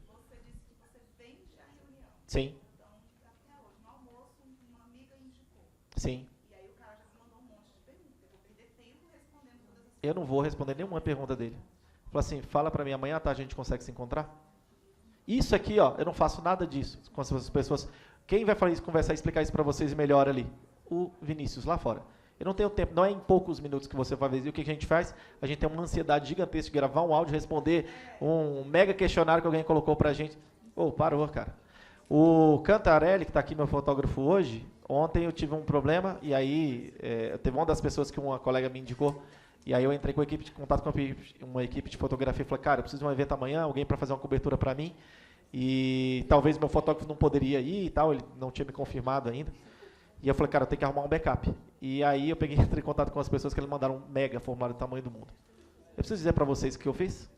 Você disse que você vende a reunião. Sim. Então, até hoje, no almoço, uma amiga indicou. Sim. E aí o cara já me mandou um monte de perguntas. Eu vou perder tempo respondendo todas as Eu não vou responder nenhuma pergunta dele. Fala assim, fala para mim, amanhã à tarde a gente consegue se encontrar? Isso aqui, ó, eu não faço nada disso com as pessoas. Quem vai falar isso, conversar e explicar isso para vocês melhor ali? O Vinícius, lá fora. Eu não tenho tempo, não é em poucos minutos que você vai ver. E o que a gente faz? A gente tem uma ansiedade gigantesca de gravar um áudio, responder um mega questionário que alguém colocou pra gente. Parou, cara. O Cantarelli, que está aqui, meu fotógrafo hoje, ontem eu tive um problema, e aí teve uma das pessoas que uma colega me indicou, e aí eu entrei com contato com uma equipe de fotografia e falei, cara, eu preciso de um evento amanhã, alguém para fazer uma cobertura para mim, e talvez meu fotógrafo não poderia ir e tal, ele não tinha me confirmado ainda. E eu falei, cara, eu tenho que arrumar um backup. E aí eu entrei em contato com as pessoas que eles mandaram um mega formulário do tamanho do mundo. Eu preciso dizer para vocês o que eu fiz?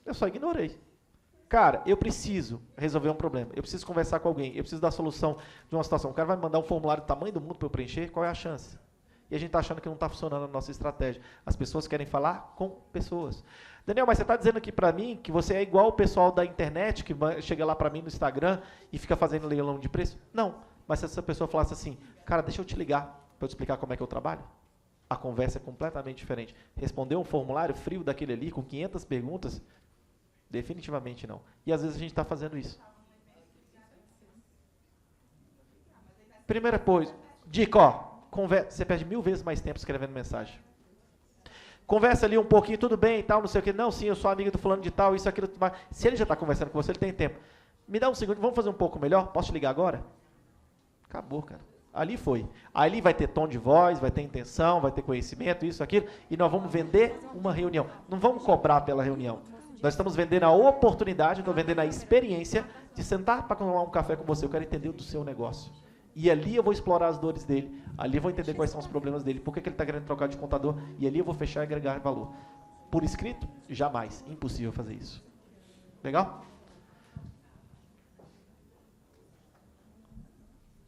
Eu só ignorei. Cara, eu preciso resolver um problema. Eu preciso conversar com alguém. Eu preciso dar solução de uma situação. O cara vai me mandar um formulário do tamanho do mundo para eu preencher? Qual é a chance? E a gente está achando que não está funcionando a nossa estratégia. As pessoas querem falar com pessoas. Daniel, mas você está dizendo aqui para mim que você é igual o pessoal da internet que chega lá para mim no Instagram e fica fazendo leilão de preço? Não. Mas se essa pessoa falasse assim, cara, deixa eu te ligar para eu te explicar como é que eu trabalho, a conversa é completamente diferente. Responder um formulário frio daquele ali, com 500 perguntas, definitivamente não. E às vezes a gente está fazendo isso. Primeira coisa, dica, você perde 1000 vezes mais tempo escrevendo mensagem. Conversa ali um pouquinho, tudo bem e tal, não sei o que. Não, sim, eu sou amiga do fulano de tal, isso, aquilo. Se ele já está conversando com você, ele tem tempo. Me dá um segundo, vamos fazer um pouco melhor? Posso te ligar agora? Acabou, cara. Ali foi. Ali vai ter tom de voz, vai ter intenção, vai ter conhecimento, isso, aquilo, e nós vamos vender uma reunião. Não vamos cobrar pela reunião. Nós estamos vendendo a oportunidade, estou vendendo a experiência de sentar para tomar um café com você. Eu quero entender do seu negócio. E ali eu vou explorar as dores dele, ali eu vou entender quais são os problemas dele, por que ele está querendo trocar de contador, e ali eu vou fechar e agregar valor. Por escrito? Jamais. Impossível fazer isso. Legal?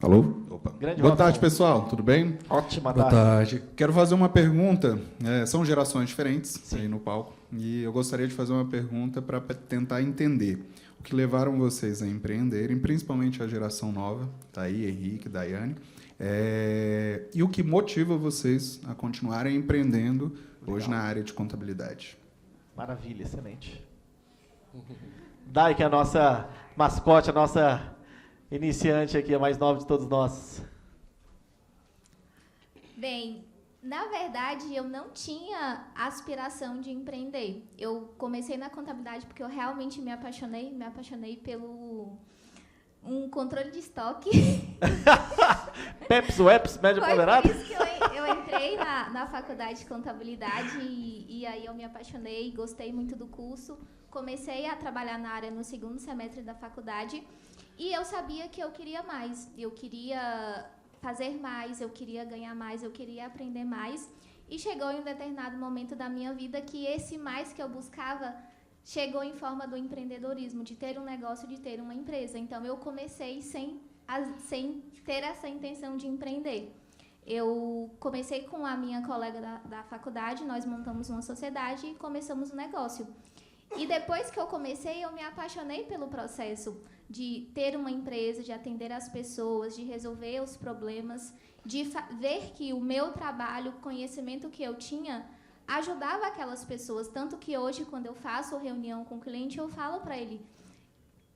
Alô? Opa. Boa tarde, pessoal. Tudo bem? Ótima Boa tarde. Quero fazer uma pergunta. São gerações diferentes aí no palco. E eu gostaria de fazer uma pergunta para tentar entender. O que levaram vocês a empreenderem, principalmente a geração nova, tá aí, Henrique, Daiane, e o que motiva vocês a continuarem empreendendo hoje na área de contabilidade? Maravilha, excelente. Dai, que é a nossa mascote, a nossa iniciante aqui, a mais nova de todos nós. Bem, na verdade, eu não tinha aspiração de empreender. Eu comecei na contabilidade porque eu realmente me apaixonei pelo um controle de estoque. Peps, Weps, médio ponderado? Foi por isso que eu entrei na faculdade de contabilidade e aí eu me apaixonei, gostei muito do curso. Comecei a trabalhar na área no segundo semestre da faculdade e eu sabia que eu queria mais. Eu queria fazer mais, eu queria ganhar mais, eu queria aprender mais. E chegou em um determinado momento da minha vida que esse mais que eu buscava chegou em forma do empreendedorismo, de ter um negócio, de ter uma empresa. Então, eu comecei sem ter essa intenção de empreender. Eu comecei com a minha colega da faculdade, nós montamos uma sociedade e começamos um negócio. E depois que eu comecei, eu me apaixonei pelo processo de ter uma empresa, de atender as pessoas, de resolver os problemas, de ver que o meu trabalho, o conhecimento que eu tinha, ajudava aquelas pessoas. Tanto que hoje, quando eu faço reunião com o cliente, eu falo para ele,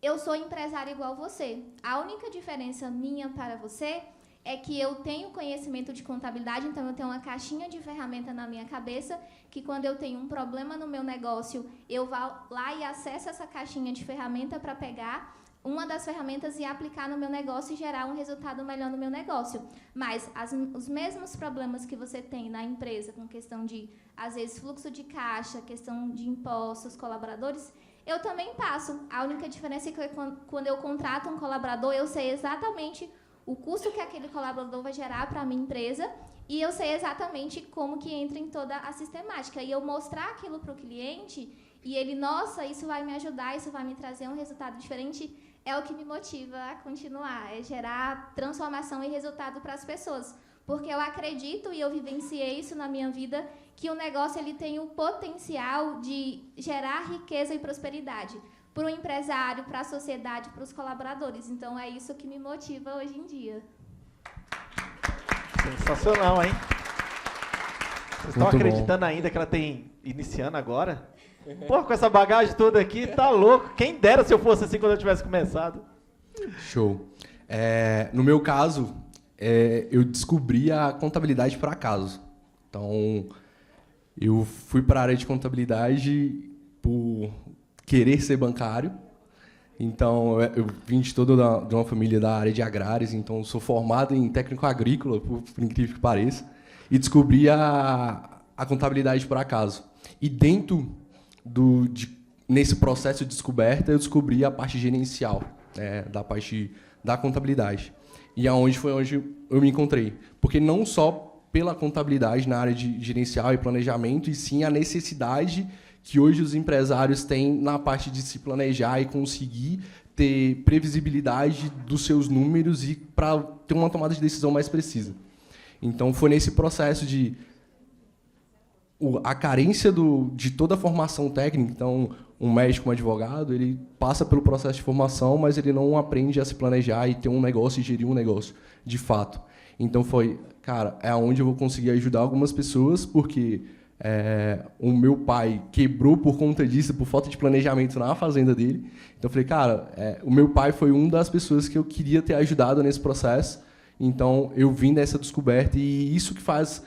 eu sou empresária igual você. A única diferença minha para você é que eu tenho conhecimento de contabilidade, então eu tenho uma caixinha de ferramenta na minha cabeça, que quando eu tenho um problema no meu negócio, eu vou lá e acesso essa caixinha de ferramenta para pegar uma das ferramentas e aplicar no meu negócio e gerar um resultado melhor no meu negócio. Mas os mesmos problemas que você tem na empresa, com questão de, às vezes, fluxo de caixa, questão de impostos, colaboradores, eu também passo. A única diferença é que quando eu contrato um colaborador, eu sei exatamente o custo que aquele colaborador vai gerar para a minha empresa e eu sei exatamente como que entra em toda a sistemática. E eu mostrar aquilo para o cliente e ele, nossa, isso vai me ajudar, isso vai me trazer um resultado diferente, é o que me motiva a continuar, é gerar transformação e resultado para as pessoas. Porque eu acredito, e eu vivenciei isso na minha vida, que o negócio ele tem o potencial de gerar riqueza e prosperidade para o empresário, para a sociedade, para os colaboradores. Então, é isso que me motiva hoje em dia. Sensacional, hein? Vocês estão acreditando ainda que ela tem iniciando agora? Pô, com essa bagagem toda aqui, tá louco. Quem dera se eu fosse assim quando eu tivesse começado. Show. No meu caso, eu descobri a contabilidade por acaso. Então, eu fui para a área de contabilidade por querer ser bancário. Então, eu vim de uma família da área de agrários, então sou formado em técnico agrícola, por incrível que pareça, e descobri a contabilidade por acaso. E dentro nesse processo de descoberta, eu descobri a parte gerencial, da parte da contabilidade. E foi onde eu me encontrei. Porque não só pela contabilidade na área de gerencial e planejamento, e sim a necessidade que hoje os empresários têm na parte de se planejar e conseguir ter previsibilidade dos seus números e para ter uma tomada de decisão mais precisa. Então, foi nesse processo de a carência de toda a formação técnica. Então, um médico, um advogado, ele passa pelo processo de formação, mas ele não aprende a se planejar e ter um negócio e gerir um negócio, de fato. Então, é onde eu vou conseguir ajudar algumas pessoas, porque o meu pai quebrou por conta disso, por falta de planejamento na fazenda dele. Então, eu falei, o meu pai foi uma das pessoas que eu queria ter ajudado nesse processo. Então, eu vim dessa descoberta e isso que faz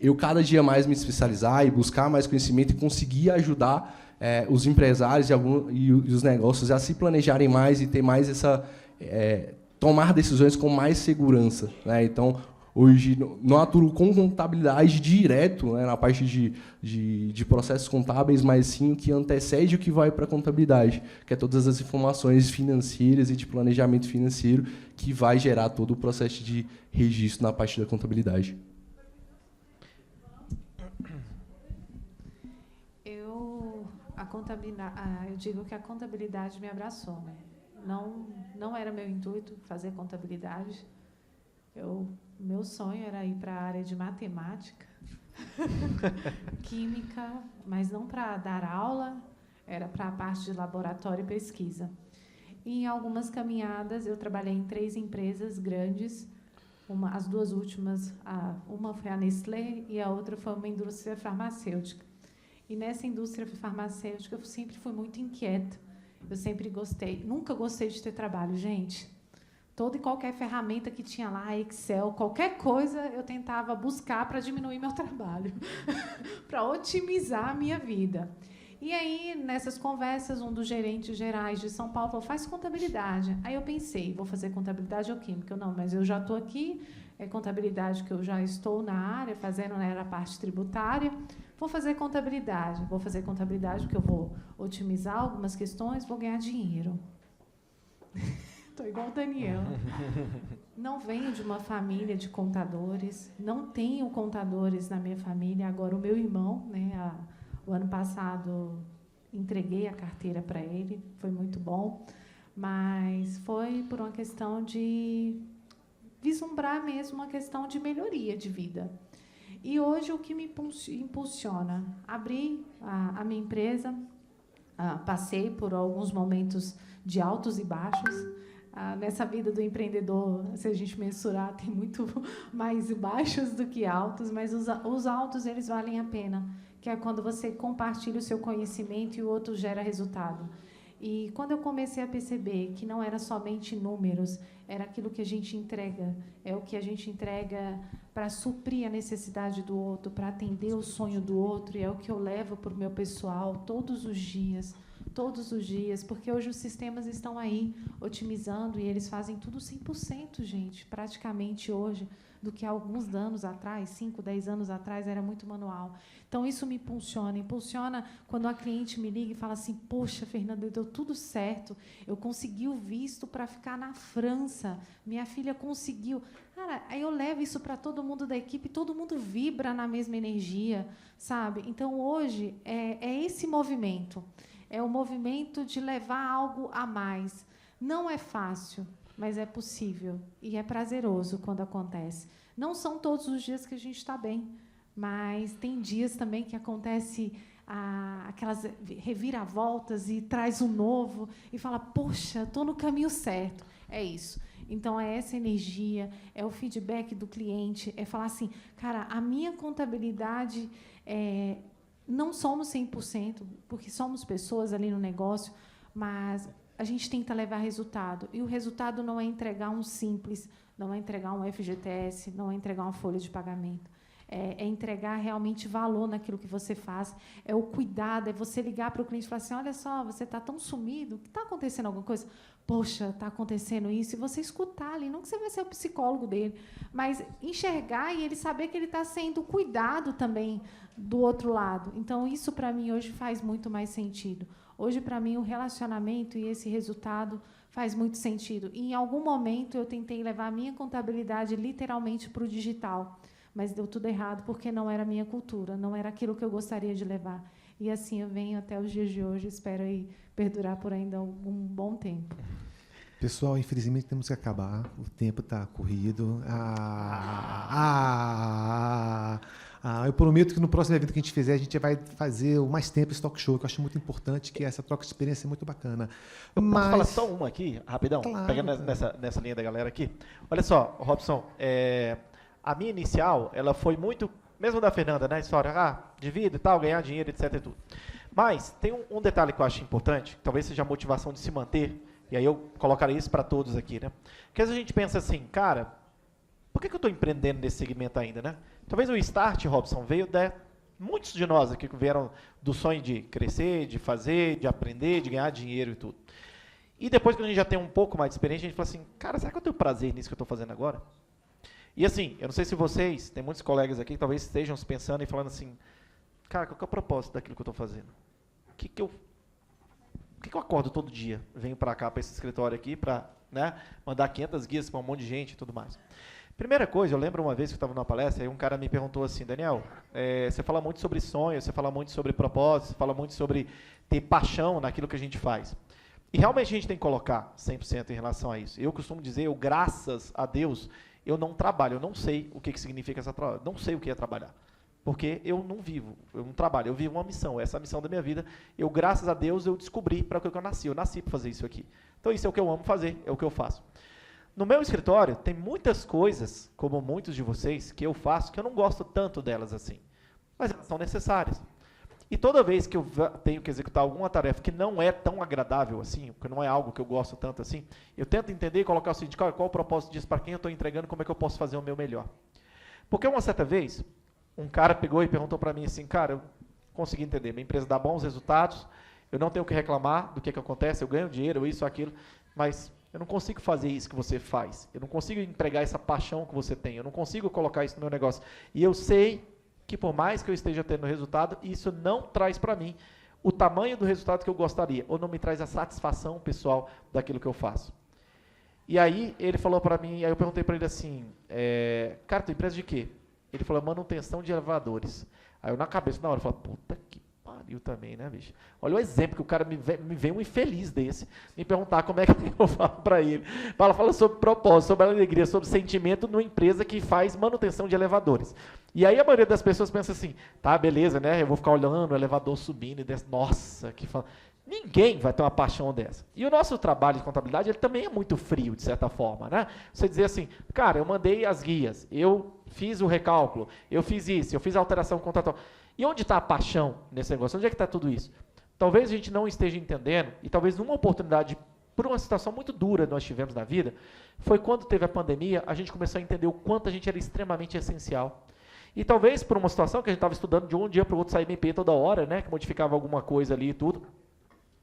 eu cada dia mais me especializar e buscar mais conhecimento e conseguir ajudar os empresários e os negócios a se planejarem mais e ter mais tomar decisões com mais segurança, né? Então, hoje, não atuo com contabilidade direto, né, na parte de processos contábeis, mas sim o que antecede o que vai para a contabilidade, que é todas as informações financeiras e de planejamento financeiro que vai gerar todo o processo de registro na parte da contabilidade. Eu digo que a contabilidade me abraçou, né? Não era meu intuito fazer contabilidade. Meu sonho era ir para a área de matemática, química, mas não para dar aula, era para a parte de laboratório e pesquisa. E em algumas caminhadas, eu trabalhei em 3 empresas grandes, as 2 últimas, uma foi a Nestlé e a outra foi uma indústria farmacêutica. E nessa indústria farmacêutica, eu sempre fui muito inquieta. Eu sempre gostei, nunca gostei de ter trabalho, gente. Toda e qualquer ferramenta que tinha lá, Excel, qualquer coisa, eu tentava buscar para diminuir meu trabalho, para otimizar a minha vida. E aí, nessas conversas, um dos gerentes gerais de São Paulo falou, faz contabilidade. Aí eu pensei, vou fazer contabilidade ou química? Não, mas eu já estou aqui, é contabilidade que eu já estou na área, fazendo, né, a parte tributária. Vou fazer contabilidade porque eu vou otimizar algumas questões, vou ganhar dinheiro. Estou igual o Daniel. Não venho de uma família de contadores, não tenho contadores na minha família. Agora, o meu irmão, né, o ano passado, entreguei a carteira para ele, foi muito bom, mas foi por uma questão de vislumbrar mesmo uma questão de melhoria de vida. E hoje, o que me impulsiona? Abri a minha empresa, passei por alguns momentos de altos e baixos. Nessa vida do empreendedor, se a gente mensurar, tem muito mais baixos do que altos, mas os altos, eles valem a pena, que é quando você compartilha o seu conhecimento e o outro gera resultado. E quando eu comecei a perceber que não era somente números, era aquilo que a gente entrega, é o que a gente entrega para suprir a necessidade do outro, para atender o sonho do outro, e é o que eu levo para o meu pessoal todos os dias, porque hoje os sistemas estão aí otimizando e eles fazem tudo 100%, gente, praticamente hoje, do que há alguns anos atrás, 5, 10 anos atrás, era muito manual. Então, isso me impulsiona quando a cliente me liga e fala assim, poxa, Fernanda, deu tudo certo, eu consegui o visto para ficar na França, minha filha conseguiu. Cara, aí eu levo isso para todo mundo da equipe, todo mundo vibra na mesma energia, sabe? Então, hoje, é esse movimento. É o movimento de levar algo a mais. Não é fácil, mas é possível. E é prazeroso quando acontece. Não são todos os dias que a gente está bem, mas tem dias também que acontece aquelas reviravoltas e traz um novo e fala, poxa, estou no caminho certo. É isso. Então, é essa energia, é o feedback do cliente, é falar assim, cara, a minha contabilidade não somos 100%, porque somos pessoas ali no negócio, mas a gente tenta levar resultado. E o resultado não é entregar um simples, não é entregar um FGTS, não é entregar uma folha de pagamento. É entregar realmente valor naquilo que você faz, é o cuidado, é você ligar para o cliente e falar assim, olha só, você está tão sumido, está acontecendo alguma coisa? Poxa, está acontecendo isso, e você escutar ali, não que você vai ser o psicólogo dele, mas enxergar e ele saber que ele está sendo cuidado também do outro lado. Então, isso, para mim, hoje faz muito mais sentido. Hoje, para mim, o relacionamento e esse resultado faz muito sentido. E, em algum momento, eu tentei levar a minha contabilidade literalmente para o digital, mas deu tudo errado porque não era a minha cultura, não era aquilo que eu gostaria de levar. E assim eu venho até os dias de hoje, espero aí perdurar por ainda um bom tempo. Pessoal, infelizmente temos que acabar, o tempo está corrido. Eu prometo que no próximo evento que a gente fizer, a gente vai fazer o mais tempo esse talk show, que eu acho muito importante, que essa troca de experiência é muito bacana. Posso falar só uma aqui, rapidão? Claro, pegando nessa linha da galera aqui. Olha só, Robson, a minha inicial, ela foi muito, mesmo da Fernanda, né, história de vida e tal, ganhar dinheiro, etc. E tudo. Mas tem um detalhe que eu acho importante, que talvez seja a motivação de se manter, e aí eu colocaria isso para todos aqui, né? Porque às vezes a gente pensa assim, cara, por que eu estou empreendendo nesse segmento ainda, né? Talvez o start, Robson, veio muitos de nós aqui que vieram do sonho de crescer, de fazer, de aprender, de ganhar dinheiro e tudo. E depois que a gente já tem um pouco mais de experiência, a gente fala assim, cara, será que eu tenho prazer nisso que eu estou fazendo agora? E assim, eu não sei se vocês, tem muitos colegas aqui que talvez estejam pensando e falando assim, cara, qual que é o propósito daquilo que eu estou fazendo? O que eu acordo todo dia? Venho para cá, para esse escritório aqui, para, né, mandar 500 guias para um monte de gente e tudo mais. Primeira coisa, eu lembro uma vez que eu estava numa palestra, aí um cara me perguntou assim, Daniel, você fala muito sobre sonhos, você fala muito sobre propósito, você fala muito sobre ter paixão naquilo que a gente faz. E realmente a gente tem que colocar 100% em relação a isso. Eu costumo dizer, graças a Deus, eu não trabalho, eu não sei o que significa essa trabalho, não sei o que é trabalhar. Porque eu não trabalho, eu vivo uma missão. Essa é a missão da minha vida. Eu, graças a Deus, eu descobri para o que eu nasci. Eu nasci para fazer isso aqui. Então, isso é o que eu amo fazer, é o que eu faço. No meu escritório, tem muitas coisas, como muitos de vocês, que eu faço, que eu não gosto tanto delas assim. Mas elas são necessárias. E toda vez que eu tenho que executar alguma tarefa que não é tão agradável assim, que não é algo que eu gosto tanto assim, eu tento entender e colocar o seguinte, qual o propósito disso, para quem eu estou entregando, como é que eu posso fazer o meu melhor. Porque uma certa vez, um cara pegou e perguntou para mim assim, cara, eu consegui entender, minha empresa dá bons resultados, eu não tenho que reclamar do que acontece, eu ganho dinheiro, isso, aquilo, mas eu não consigo fazer isso que você faz, eu não consigo entregar essa paixão que você tem, eu não consigo colocar isso no meu negócio. E eu sei que por mais que eu esteja tendo resultado, isso não traz para mim o tamanho do resultado que eu gostaria, ou não me traz a satisfação pessoal daquilo que eu faço. E aí ele falou para mim, aí eu perguntei para ele assim, cara, tua empresa de quê? Ele falou, manutenção de elevadores. Aí eu na cabeça, na hora, eu falei, puta que pariu também, né, bicho? Olha o exemplo que o cara me vem um infeliz desse, me perguntar como é que eu falo para ele. Fala sobre propósito, sobre alegria, sobre sentimento numa empresa que faz manutenção de elevadores. E aí a maioria das pessoas pensa assim, tá, beleza, né, eu vou ficar olhando o elevador subindo e descendo, nossa, que fala. Ninguém vai ter uma paixão dessa. E o nosso trabalho de contabilidade, ele também é muito frio, de certa forma, né? Você dizer assim, cara, eu mandei as guias, eu fiz o recálculo, eu fiz isso, eu fiz a alteração contratual. E onde está a paixão nesse negócio? Onde é que está tudo isso? Talvez a gente não esteja entendendo, e talvez numa oportunidade, por uma situação muito dura que nós tivemos na vida, foi quando teve a pandemia, a gente começou a entender o quanto a gente era extremamente essencial. E talvez por uma situação que a gente estava estudando de um dia para o outro sair MP toda hora, né, que modificava alguma coisa ali e tudo,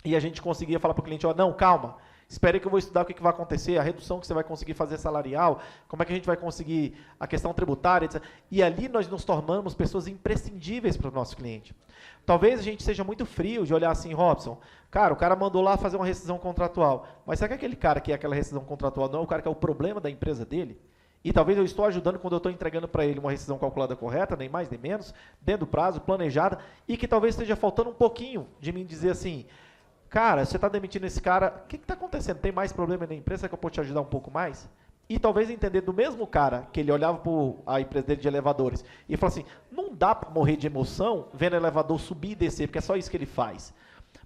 e a gente conseguia falar para o cliente, ó, não, calma, espere que eu vou estudar o que vai acontecer, a redução que você vai conseguir fazer salarial, como é que a gente vai conseguir a questão tributária, etc. E ali nós nos tornamos pessoas imprescindíveis para o nosso cliente. Talvez a gente seja muito frio de olhar assim, Robson, cara, o cara mandou lá fazer uma rescisão contratual, mas será que aquele cara que é aquela rescisão contratual não é o cara que é o problema da empresa dele? E talvez eu estou ajudando quando eu estou entregando para ele uma rescisão calculada correta, nem mais nem menos, dentro do prazo, planejada, e que talvez esteja faltando um pouquinho de mim dizer assim, cara, você está demitindo esse cara, o que está acontecendo? Tem mais problema na empresa? Será que eu posso te ajudar um pouco mais? E talvez entender do mesmo cara, que ele olhava para a empresa dele de elevadores, e falava assim, não dá para morrer de emoção vendo o elevador subir e descer, porque é só isso que ele faz.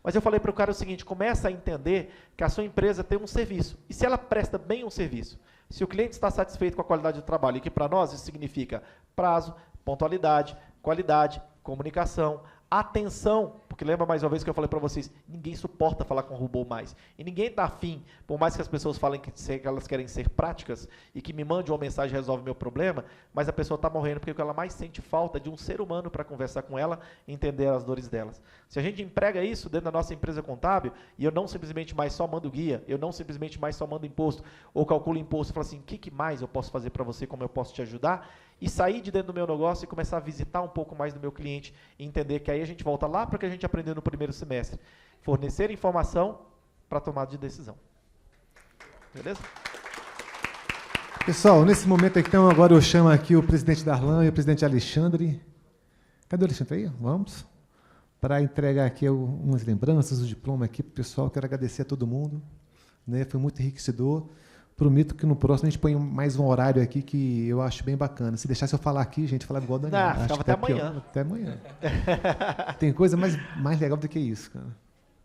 Mas eu falei para o cara o seguinte, começa a entender que a sua empresa tem um serviço, e se ela presta bem um serviço, se o cliente está satisfeito com a qualidade do trabalho, e que para nós isso significa prazo, pontualidade, qualidade, comunicação, atenção, porque lembra mais uma vez que eu falei para vocês, ninguém suporta falar com robô mais, e ninguém está afim, por mais que as pessoas falem que elas querem ser práticas, e que me mande uma mensagem e resolve meu problema, mas a pessoa está morrendo porque o que ela mais sente falta é de um ser humano para conversar com ela e entender as dores delas. Se a gente emprega isso dentro da nossa empresa contábil, e eu não simplesmente mais só mando guia, eu não simplesmente mais só mando imposto, ou calculo imposto, e falo assim, o que mais eu posso fazer para você, como eu posso te ajudar, e sair de dentro do meu negócio e começar a visitar um pouco mais do meu cliente e entender que aí a gente volta lá para o que a gente aprendeu no primeiro semestre. Fornecer informação para tomada de decisão. Beleza? Pessoal, nesse momento então, agora eu chamo aqui o presidente Darlan e o presidente Alexandre. Cadê o Alexandre aí? Vamos. Para entregar aqui umas lembranças, o diploma aqui para o pessoal. Quero agradecer a todo mundo. Né? Foi muito enriquecedor. Prometo que no próximo a gente põe mais um horário aqui que eu acho bem bacana. Se deixasse eu falar aqui, gente, falar igual o Daniel. Ficava até amanhã. Até amanhã. Tem coisa mais legal do que isso, cara.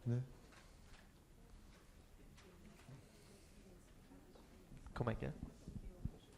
Né? Como é que é?